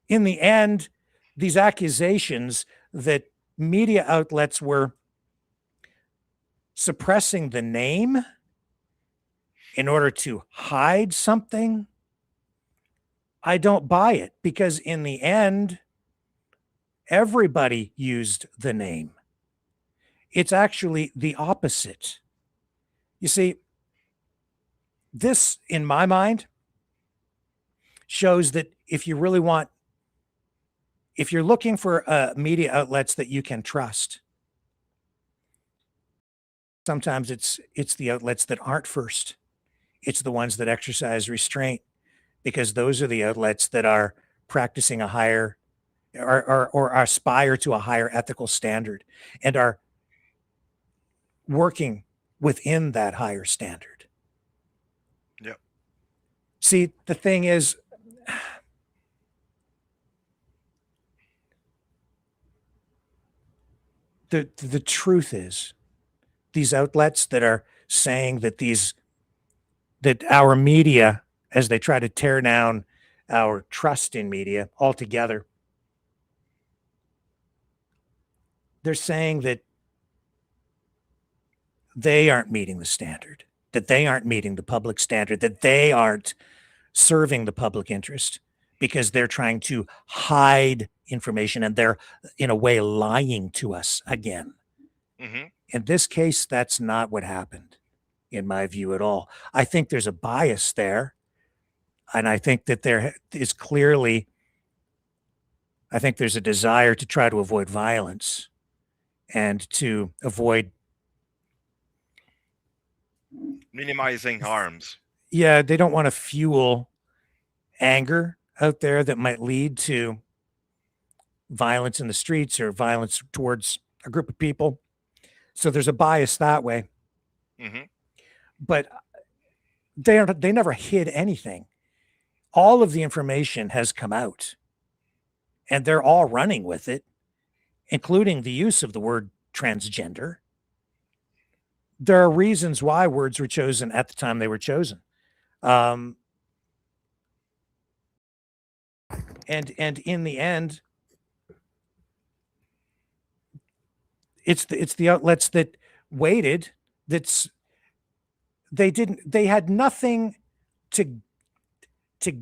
in the end, these accusations that media outlets were suppressing the name in order to hide something, I don't buy it, because in the end, everybody used the name. It's actually the opposite. You see, this, in my mind, shows that if you're looking for media outlets that you can trust, sometimes it's the outlets that aren't first. It's the ones that exercise restraint, because those are the outlets that are practicing a higher or aspire to a higher ethical standard and are working within that higher standard. Yep. See, the thing is, the truth is, these outlets that are saying that that our media, as they try to tear down our trust in media altogether, they're saying that they aren't meeting the standard, that they aren't meeting the public standard, that they aren't serving the public interest because they're trying to hide information and they're, in a way, lying to us again. Mm-hmm. In this case, that's not what happened, in my view, at all. I think there's a bias there. And I think that there is clearly, I think there's a desire to try to avoid violence and to avoid minimizing harms. Yeah, they don't want to fuel anger out there that might lead to violence in the streets or violence towards a group of people. So there's a bias that way. Mm-hmm. But they never hid anything. All of the information has come out, and they're all running with it, including the use of the word transgender. There are reasons why words were chosen at the time they were chosen. And in the end, it's the outlets that waited, they had nothing to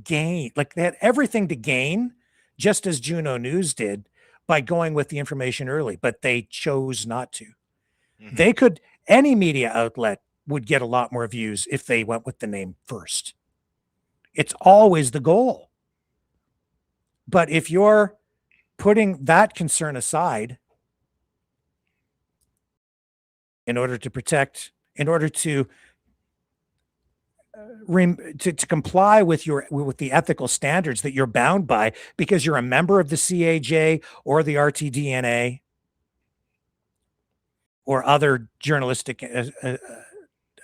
gain. Like, they had everything to gain, just as Juno News did, by going with the information early, but they chose not to. Mm-hmm. Any media outlet would get a lot more views if they went with the name first. It's always the goal. But if you're putting that concern aside in order to protect, in order to comply with the ethical standards that you're bound by because you're a member of the CAJ or the RTDNA or other journalistic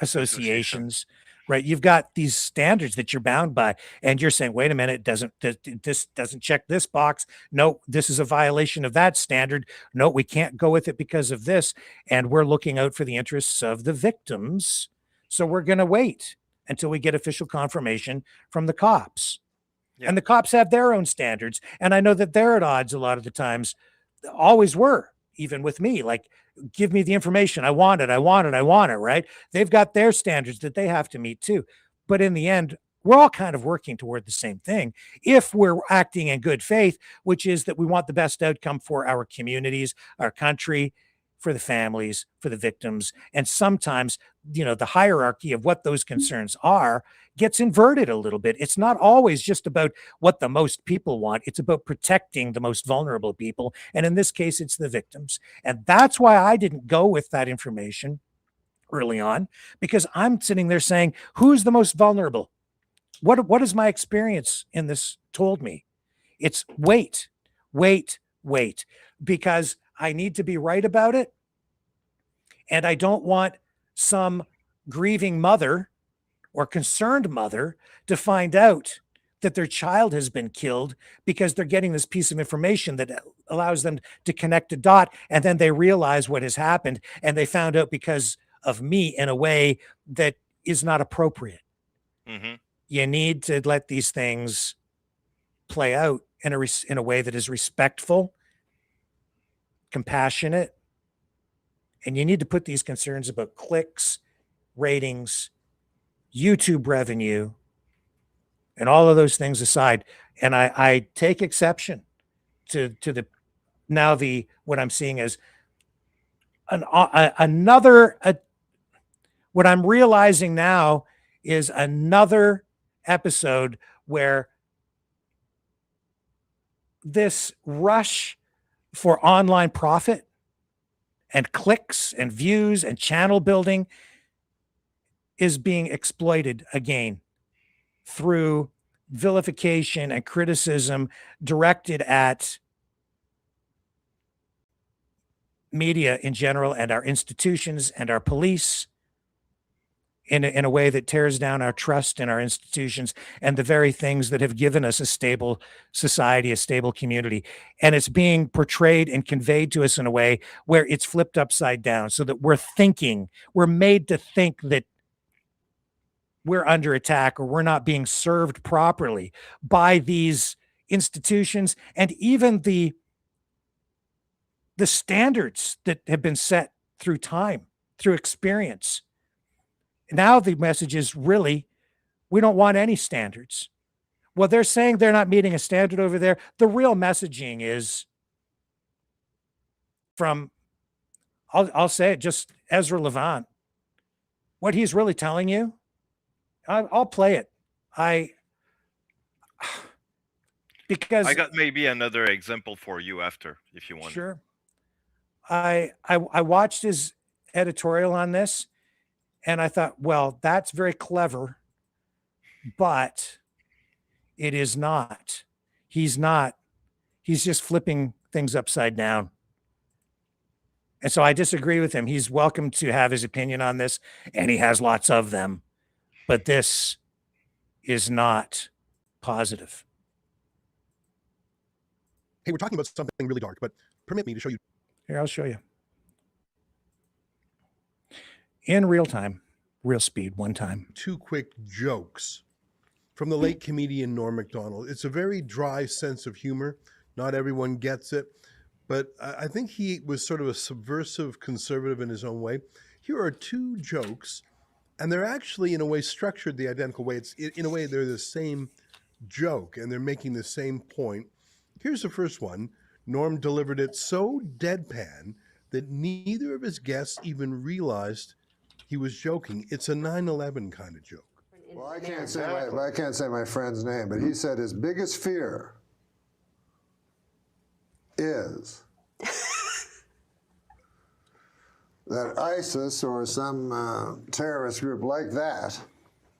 associations, right? You've got these standards that you're bound by, and you're saying, wait a minute, this doesn't check this box. No, this is a violation of that standard. No, we can't go with it because of this. And we're looking out for the interests of the victims. So we're going to wait until we get official confirmation from the cops. Yeah. And the cops have their own standards. And I know that they're at odds a lot of the times, always were, even with me. Like, give me the information. I want it, right? They've got their standards that they have to meet too. But in the end, we're all kind of working toward the same thing if we're acting in good faith, which is that we want the best outcome for our communities, our country, for the families, for the victims. And sometimes, the hierarchy of what those concerns are gets inverted a little bit. It's not always just about what the most people want. It's about protecting the most vulnerable people. And in this case, it's the victims. And that's why I didn't go with that information early on, because I'm sitting there saying, who's the most vulnerable? What has my experience in this told me? It's wait, because I need to be right about it. And I don't want some grieving mother or concerned mother to find out that their child has been killed because they're getting this piece of information that allows them to connect a dot. And then they realize what has happened, and they found out because of me in a way that is not appropriate. Mm-hmm. You need to let these things play out in a way that is respectful, compassionate, and you need to put these concerns about clicks, ratings, YouTube revenue, and all of those things aside. And I take exception to what I'm seeing as what I'm realizing now is another episode where this rush for online profit and clicks and views and channel building is being exploited again through vilification and criticism directed at media in general and our institutions and our police. in a way that tears down our trust in our institutions and the very things that have given us a stable society, a stable community. And it's being portrayed and conveyed to us in a way where it's flipped upside down, so that we're made to think that we're under attack or we're not being served properly by these institutions, and even the standards that have been set through time, through experience. Now the message is really, we don't want any standards. Well, they're saying they're not meeting a standard over there. The real messaging is from, I'll say it, just Ezra Levant. What he's really telling you, I'll play it. Because I got maybe another example for you after, if you want. Sure. I watched his editorial on this, and I thought, well, that's very clever, but it is not. He's just flipping things upside down. And so I disagree with him. He's welcome to have his opinion on this, and he has lots of them, but this is not positive. Hey, we're talking about something really dark, but permit me to show you. Here, I'll show you. In real time, real speed, one time. 2 quick jokes from the late comedian Norm Macdonald. It's a very dry sense of humor. Not everyone gets it, but I think he was sort of a subversive conservative in his own way. Here are 2 jokes, and they're actually in a way structured the identical way. In a way, they're the same joke, and they're making the same point. Here's the first one. Norm delivered it so deadpan that neither of his guests even realized he was joking. It's a 9/11 kind of joke. Well, I can't say my friend's name, but he said his biggest fear is that ISIS or some terrorist group like that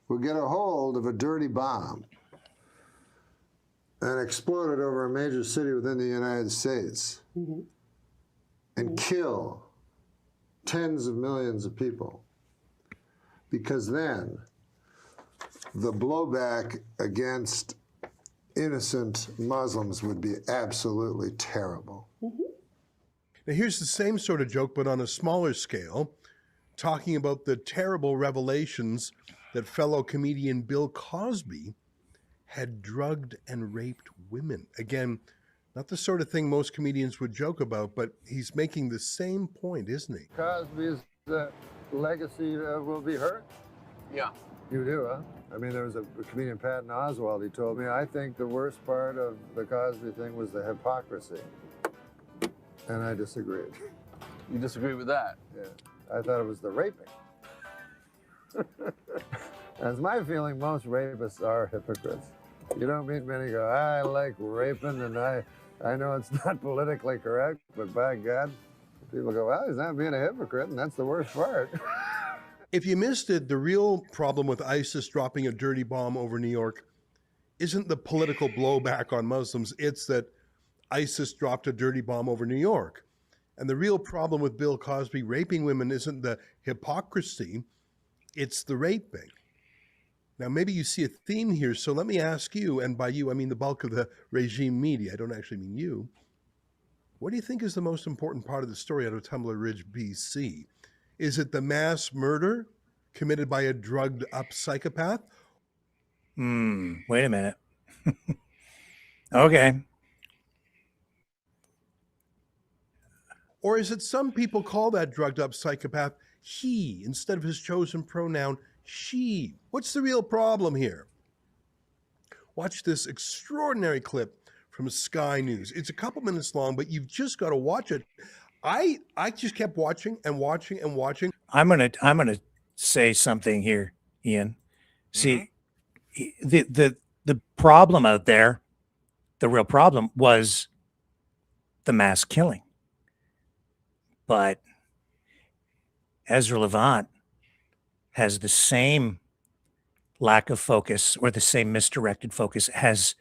will get a hold of a dirty bomb and explode it over a major city within the United States and kill tens of millions of people. Because then the blowback against innocent Muslims would be absolutely terrible. Now here's the same sort of joke, but on a smaller scale, talking about the terrible revelations that fellow comedian Bill Cosby had drugged and raped women. Again, not the sort of thing most comedians would joke about, but he's making the same point, isn't he? Cosby's legacy will be hurt? Yeah. You do, huh? I mean, there was a comedian, Patton Oswalt, he told me, I think the worst part of the Cosby thing was the hypocrisy. And I disagreed. You disagree with that? Yeah. I thought it was the raping. That's my feeling. Most rapists are hypocrites. You don't meet many go, I like raping and I know it's not politically correct, but by God, people go, well, he's not being a hypocrite, and that's the worst part. If you missed it, the real problem with ISIS dropping a dirty bomb over New York isn't the political blowback on Muslims, it's that ISIS dropped a dirty bomb over New York. And the real problem with Bill Cosby raping women isn't the hypocrisy, it's the raping. Now, maybe you see a theme here, so let me ask you, and by you, I mean the bulk of the regime media, I don't actually mean you. What do you think is the most important part of the story out of Tumbler Ridge, BC? Is it the mass murder committed by a drugged up psychopath? Wait a minute. Okay. Or is it some people call that drugged up psychopath he instead of his chosen pronoun she? What's the real problem here? Watch this extraordinary clip from Sky News. It's a couple minutes long, but you've just got to watch it. I just kept watching and watching and watching. I'm gonna say something here, Ian. See, the problem out there, the real problem was the mass killing. But Ezra Levant has the same lack of focus or the same misdirected focus as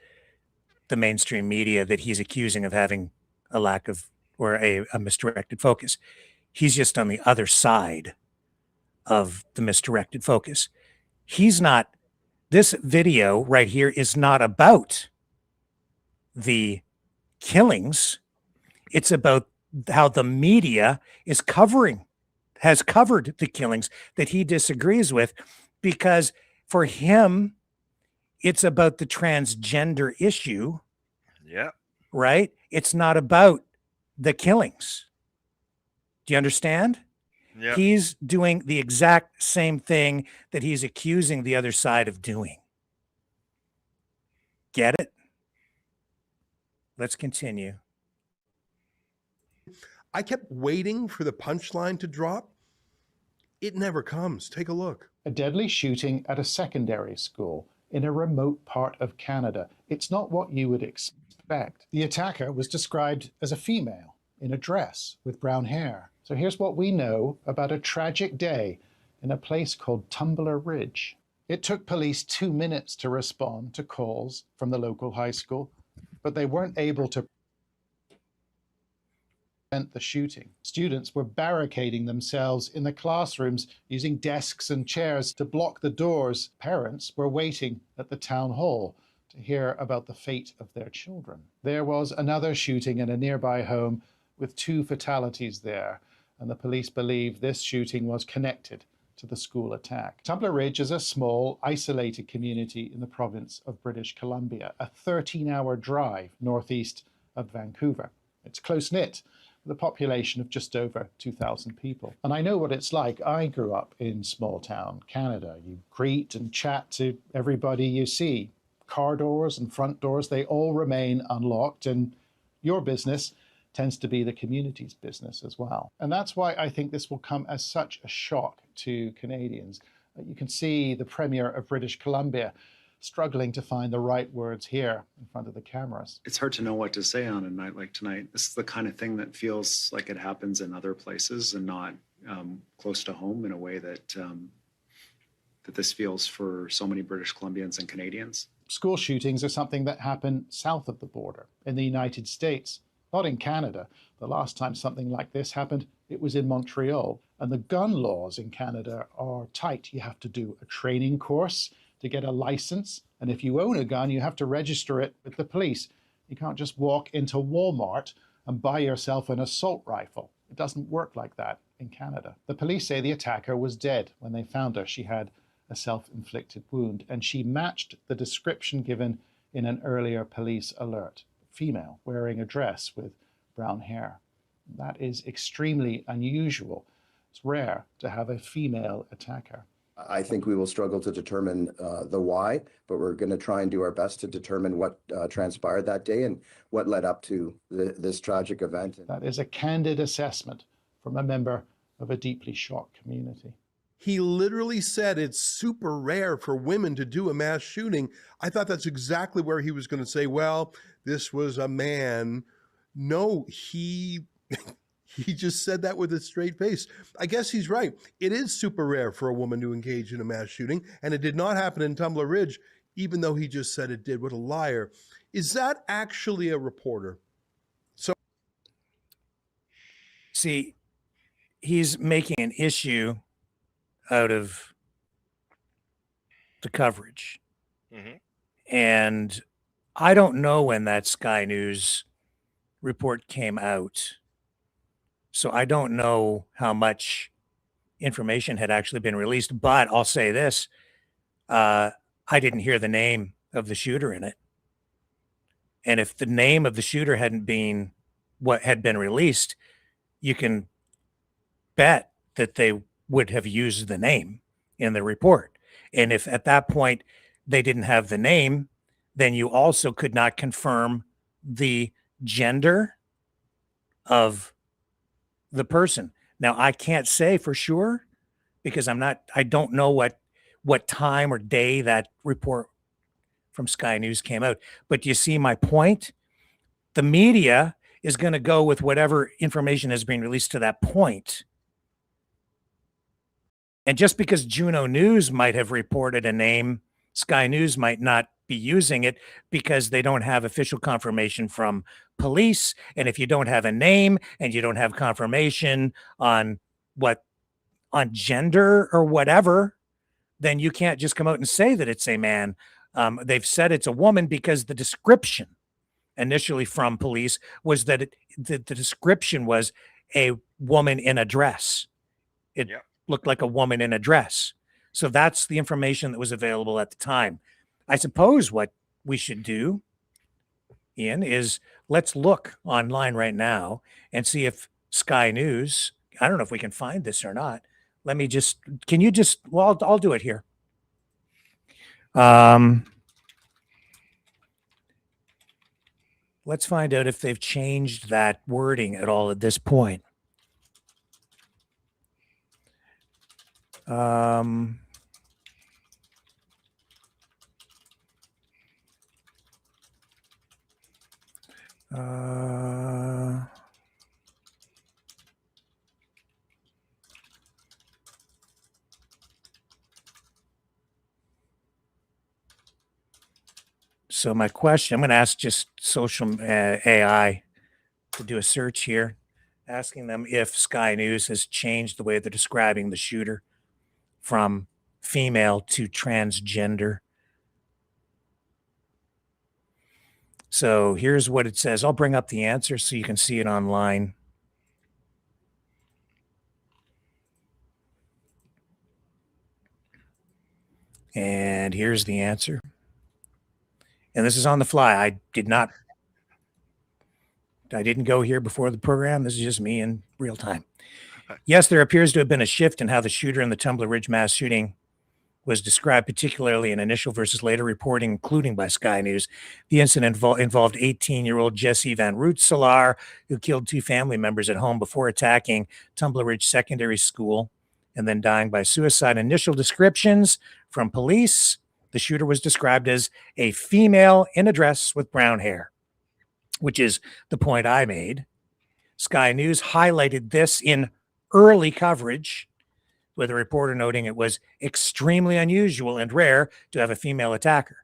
the mainstream media that he's accusing of having a lack of or a misdirected focus. He's just on the other side of the misdirected focus. This video right here is not about the killings. It's about how the media has covered the killings that he disagrees with, because for him, it's about the transgender issue. Yeah. Right? It's not about the killings. Do you understand? Yeah. He's doing the exact same thing that he's accusing the other side of doing. Get it? Let's continue. I kept waiting for the punchline to drop. It never comes. Take a look. A deadly shooting at a secondary school in a remote part of Canada. It's not what you would expect. The attacker was described as a female in a dress with brown hair. So here's what we know about a tragic day in a place called Tumbler Ridge. It took police 2 minutes to respond to calls from the local high school, but they weren't able to prevent the shooting. Students were barricading themselves in the classrooms using desks and chairs to block the doors. Parents were waiting at the town hall to hear about the fate of their children. There was another shooting in a nearby home with 2 fatalities there, and the police believe this shooting was connected to the school attack. Tumbler Ridge is a small, isolated community in the province of British Columbia, a 13-hour drive northeast of Vancouver. It's close-knit, with a population of just over 2,000 people. And I know what it's like. I grew up in small-town Canada. You greet and chat to everybody you see. Car doors and front doors, they all remain unlocked, and your business tends to be the community's business as well. And that's why I think this will come as such a shock to Canadians. You can see the Premier of British Columbia struggling to find the right words here in front of the cameras. It's hard to know what to say on a night like tonight. This is the kind of thing that feels like it happens in other places and not close to home in a way that that this feels for so many British Columbians and Canadians. School shootings are something that happen south of the border in the United States, not in Canada. The last time something like this happened, it was in Montreal. And the gun laws in Canada are tight. You have to do a training course to get a license. And if you own a gun, you have to register it with the police. You can't just walk into Walmart and buy yourself an assault rifle. It doesn't work like that in Canada. The police say the attacker was dead when they found her. She had a self-inflicted wound, and she matched the description given in an earlier police alert. Female, wearing a dress with brown hair. That is extremely unusual. It's rare to have a female attacker. I think we will struggle to determine the why, but we're going to try and do our best to determine what transpired that day and what led up to this tragic event. That is a candid assessment from a member of a deeply shocked community. He literally said it's super rare for women to do a mass shooting. I thought that's exactly where he was going to say, well, this was a man. No, he just said that with a straight face. I guess he's right. It is super rare for a woman to engage in a mass shooting, and it did not happen in Tumbler Ridge, even though he just said it did. What a liar. Is that actually a reporter? So, see, he's making an issue out of the coverage. Mm-hmm. And I don't know when that Sky News report came out. So I don't know how much information had actually been released, but I'll say this. I didn't hear the name of the shooter in it. And if the name of the shooter hadn't been what had been released, you can bet that they would have used the name in the report. And if at that point they didn't have the name, then you also could not confirm the gender of the person. Now, I can't say for sure because I don't know what time or day that report from Sky News came out. But you see my point? The media is going to go with whatever information has been released to that point. And just because Juno News might have reported a name, Sky News might not be using it because they don't have official confirmation from police. And if you don't have a name and you don't have confirmation on what on gender or whatever, then you can't just come out and say that it's a man. They've said it's a woman because the description initially from police was that the description was a woman in a dress. It looked like a woman in a dress. So that's the information that was available at the time. I suppose what we should do, Ian, is let's look online right now and see if Sky News, I don't know if we can find this or not. Let me just, can you just, well, I'll do it here. Let's find out if they've changed that wording at all at this point. So my question, I'm going to ask just social AI to do a search here, asking them if Sky News has changed the way they're describing the shooter from female to transgender. So here's what it says. I'll bring up the answer so you can see it online. And here's the answer. And this is on the fly. I didn't go here before the program. This is just me in real time. Yes, there appears to have been a shift in how the shooter in the Tumbler Ridge mass shooting was described, particularly in initial versus later reporting, including by Sky News. The incident involved 18-year-old Jesse Van Root-Salar, who killed 2 family members at home before attacking Tumbler Ridge Secondary School and then dying by suicide. Initial descriptions from police, the shooter was described as a female in a dress with brown hair, which is the point I made. Sky News highlighted this in early coverage, with a reporter noting it was extremely unusual and rare to have a female attacker.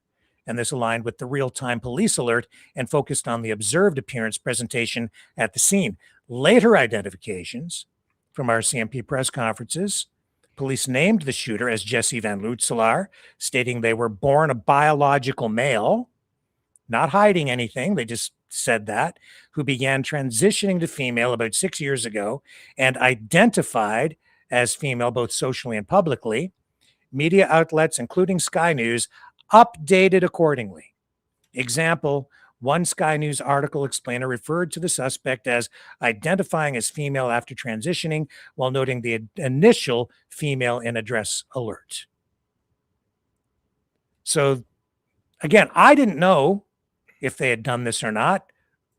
And this aligned with the real-time police alert and focused on the observed appearance presentation at the scene. Later identifications from our CMP press conferences, police named the shooter as Jesse Van Root-Salar, stating they were born a biological male, not hiding anything, they just said that, who began transitioning to female about 6 years ago and identified as female both socially and publicly. Media outlets, including Sky News, updated accordingly. Example, one Sky News article explainer referred to the suspect as identifying as female after transitioning while noting the initial female in a dress alert. So again, I didn't know if they had done this or not,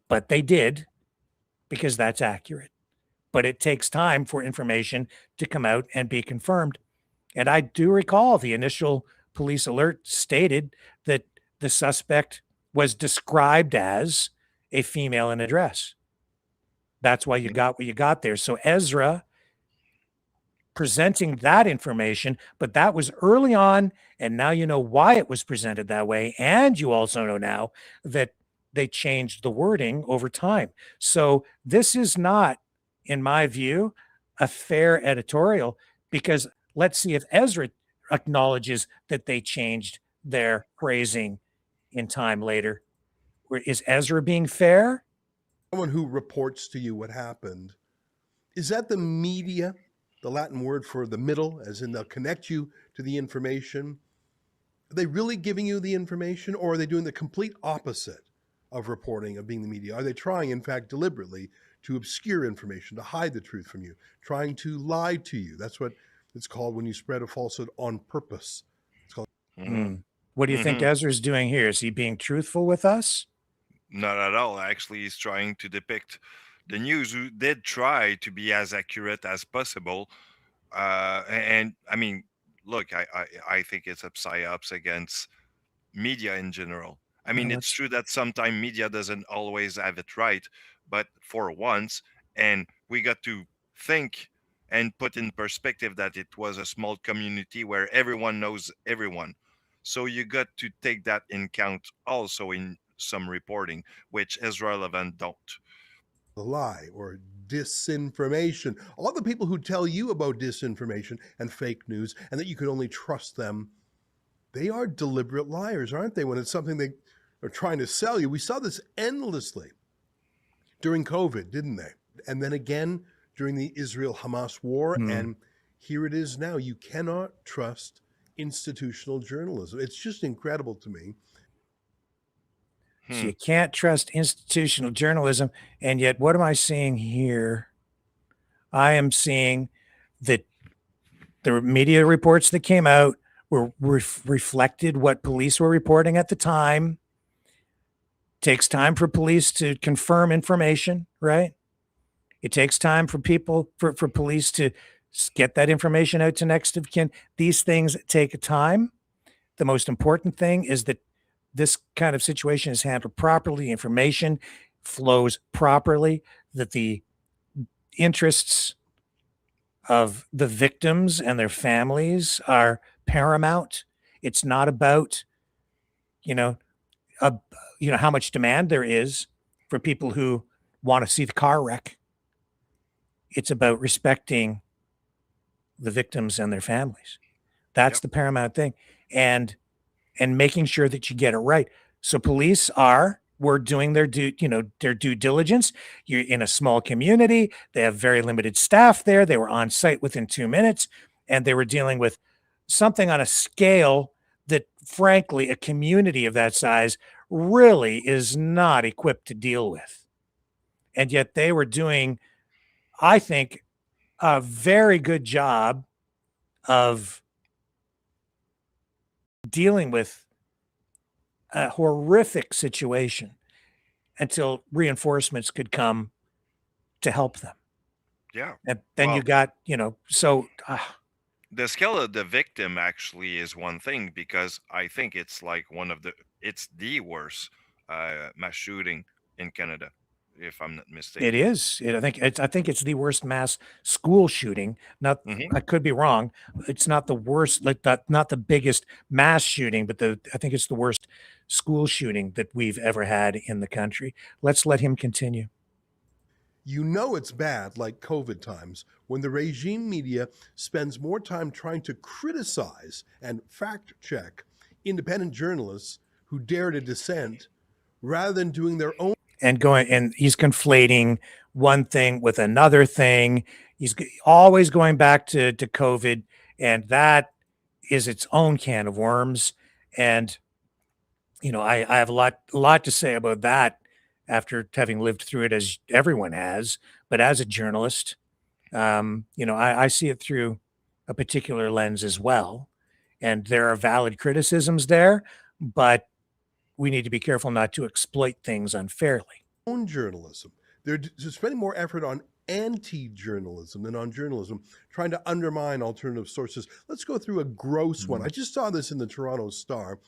but they did, because that's accurate. But it takes time for information to come out and be confirmed. And I do recall the initial police alert stated that the suspect was described as a female in a dress. That's why you got what you got there. So Ezra presenting that information, but that was early on, and now you know why it was presented that way. And you also know now that they changed the wording over time. So this is not, in my view, a fair editorial, because let's see if Ezra acknowledges that they changed their phrasing in time later. Is Ezra being fair? Someone who reports to you what happened, is that the media, the Latin word for the middle, as in they'll connect you to the information? Are they really giving you the information, or are they doing the complete opposite of reporting, of being the media? Are they trying, in fact, deliberately to obscure information, to hide the truth from you, trying to lie to you? That's what it's called when you spread a falsehood on purpose. It's called. What do you think Ezra's doing here? Is he being truthful with us? Not at all. Actually, he's trying to depict the news, who did try to be as accurate as possible. And I mean, look, I think it's a psyops against media in general. I mean, it's true that sometimes media doesn't always have it right, but for once, and we got to think and put in perspective that it was a small community where everyone knows everyone. So you got to take that in count also in some reporting, which Ezra Levant don't. the lie or disinformation. All the people who tell you about disinformation and fake news and that you can only trust them, they are deliberate liars, aren't they? When it's something they are trying to sell you. We saw this endlessly during COVID, didn't they? And then again during the Israel-Hamas war. And here it is now. You cannot trust institutional journalism. It's just incredible to me. So you can't trust institutional journalism. And yet, what am I seeing here? I am seeing that the media reports that came out were reflected what police were reporting at the time. Takes time for police to confirm information, right? It takes time for people, for police to get that information out to next of kin. These things take time. The most important thing is that this kind of situation is handled properly, information flows properly, that the interests of the victims and their families are paramount. It's not about, how much demand there is for people who want to see the car wreck. It's about respecting the victims and their families. That's the paramount thing. And making sure that you get it right. So police were doing their due diligence. You're in a small community. They have very limited staff there. They were on site within 2 minutes, and they were dealing with something on a scale that, frankly, a community of that size really is not equipped to deal with. And yet they were doing, I think, a very good job of dealing with a horrific situation until reinforcements could come to help them. Yeah. And then you got, the scale of the victim actually is one thing, because I think it's like it's the worst mass shooting in Canada, if I'm not mistaken. It is. I think it's the worst mass school shooting. Not, I could be wrong. It's not the worst, not the biggest mass shooting, but I think it's the worst school shooting that we've ever had in the country. Let's let him continue. You know it's bad, like COVID times, when the regime media spends more time trying to criticize and fact check independent journalists who dare to dissent rather than doing their own. And he's conflating one thing with another thing. He's always going back to COVID, and that is its own can of worms. And, I have a lot to say about that after having lived through it, as everyone has. But as a journalist, I see it through a particular lens as well. And there are valid criticisms there, but we need to be careful not to exploit things unfairly. Own journalism. They're spending more effort on anti-journalism than on journalism, trying to undermine alternative sources. Let's go through a gross one. I just saw this in the Toronto Star.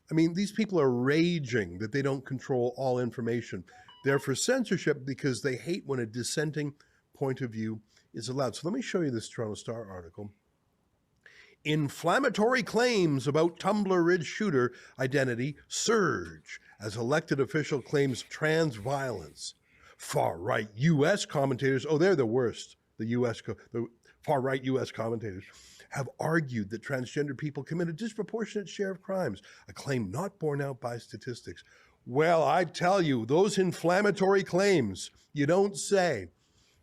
I mean, these people are raging that they don't control all information. They're for censorship because they hate when a dissenting point of view is allowed. So let me show you this Toronto Star article. Inflammatory claims about Tumblr Ridge shooter identity surge as elected official claims trans violence. Far-right U.S. commentators, they're the worst, the far-right U.S. commentators, have argued that transgender people commit a disproportionate share of crimes, a claim not borne out by statistics. Well, I tell you, those inflammatory claims, you don't say.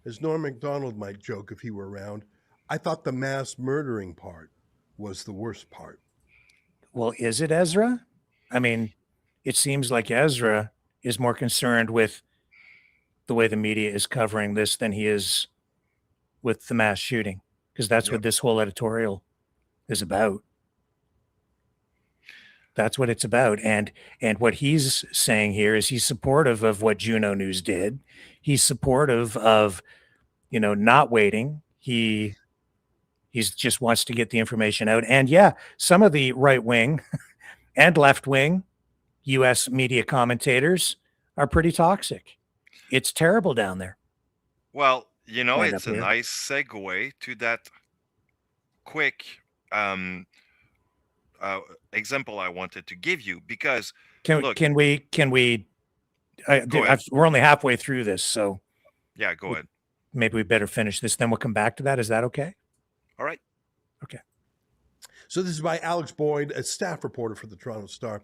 As Norm MacDonald might joke if he were around, I thought the mass murdering part was the worst part. Well, is it, Ezra? I mean, it seems like Ezra is more concerned with the way the media is covering this than he is with the mass shooting, because that's what this whole editorial is about. That's what it's about. And what he's saying here is he's supportive of what Juno News did. He's supportive of, not waiting. He just wants to get the information out. And some of the right wing and left wing U.S. media commentators are pretty toxic. It's terrible down there. Well, it's a nice segue to that quick example I wanted to give you, because can we we're only halfway through this, so Yeah, go ahead. Maybe we better finish this, then we'll come back to that. Is that okay? All right. Okay. So this is by Alex Boyd, a staff reporter for the Toronto Star.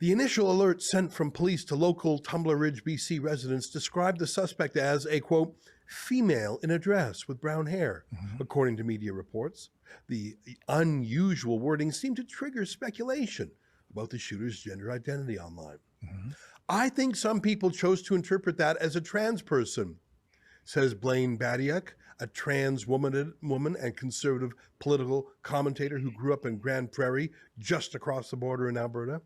The initial alert sent from police to local Tumbler Ridge, BC residents described the suspect as a, quote, female in a dress with brown hair, according to media reports. The unusual wording seemed to trigger speculation about the shooter's gender identity online. I think some people chose to interpret that as a trans person, says Blaine Badiak, a trans woman and conservative political commentator who grew up in Grand Prairie, just across the border in Alberta.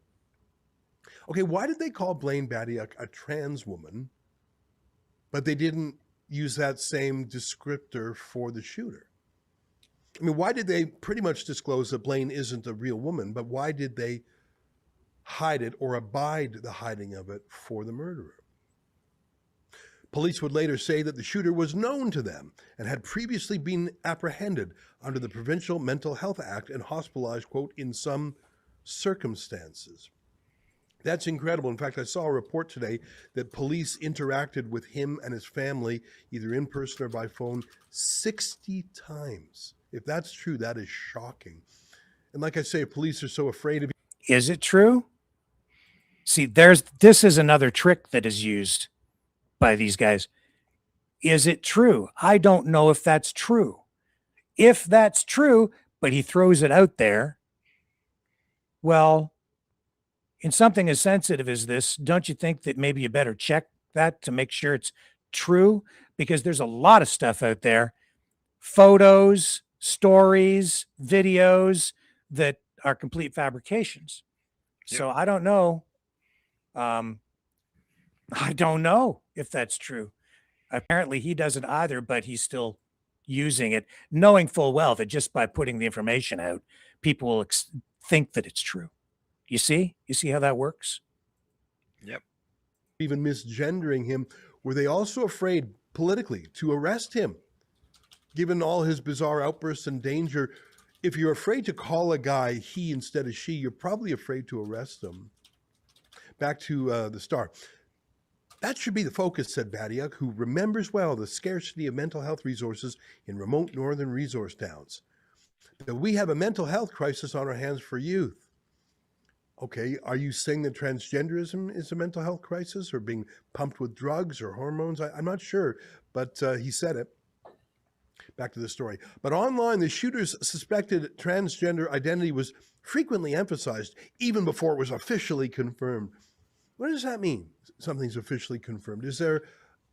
Okay, why did they call Blaine Badiak a trans woman, but they didn't use that same descriptor for the shooter? I mean, why did they pretty much disclose that Blaine isn't a real woman, but why did they hide it or abide the hiding of it for the murderer? Police would later say that the shooter was known to them and had previously been apprehended under the Provincial Mental Health Act and hospitalized, quote, in some circumstances. That's incredible. In fact, I saw a report today that police interacted with him and his family, either in person or by phone, 60 times. If that's true, that is shocking. And like I say, police are so afraid of... Is it true? See, this is another trick that is used by these guys. Is it true? I don't know if that's true. If that's true, but he throws it out there, well, in something as sensitive as this, don't you think that maybe you better check that to make sure it's true? Because there's a lot of stuff out there, photos, stories, videos that are complete fabrications. So I don't know. I don't know if that's true. Apparently he doesn't either, but he's still using it, knowing full well that just by putting the information out, people will think that it's true. You see how that works? Yep. Even misgendering him. Were they also afraid politically to arrest him? Given all his bizarre outbursts and danger, if you're afraid to call a guy he instead of she, you're probably afraid to arrest him. Back to the Star. That should be the focus, said Badiak, who remembers well the scarcity of mental health resources in remote northern resource towns. That we have a mental health crisis on our hands for youth. Okay, are you saying that transgenderism is a mental health crisis or being pumped with drugs or hormones? I'm not sure, but he said it. Back to the story. But online, the shooter's suspected transgender identity was frequently emphasized, even before it was officially confirmed. What does that mean? Something's officially confirmed. Is there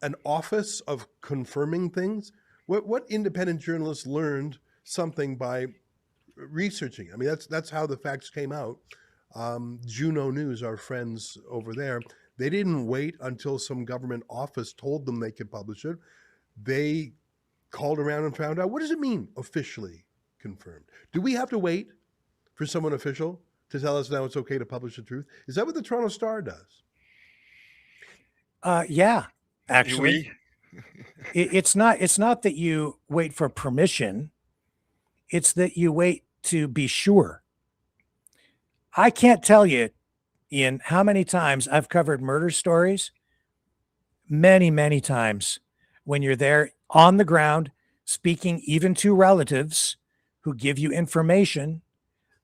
an office of confirming things? What independent journalists learned something by researching? I mean, that's how the facts came out. Juno News, our friends over there, they didn't wait until some government office told them they could publish it. They called around and found out, what does it mean, officially confirmed? Do we have to wait for someone official to tell us now it's okay to publish the truth? Is that what the Toronto Star does? Yeah, actually. It's not that you wait for permission. It's that you wait to be sure. I can't tell you, Ian, how many times I've covered murder stories. Many, many times when you're there on the ground, speaking even to relatives who give you information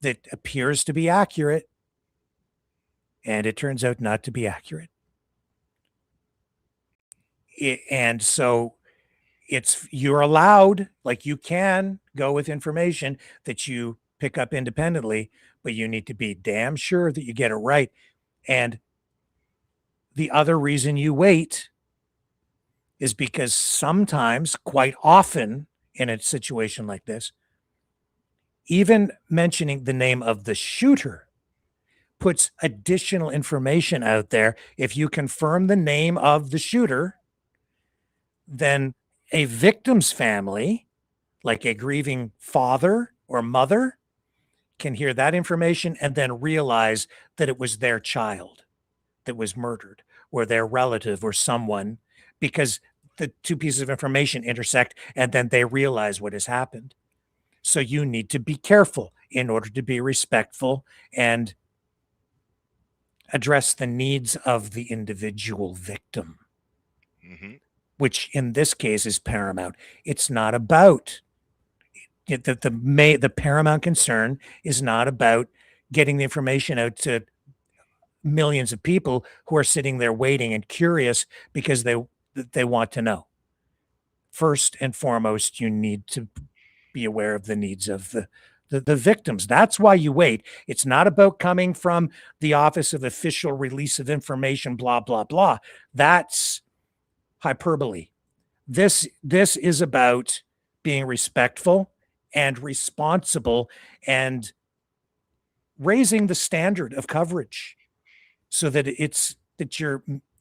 that appears to be accurate, and it turns out not to be accurate. And so you're allowed, like you can go with information that you pick up independently, but you need to be damn sure that you get it right. And the other reason you wait is because sometimes, quite often in a situation like this, even mentioning the name of the shooter puts additional information out there. If you confirm the name of the shooter, then a victim's family, like a grieving father or mother, can hear that information and then realize that it was their child that was murdered, or their relative or someone, because the two pieces of information intersect and then they realize what has happened. So you need to be careful in order to be respectful and address the needs of the individual victim. which in this case is paramount. It's not about the paramount concern is not about getting the information out to millions of people who are sitting there waiting and curious because they want to know. First and foremost, you need to be aware of the needs of the victims. That's why you wait. It's not about coming from the Office of Official Release of Information, blah, blah, blah. That's hyperbole. This is about being respectful and responsible and raising the standard of coverage so that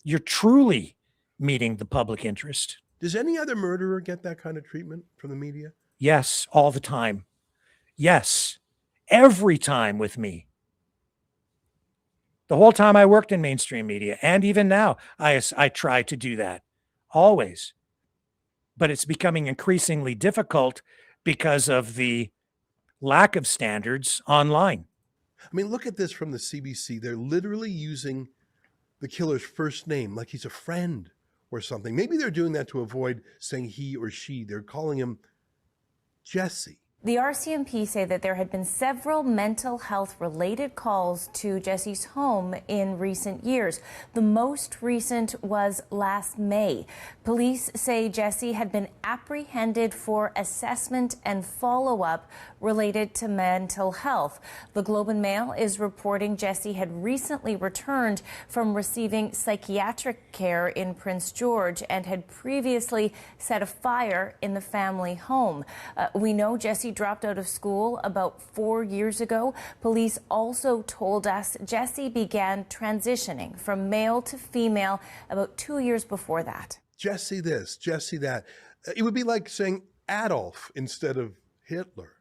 you're truly meeting the public interest. Does any other murderer get that kind of treatment from the media? Yes, all the time. Yes, every time with me. The whole time I worked in mainstream media, and even now, I try to do that, always. But it's becoming increasingly difficult because of the lack of standards online. I mean, look at this from the CBC. They're literally using the killer's first name like he's a friend or something. Maybe they're doing that to avoid saying he or she. They're calling him Jesse. The RCMP say that there had been several mental health related calls to Jesse's home in recent years. The most recent was last May. Police say Jesse had been apprehended for assessment and follow-up related to mental health. The Globe and Mail is reporting Jesse had recently returned from receiving psychiatric care in Prince George and had previously set a fire in the family home. We know Jesse dropped out of school about 4 years ago. Police also told us Jesse began transitioning from male to female about 2 years before that. Jesse this, Jesse that. It would be like saying Adolf instead of Hitler.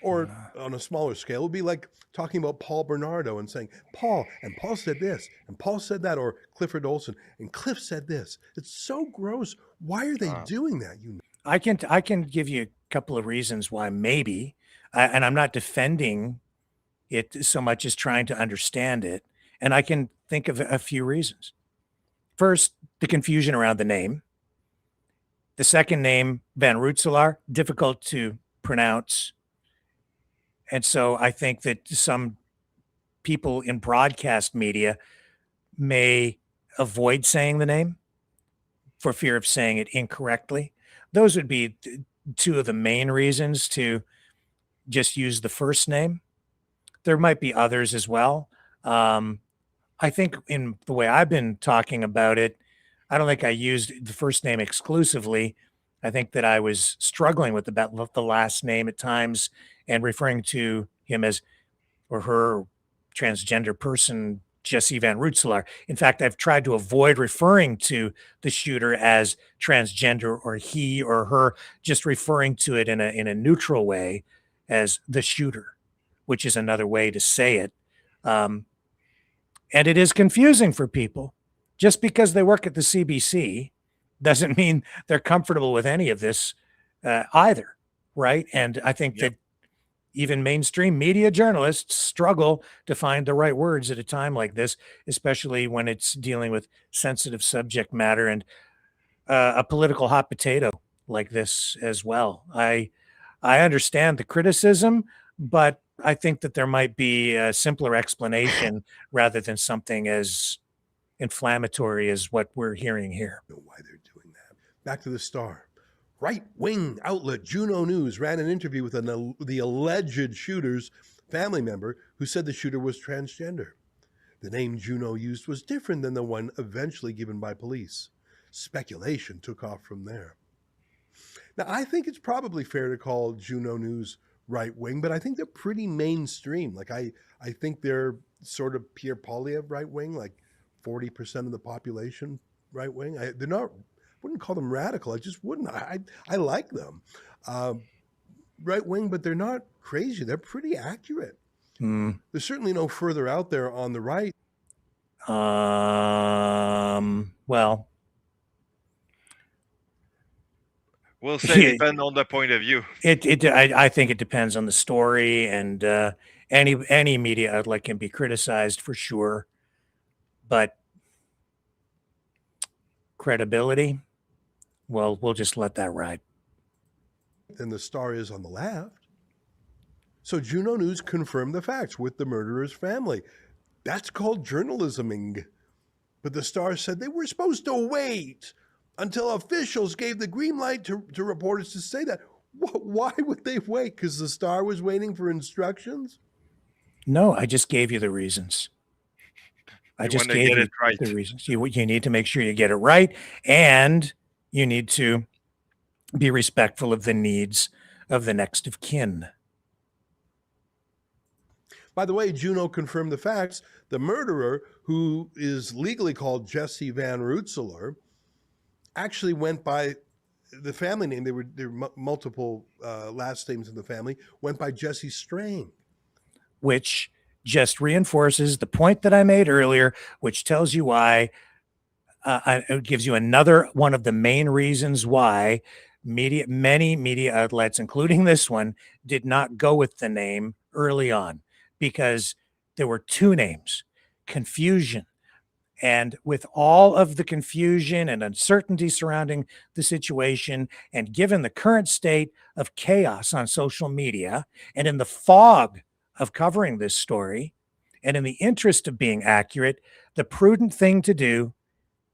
Or on a smaller scale, it would be like talking about Paul Bernardo and saying, Paul, and Paul said this, and Paul said that, or Clifford Olson, and Cliff said this. It's so gross. Why are they doing that? I can give you a couple of reasons why maybe, and I'm not defending it so much as trying to understand it. And I can think of a few reasons. First, the confusion around the name. The second name, Van Rootselaar, difficult to pronounce. And so I think that some people in broadcast media may avoid saying the name for fear of saying it incorrectly. Those would be two of the main reasons to just use the first name. There might be others as well. I think in the way I've been talking about it, I don't think I used the first name exclusively. I think that I was struggling with the last name at times and referring to him as, or her, transgender person, Jesse Van Rootselaar. In fact, I've tried to avoid referring to the shooter as transgender or he or her, just referring to it in a neutral way as the shooter, which is another way to say it. And it is confusing for people. Just because they work at the CBC doesn't mean they're comfortable with any of this either, right? And I think that even mainstream media journalists struggle to find the right words at a time like this, especially when it's dealing with sensitive subject matter and a political hot potato like this as well. I understand the criticism, but I think that there might be a simpler explanation rather than something as inflammatory as what we're hearing here. I don't know why they're doing that. Back to the Star. Right-wing outlet Juno News ran an interview with the alleged shooter's family member who said the shooter was transgender. The name Juno used was different than the one eventually given by police. Speculation took off from there. Now, I think it's probably fair to call Juno News right-wing, but I think they're pretty mainstream. Like, I think they're sort of Pierre Poilievre right-wing, like 40% of the population right-wing. They're not... wouldn't call them radical. I just wouldn't. I like them. Right wing, but they're not crazy. They're pretty accurate. There's certainly no further out there on the right. Well, we'll say depend on the point of view. I think it depends on the story, and any media outlet can be criticized for sure, but credibility, Well, we'll just let that ride. And the Star is on the left. So Juno News confirmed the facts with the murderer's family. That's called journalisming. But the Star said they were supposed to wait until officials gave the green light to reporters to say that. Why would they wait? Because the Star was waiting for instructions? No, I just gave you the reasons. I just gave you the reasons. You need to make sure you get it right, and you need to be respectful of the needs of the next of kin. By the way, Juno confirmed the facts. The murderer, who is legally called Jesse Van Rootselaar, actually went by the family name. There were multiple last names in the family. Went by Jesse Strang, which just reinforces the point that I made earlier, which tells you why. It gives you another one of the main reasons why many media outlets, including this one, did not go with the name early on, because there were two names, confusion. And with all of the confusion and uncertainty surrounding the situation, and given the current state of chaos on social media, and in the fog of covering this story, and in the interest of being accurate, the prudent thing to do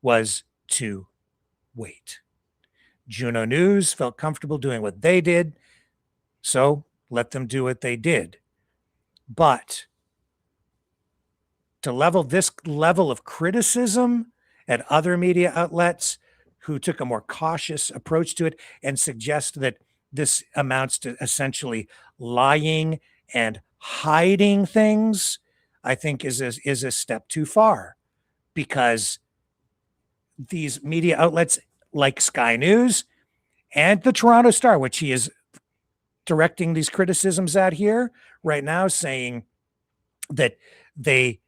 was to wait. Juno News felt comfortable doing what they did, so let them do what they did. But to level this level of criticism at other media outlets who took a more cautious approach to it and suggest that this amounts to essentially lying and hiding things, I think is a step too far, because these media outlets like Sky News and the Toronto Star, which he is directing these criticisms at here right now, saying that they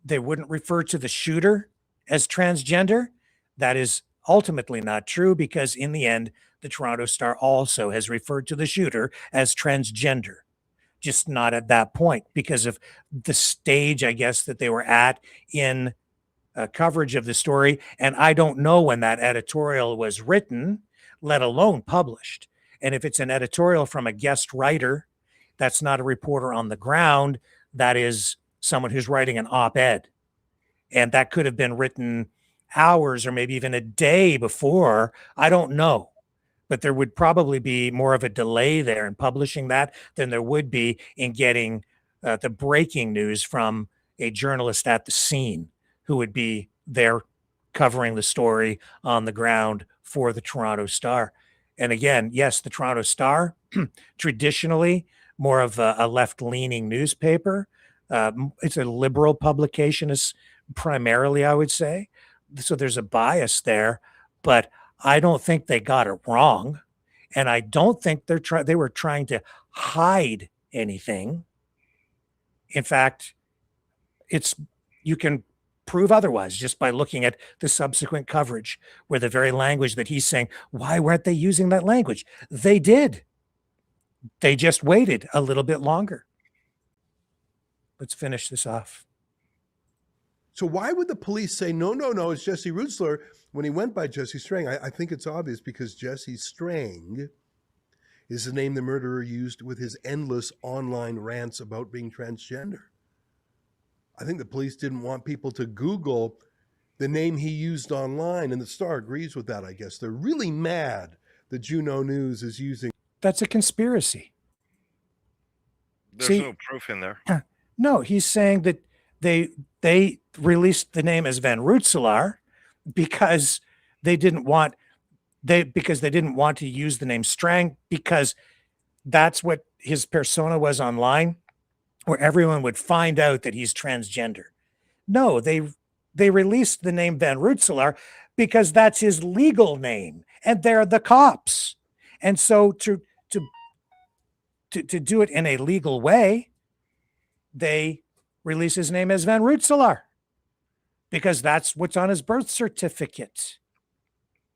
wouldn't refer to the shooter as transgender. That is ultimately not true, because in the end, the Toronto Star also has referred to the shooter as transgender, just not at that point because of the stage, I guess, that they were at in coverage of the story. And I don't know when that editorial was written, let alone published. And if it's an editorial from a guest writer, that's not a reporter on the ground. That is someone who's writing an op-ed. And that could have been written hours or maybe even a day before. I don't know. But there would probably be more of a delay there in publishing that than there would be in getting the breaking news from a journalist at the scene who would be there covering the story on the ground for the Toronto Star. And again, yes, the Toronto Star, traditionally more of a left-leaning newspaper. It's a liberal publication, is primarily, I would say. So there's a bias there, but I don't think they got it wrong. And I don't think they were trying to hide anything. In fact, you can prove otherwise just by looking at the subsequent coverage, where the very language that he's saying, why weren't they using that language? They did. They just waited a little bit longer. Let's finish this off. So why would the police say, no, it's Jesse Rootselaar when he went by Jesse Strang? I think it's obvious, because Jesse Strang is the name the murderer used with his endless online rants about being transgender. I think the police didn't want people to Google the name he used online, and the Star agrees with that, I guess. They're really mad that Juno News is using. That's a conspiracy. There's no proof in there. No, he's saying that they released the name as Van Rootselaar because they didn't want to use the name Strang, because that's what his persona was online, where everyone would find out that he's transgender. No, they released the name Van Rootselaar because that's his legal name, and they're the cops. And so to do it in a legal way, they release his name as Van Rootselaar because that's what's on his birth certificate.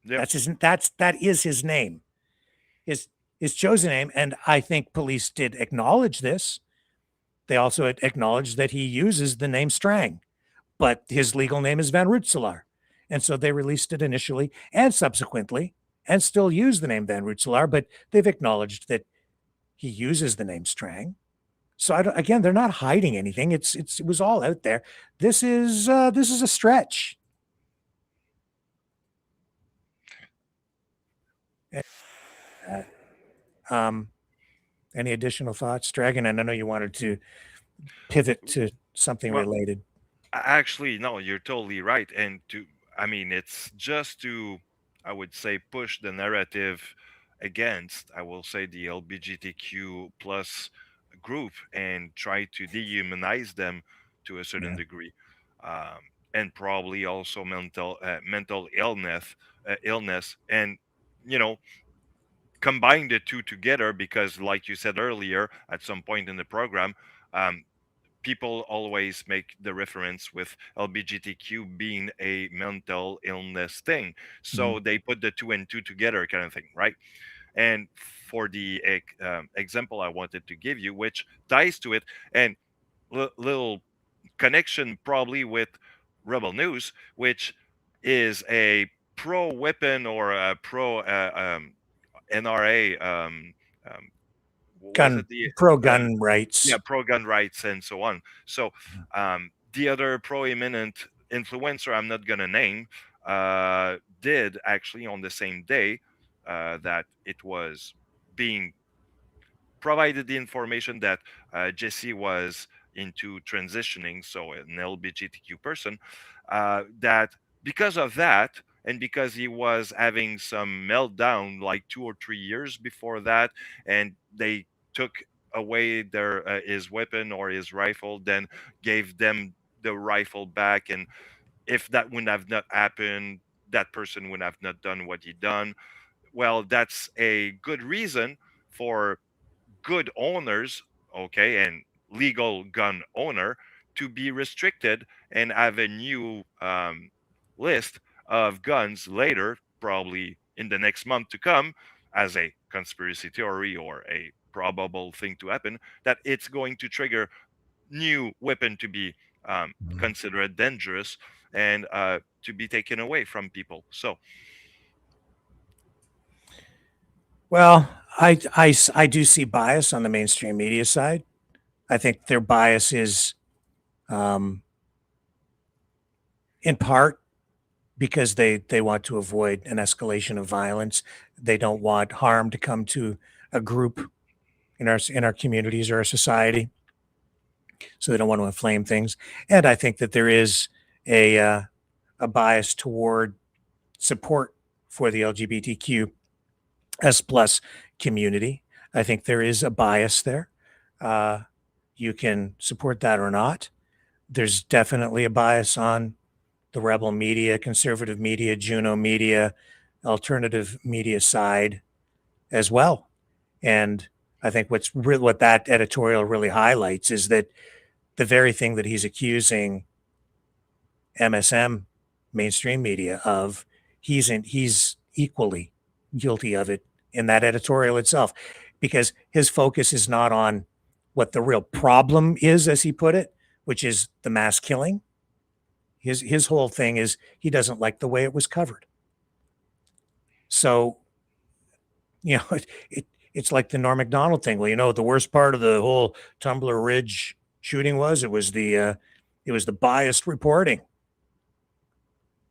Yep. That is his name, his chosen name. And I think police did acknowledge this. They also acknowledged that he uses the name Strang, but his legal name is Van Rootselaar. And so they released it initially and subsequently and still use the name Van Rensselaer, but they've acknowledged that he uses the name Strang. So again, they're not hiding anything. It was all out there. This is a stretch. Any additional thoughts, Dragon? And I know you wanted to pivot to something related. Actually, no, you're totally right. And it's just to, I would say, push the narrative against, I will say, the LGBTQ plus group and try to dehumanize them to a certain degree, and probably also mental illness, and combine the two together, because like you said earlier at some point in the program, people always make the reference with LGBTQ being a mental illness thing. So they put the two and two together kind of thing, right? And for the example I wanted to give you, which ties to it, and little connection probably with Rebel News, which is a pro weapon or a pro NRA pro-gun rights. Yeah, pro-gun rights and so on. So the other pro-eminent influencer I'm not going to name did actually on the same day that it was being provided the information that Jesse was into transitioning, so an LGBTQ person, that because of that, and because he was having some meltdown like 2 or 3 years before that, and they took away their his weapon or his rifle, then gave them the rifle back, and if that would have not happened, that person would have not done what he done. Well, that's a good reason for good owners, okay, and legal gun owner to be restricted and have a new list of guns later, probably in the next month to come, as a conspiracy theory or a probable thing to happen, that it's going to trigger new weapon to be considered dangerous and to be taken away from people. So, well, I do see bias on the mainstream media side. I think their bias is in part because they want to avoid an escalation of violence. They don't want harm to come to a group in our communities or our society. So they don't want to inflame things. And I think that there is a bias toward support for the LGBTQ S+ community. I think there is a bias there. You can support that or not. There's definitely a bias on the rebel media, conservative media, Juno media, alternative media side as well. And I think what that editorial really highlights is that the very thing that he's accusing MSM, mainstream media, of, he's equally guilty of it in that editorial itself, because his focus is not on what the real problem is, as he put it, which is the mass killing. His whole thing is he doesn't like the way it was covered. So, it's like the Norm Macdonald thing. Well, the worst part of the whole Tumbler Ridge shooting was it was the biased reporting.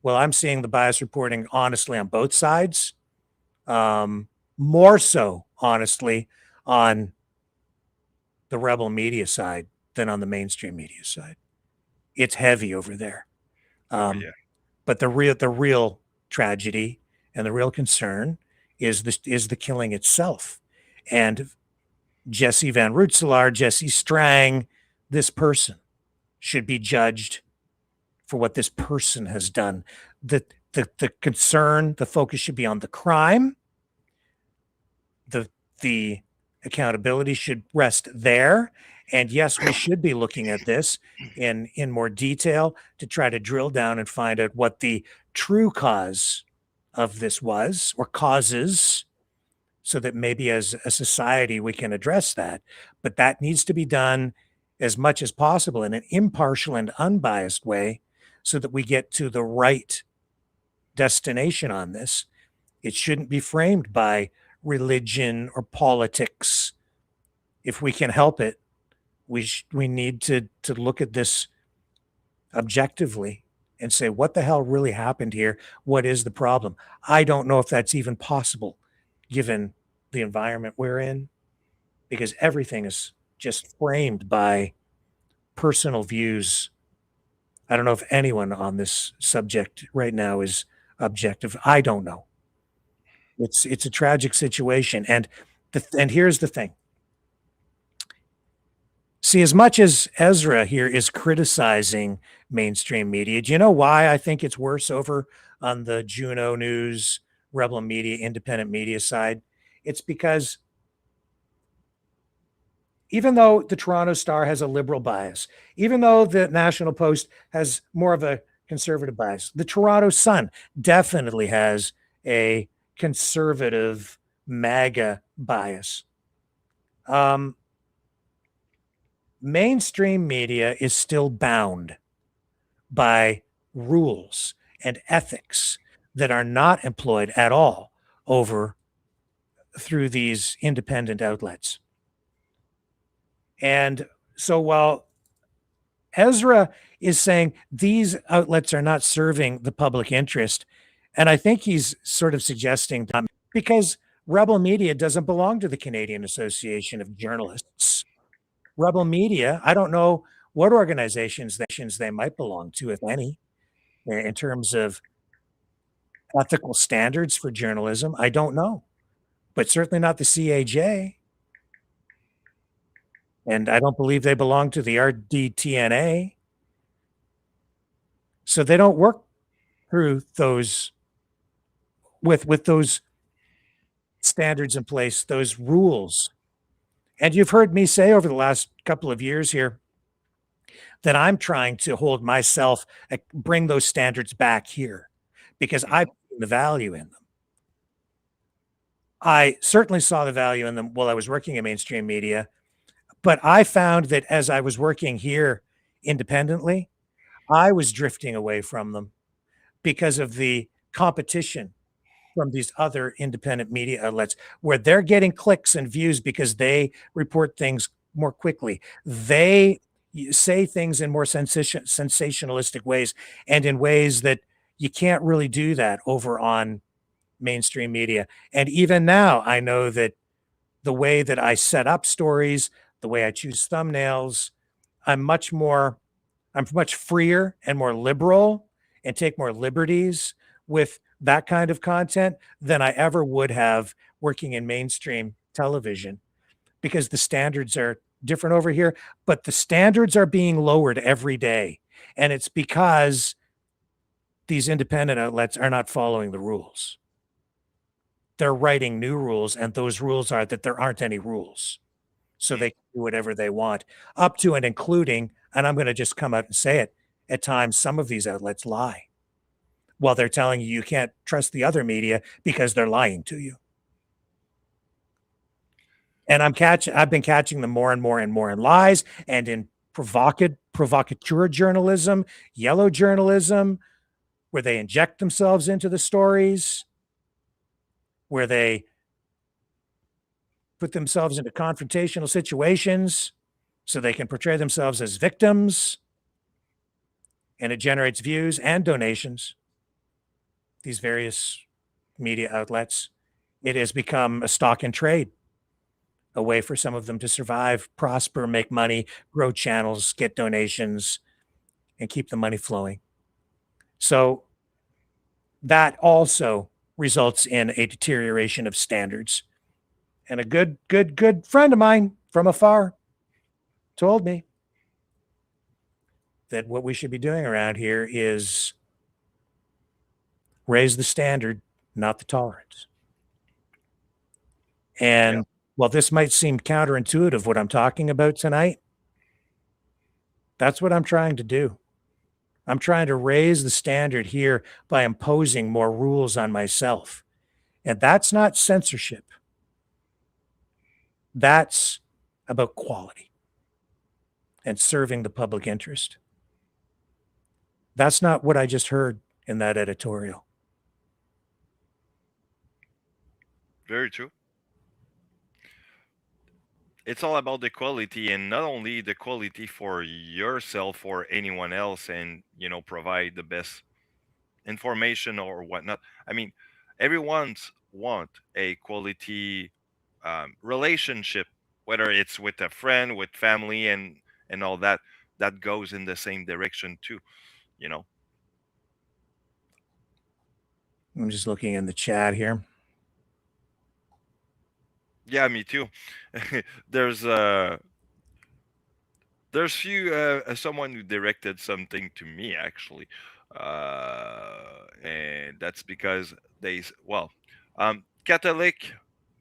Well, I'm seeing the biased reporting honestly on both sides. More so, honestly, on the rebel media side than on the mainstream media side. It's heavy over there. But the real tragedy and the real concern is the killing itself. And Jesse Van Rensselaer, Jesse Strang, this person should be judged for what this person has done. The concern, the focus should be on the crime. The accountability should rest there. And yes, we should be looking at this in more detail to try to drill down and find out what the true cause of this was, or causes, so that maybe as a society we can address that. But that needs to be done as much as possible in an impartial and unbiased way, so that we get to the right destination on this. It shouldn't be framed by religion or politics. If we can help it, we need to look at this objectively and say, what the hell really happened here? What is the problem? I don't know if that's even possible given the environment we're in, because everything is just framed by personal views. I don't know if anyone on this subject right now is objective. I don't know. It's a tragic situation, and here's the thing. See, as much as Ezra here is criticizing mainstream media, do you know why I think it's worse over on the Juno News, Rebel Media, independent media side? It's because even though the Toronto Star has a liberal bias, even though the National Post has more of a conservative bias, the Toronto Sun definitely has a conservative MAGA bias. Mainstream media is still bound by rules and ethics that are not employed at all over through these independent outlets. And so while Ezra is saying these outlets are not serving the public interest, and I think he's sort of suggesting because Rebel Media doesn't belong to the Canadian Association of Journalists. Rebel Media, I don't know what organizations they might belong to, if any, in terms of ethical standards for journalism. I don't know, but certainly not the CAJ. And I don't believe they belong to the RDTNA. So they don't work through those with those standards in place, those rules. And you've heard me say over the last couple of years here that I'm trying to hold myself, bring those standards back here because I see the value in them. I certainly saw the value in them while I was working in mainstream media, but I found that as I was working here independently, I was drifting away from them because of the competition from these other independent media outlets where they're getting clicks and views because they report things more quickly. They say things in more sensationalistic ways and in ways that you can't really do that over on mainstream media. And even now, I know that the way that I set up stories, the way I choose thumbnails, I'm much freer and more liberal and take more liberties with that kind of content than I ever would have working in mainstream television because the standards are different over here, but the standards are being lowered every day. And it's because these independent outlets are not following the rules. They're writing new rules, and those rules are that there aren't any rules. So they can do whatever they want, up to and including, and I'm going to just come out and say it, at times some of these outlets lie. While they're telling you you can't trust the other media because they're lying to you. And I've been catching them more and more and more in lies and in provocateur journalism, yellow journalism, where they inject themselves into the stories, where they put themselves into confrontational situations so they can portray themselves as victims, and it generates views and donations. These various media outlets, it has become a stock and trade, a way for some of them to survive, prosper, make money, grow channels, get donations, and keep the money flowing. So that also results in a deterioration of standards. And a good friend of mine from afar told me that what we should be doing around here is raise the standard, not the tolerance. And while this might seem counterintuitive, what I'm talking about tonight, that's what I'm trying to do. I'm trying to raise the standard here by imposing more rules on myself. And that's not censorship. That's about quality and serving the public interest. That's not what I just heard in that editorial. Very true. It's all about the quality, and not only the quality for yourself or anyone else, and provide the best information or whatnot. I mean, everyone's want a quality relationship, whether it's with a friend, with family, and all that. That goes in the same direction too. You know. I'm just looking in the chat here. Yeah, me too. there's there's few someone who directed something to me actually, and that's because Catholic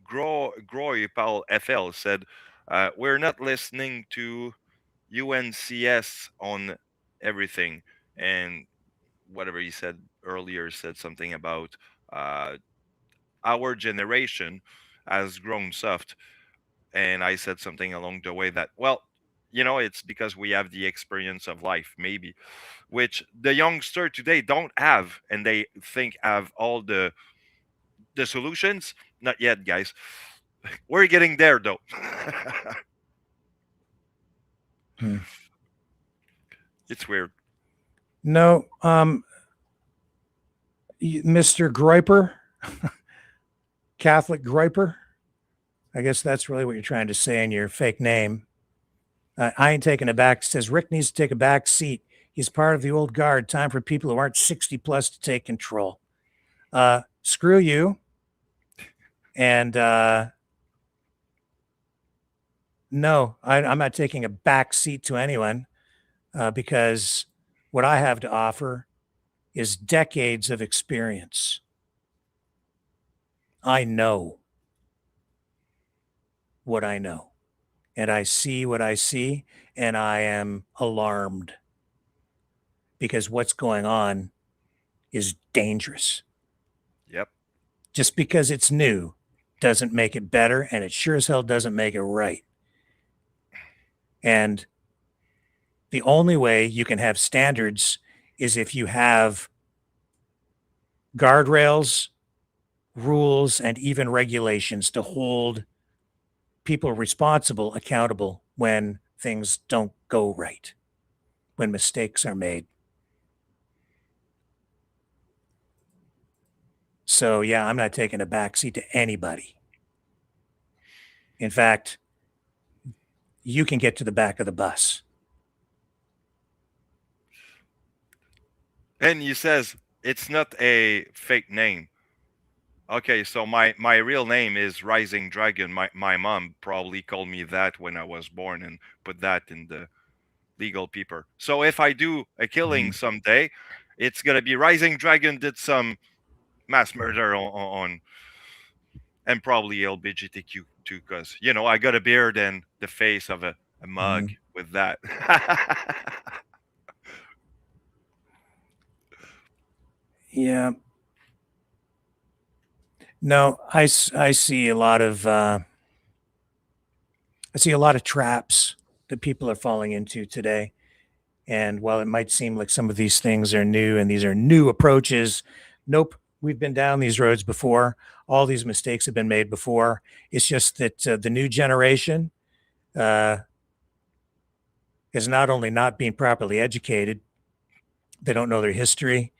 Groy Paul FL said, we're not listening to UNCS on everything, and whatever he said earlier said something about uh, our generation has grown soft, and I said something along the way that, well, it's because we have the experience of life, maybe, which the youngster today don't have, and they think have all the solutions. Not yet, guys. We're getting there, though. It's weird. No, Mr. Groiper, Catholic Groiper. I guess that's really what you're trying to say in your fake name. I ain't taking a back. Says Rick needs to take a back seat. He's part of the old guard. Time for people who aren't 60 plus to take control. Screw you. And no, I'm not taking a back seat to anyone because what I have to offer is decades of experience. I know what I know, and I see what I see, and I am alarmed because what's going on is dangerous. Yep. Just because it's new doesn't make it better, and it sure as hell doesn't make it right. And the only way you can have standards is if you have guardrails, rules, and even regulations to hold people responsible, accountable when things don't go right, when mistakes are made. So, yeah, I'm not taking a backseat to anybody. In fact, you can get to the back of the bus. And he says it's not a fake name. Okay, so my real name is Rising Dragon. My mom probably called me that when I was born and put that in the legal paper. So if I do a killing someday, it's gonna be Rising Dragon did some mass murder on and probably LGBTQ too, because I got a beard and the face of a mug with that. Yeah. No, I see a lot of traps that people are falling into today. And while it might seem like some of these things are new and these are new approaches, nope, we've been down these roads before. All these mistakes have been made before. It's just that the new generation is not only not being properly educated, they don't know their history,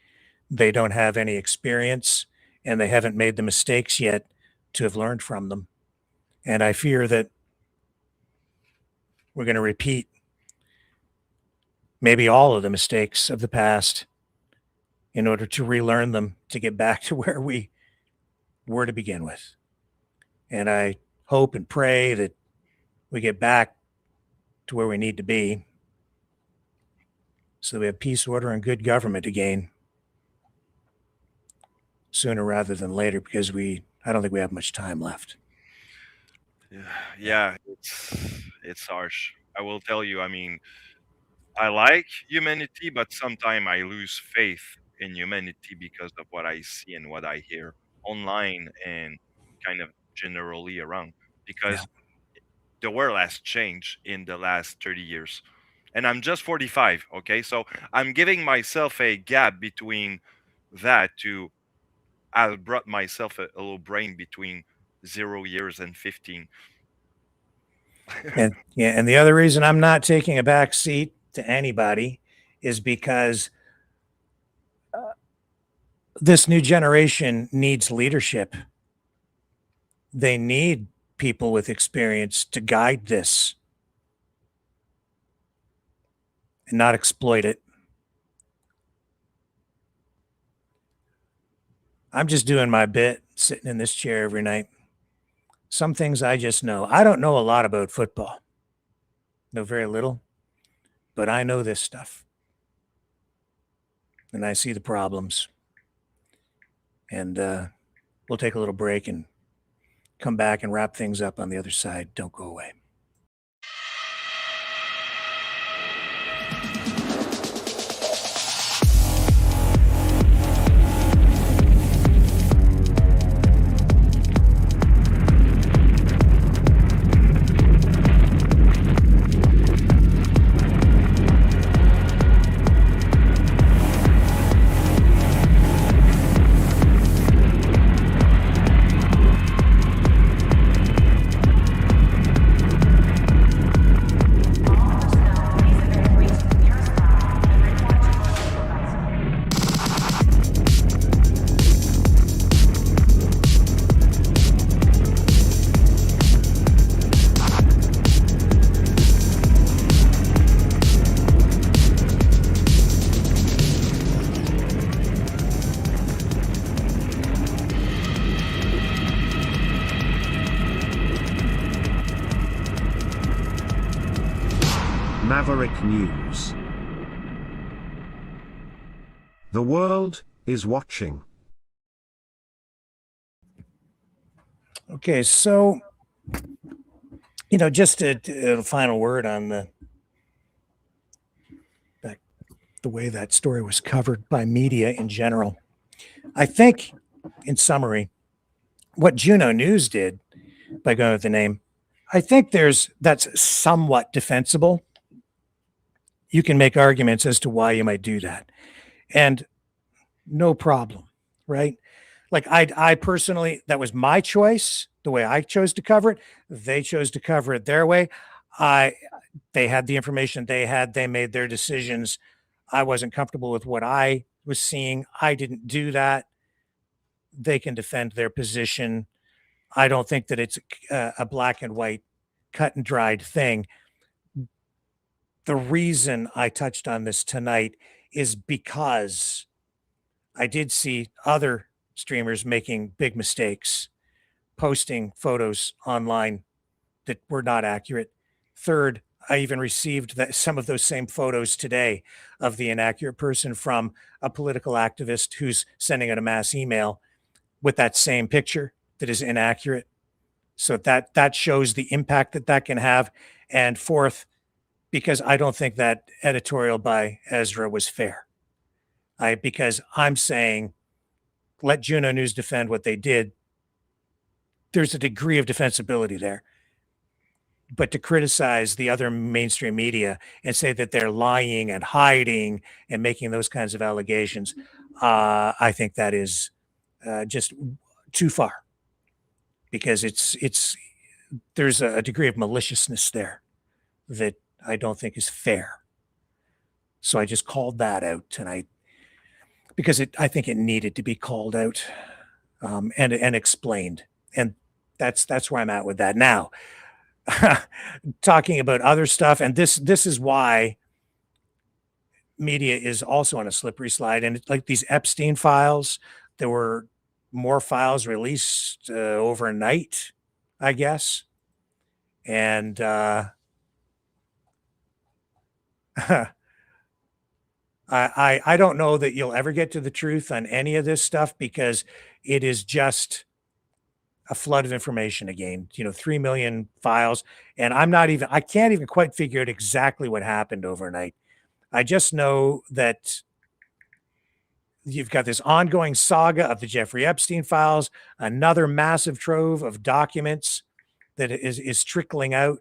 they don't have any experience, and they haven't made the mistakes yet to have learned from them. And I fear that we're going to repeat maybe all of the mistakes of the past in order to relearn them to get back to where we were to begin with. And I hope and pray that we get back to where we need to be so that we have peace, order, and good government again sooner rather than later, because I don't think we have much time left. Yeah, it's harsh. I will tell you, I mean, I like humanity, but sometimes I lose faith in humanity because of what I see and what I hear online and kind of generally around. Because the world has changed in the last 30 years. And I'm just 45, okay? So I'm giving myself a gap between that to I brought myself a little brain between 0 years and 15. And yeah, and the other reason I'm not taking a back seat to anybody is because this new generation needs leadership. They need people with experience to guide this and not exploit it. I'm just doing my bit, sitting in this chair every night. Some things I just know. I don't know a lot about football. Know very little, but I know this stuff. And I see the problems. And we'll take a little break and come back and wrap things up on the other side. Don't go away. Maverick News. The world is watching. Okay, so, just a final word on the way that story was covered by media in general. I think, in summary, what Juno News did by going with the name, I think that's somewhat defensible. You can make arguments as to why you might do that, and no problem, right? Like I personally, that was my choice, the way I chose to cover it. They chose to cover it their way. They had the information they had. They made their decisions. I wasn't comfortable with what I was seeing. I didn't do that. They can defend their position. I don't think that it's a black and white, cut and dried thing. The reason I touched on this tonight is because I did see other streamers making big mistakes, posting photos online that were not accurate. Third, I even received some of those same photos today of the inaccurate person from a political activist who's sending out a mass email with that same picture that is inaccurate. So that shows the impact that can have. And fourth, because I don't think that editorial by Ezra was fair. Because I'm saying, let Juno News defend what they did. There's a degree of defensibility there. But to criticize the other mainstream media and say that they're lying and hiding and making those kinds of allegations, I think that is just too far. Because there's a degree of maliciousness there that I don't think is fair. So I just called that out tonight because I think it needed to be called out and explained. And that's where I'm at with that. Now, talking about other stuff, and this is why media is also on a slippery slide. And like these Epstein files, there were more files released overnight, I guess. And I don't know that you'll ever get to the truth on any of this stuff because it is just a flood of information again, 3 million files. And I can't even quite figure out exactly what happened overnight. I just know that you've got this ongoing saga of the Jeffrey Epstein files, another massive trove of documents that is trickling out.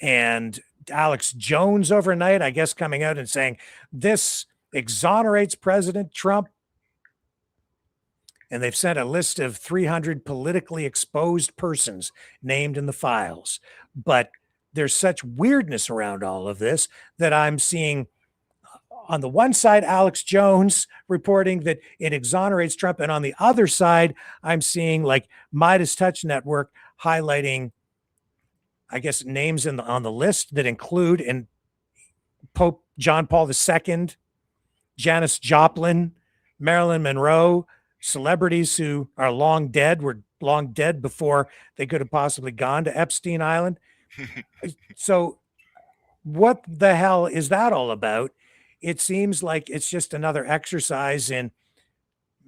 And Alex Jones overnight, I guess, coming out and saying this exonerates President Trump. and they've sent a list of 300 politically exposed persons named in the files. But there's such weirdness around all of this that I'm seeing on the one side, Alex Jones reporting that it exonerates Trump. And on the other side, I'm seeing like Midas Touch Network highlighting, I guess, names on the list that include in Pope John Paul II, Janis Joplin, Marilyn Monroe, celebrities who are long dead, were long dead before they could have possibly gone to Epstein Island. So what the hell is that all about? It seems like it's just another exercise in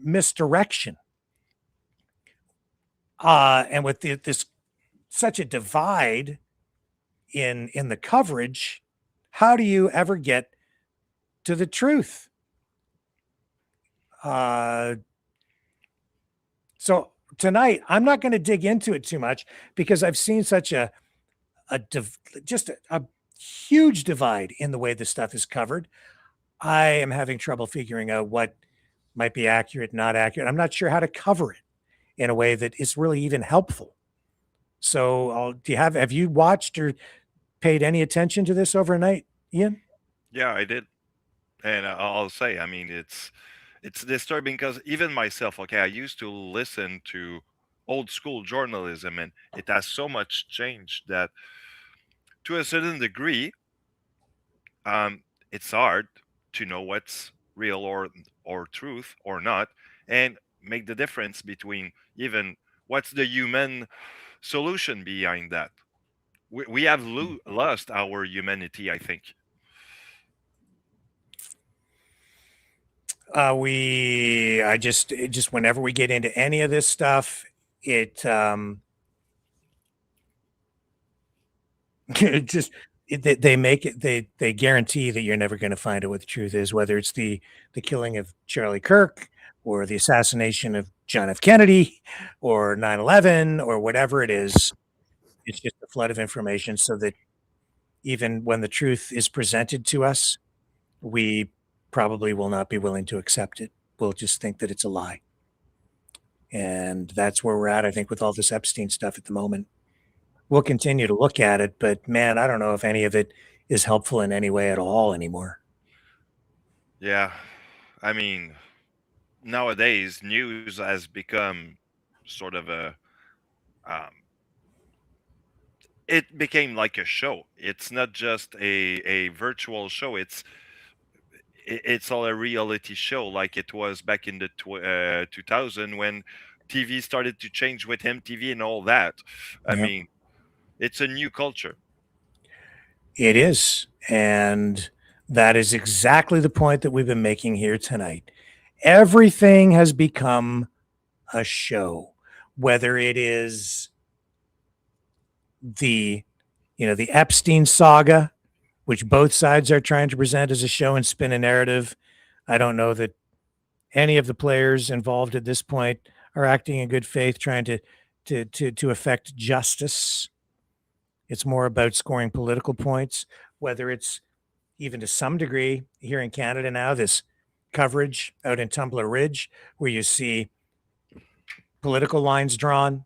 misdirection. And with this such a divide in the coverage, how do you ever get to the truth? So tonight, I'm not going to dig into it too much because I've seen such a huge divide in the way this stuff is covered. I am having trouble figuring out what might be accurate, not accurate. I'm not sure how to cover it in a way that is really even helpful. So have you watched or paid any attention to this overnight, Ian? Yeah, I did. And I'll say, I mean, it's disturbing because even myself, okay, I used to listen to old school journalism, and it has so much changed that to a certain degree, it's hard to know what's real or truth or not, and make the difference between even what's the human solution behind that. We have lost our humanity, I think. I just whenever we get into any of this stuff, it they make it, they guarantee that you're never going to find out what the truth is, whether it's the killing of Charlie Kirk or the assassination of John F. Kennedy or 9/11 or whatever it is. It's just a flood of information so that even when the truth is presented to us, we probably will not be willing to accept it. We'll just think that it's a lie. And that's where we're at, I think, with all this Epstein stuff at the moment. We'll continue to look at it, but man, I don't know if any of it is helpful in any way at all anymore. Yeah. I mean, nowadays, news has become sort of it became like a show. It's not just a virtual show. It's all a reality show, like it was back in the 2000 when TV started to change with MTV and all that. I mean, it's a new culture. It is. And that is exactly the point that we've been making here tonight. Everything has become a show, whether it is the Epstein saga, which both sides are trying to present as a show and spin a narrative. I don't know that any of the players involved at this point are acting in good faith, trying to affect justice. It's more about scoring political points, whether it's even to some degree here in Canada now, this coverage out in Tumbler Ridge, where you see political lines drawn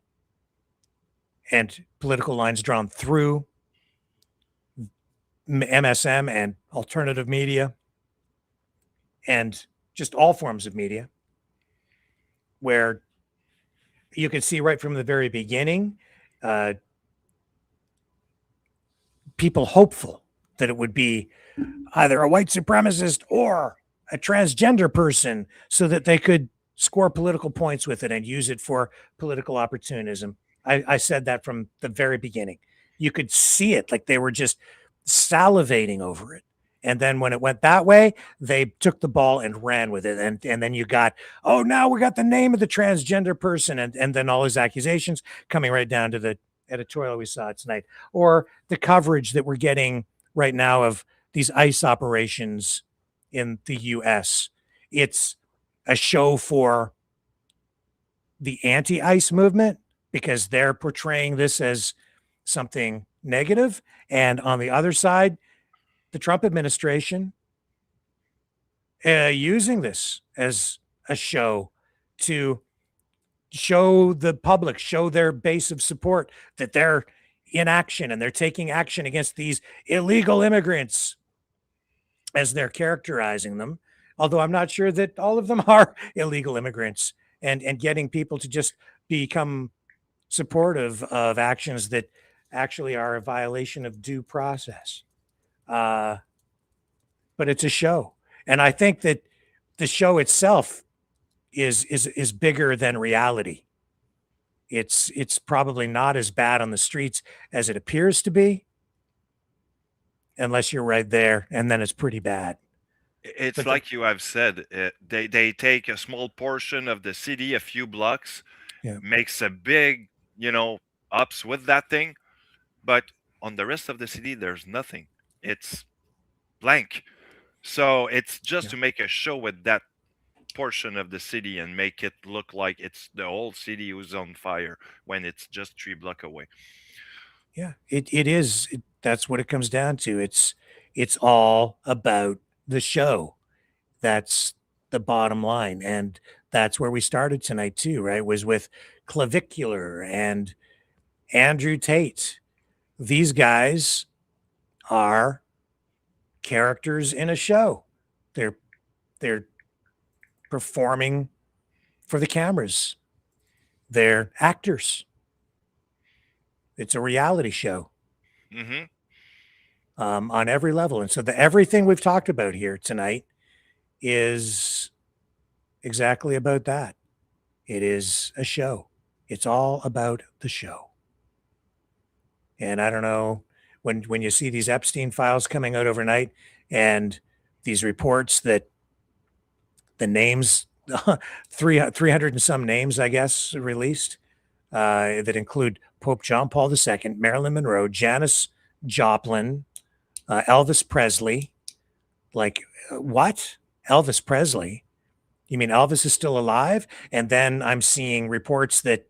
and political lines drawn through MSM and alternative media and just all forms of media, where you can see right from the very beginning, people hopeful that it would be either a white supremacist or a transgender person so that they could score political points with it and use it for political opportunism. I said that from the very beginning. You could see it, like they were just salivating over it. And then when it went that way, they took the ball and ran with it. And then you got, oh, now we got the name of the transgender person. And then all these accusations coming right down to the editorial we saw tonight, or the coverage that we're getting right now of these ICE operations in the US. It's a show for the anti-ICE movement because they're portraying this as something negative. And on the other side, the Trump administration using this as a show to show the public, show their base of support that they're in action and they're taking action against these illegal immigrants as they're characterizing them. Although I'm not sure that all of them are illegal immigrants, and getting people to just become supportive of actions that actually are a violation of due process. But it's a show. And I think that the show itself is bigger than reality. It's probably not as bad on the streets as it appears to be, unless you're right there, and then it's pretty bad. It's But like you have said, they take a small portion of the city, a few blocks, makes a big, ups with that thing, but on the rest of the city, there's nothing. It's blank. So it's just to make a show with that portion of the city and make it look like it's the whole city who's on fire when it's just 3 blocks away. Yeah, it is. That's what it comes down to. It's all about the show. That's the bottom line. And that's where we started tonight too, right? Was with Clavicular and Andrew Tate. These guys are characters in a show. They're performing for the cameras. They're actors. It's a reality show. Mm-hmm. On every level. And so everything we've talked about here tonight is exactly about that. It is a show. It's all about the show. And I don't know, when you see these Epstein files coming out overnight and these reports that the names, 300 and some names, I guess, released, that include Pope John Paul II, Marilyn Monroe, Janis Joplin, Elvis Presley. Like, what? Elvis Presley? You mean Elvis is still alive? And then I'm seeing reports that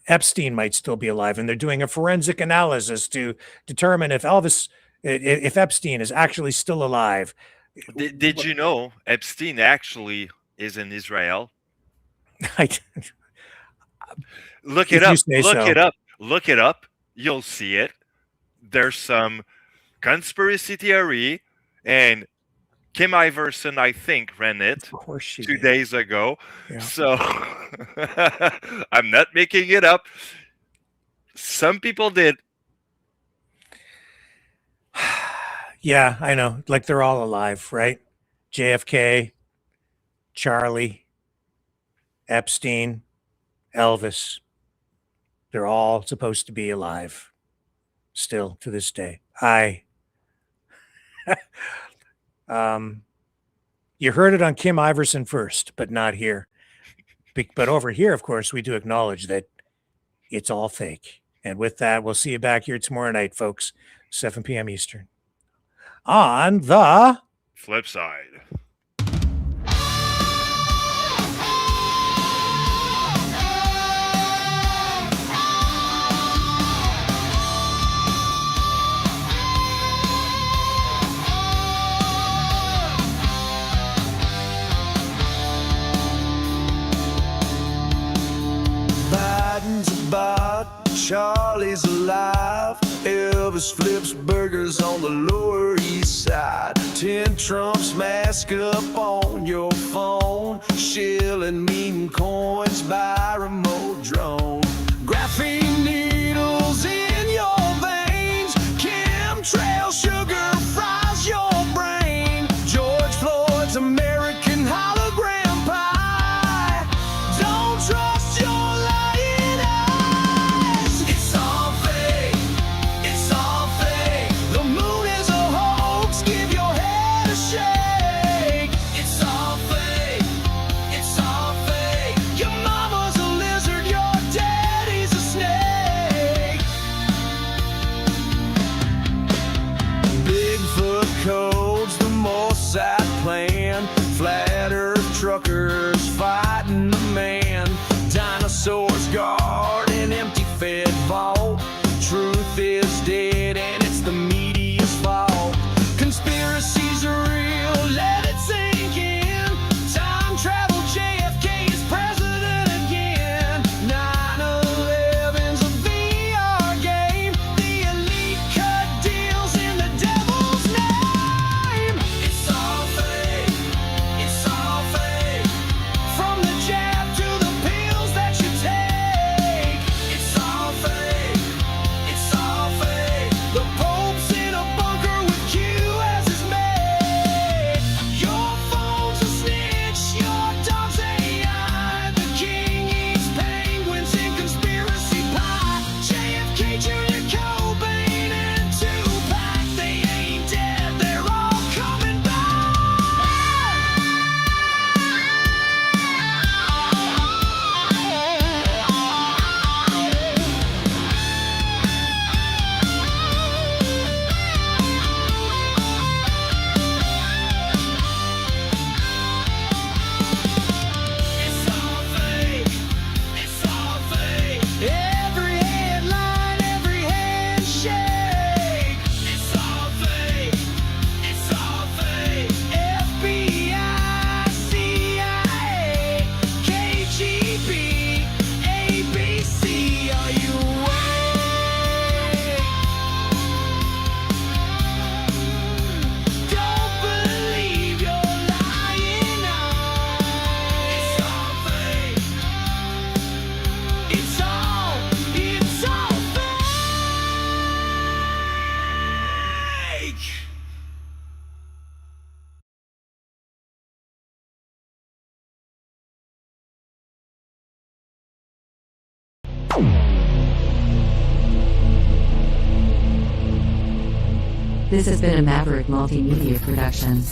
Epstein might still be alive, and they're doing a forensic analysis to determine if Epstein is actually still alive. Did you know Epstein actually is in Israel? Look it up. Look it up. You'll see it. There's some conspiracy theory, and Kim Iverson, I think, ran it 2 days ago. Yeah. So I'm not making it up. Some people did. Yeah, I know. Like, they're all alive, right? JFK, Charlie, Epstein, Elvis. They're all supposed to be alive still to this day. You heard it on Kim Iverson first, but not here. But over here, of course, we do acknowledge that it's all fake. And with that, we'll see you back here tomorrow night, folks, 7 p.m. Eastern. On the flip side. Biden's about, Charlie's alive. Elvis flips burgers on the Lower East Side. 10 Trumps mask up on your phone. Shilling mean coins by remote drone. Graphene needles in your veins. Chemtrail sugar fries your brain. George Floyd's American hologram pie. Don't trust your lying eyes. It's all fake. It's all fake. The moon is a hoax. Give your head a shake. It's all fake. It's all fake. Your mama's a lizard. You're dead. This has been a Maverick Multimedia production.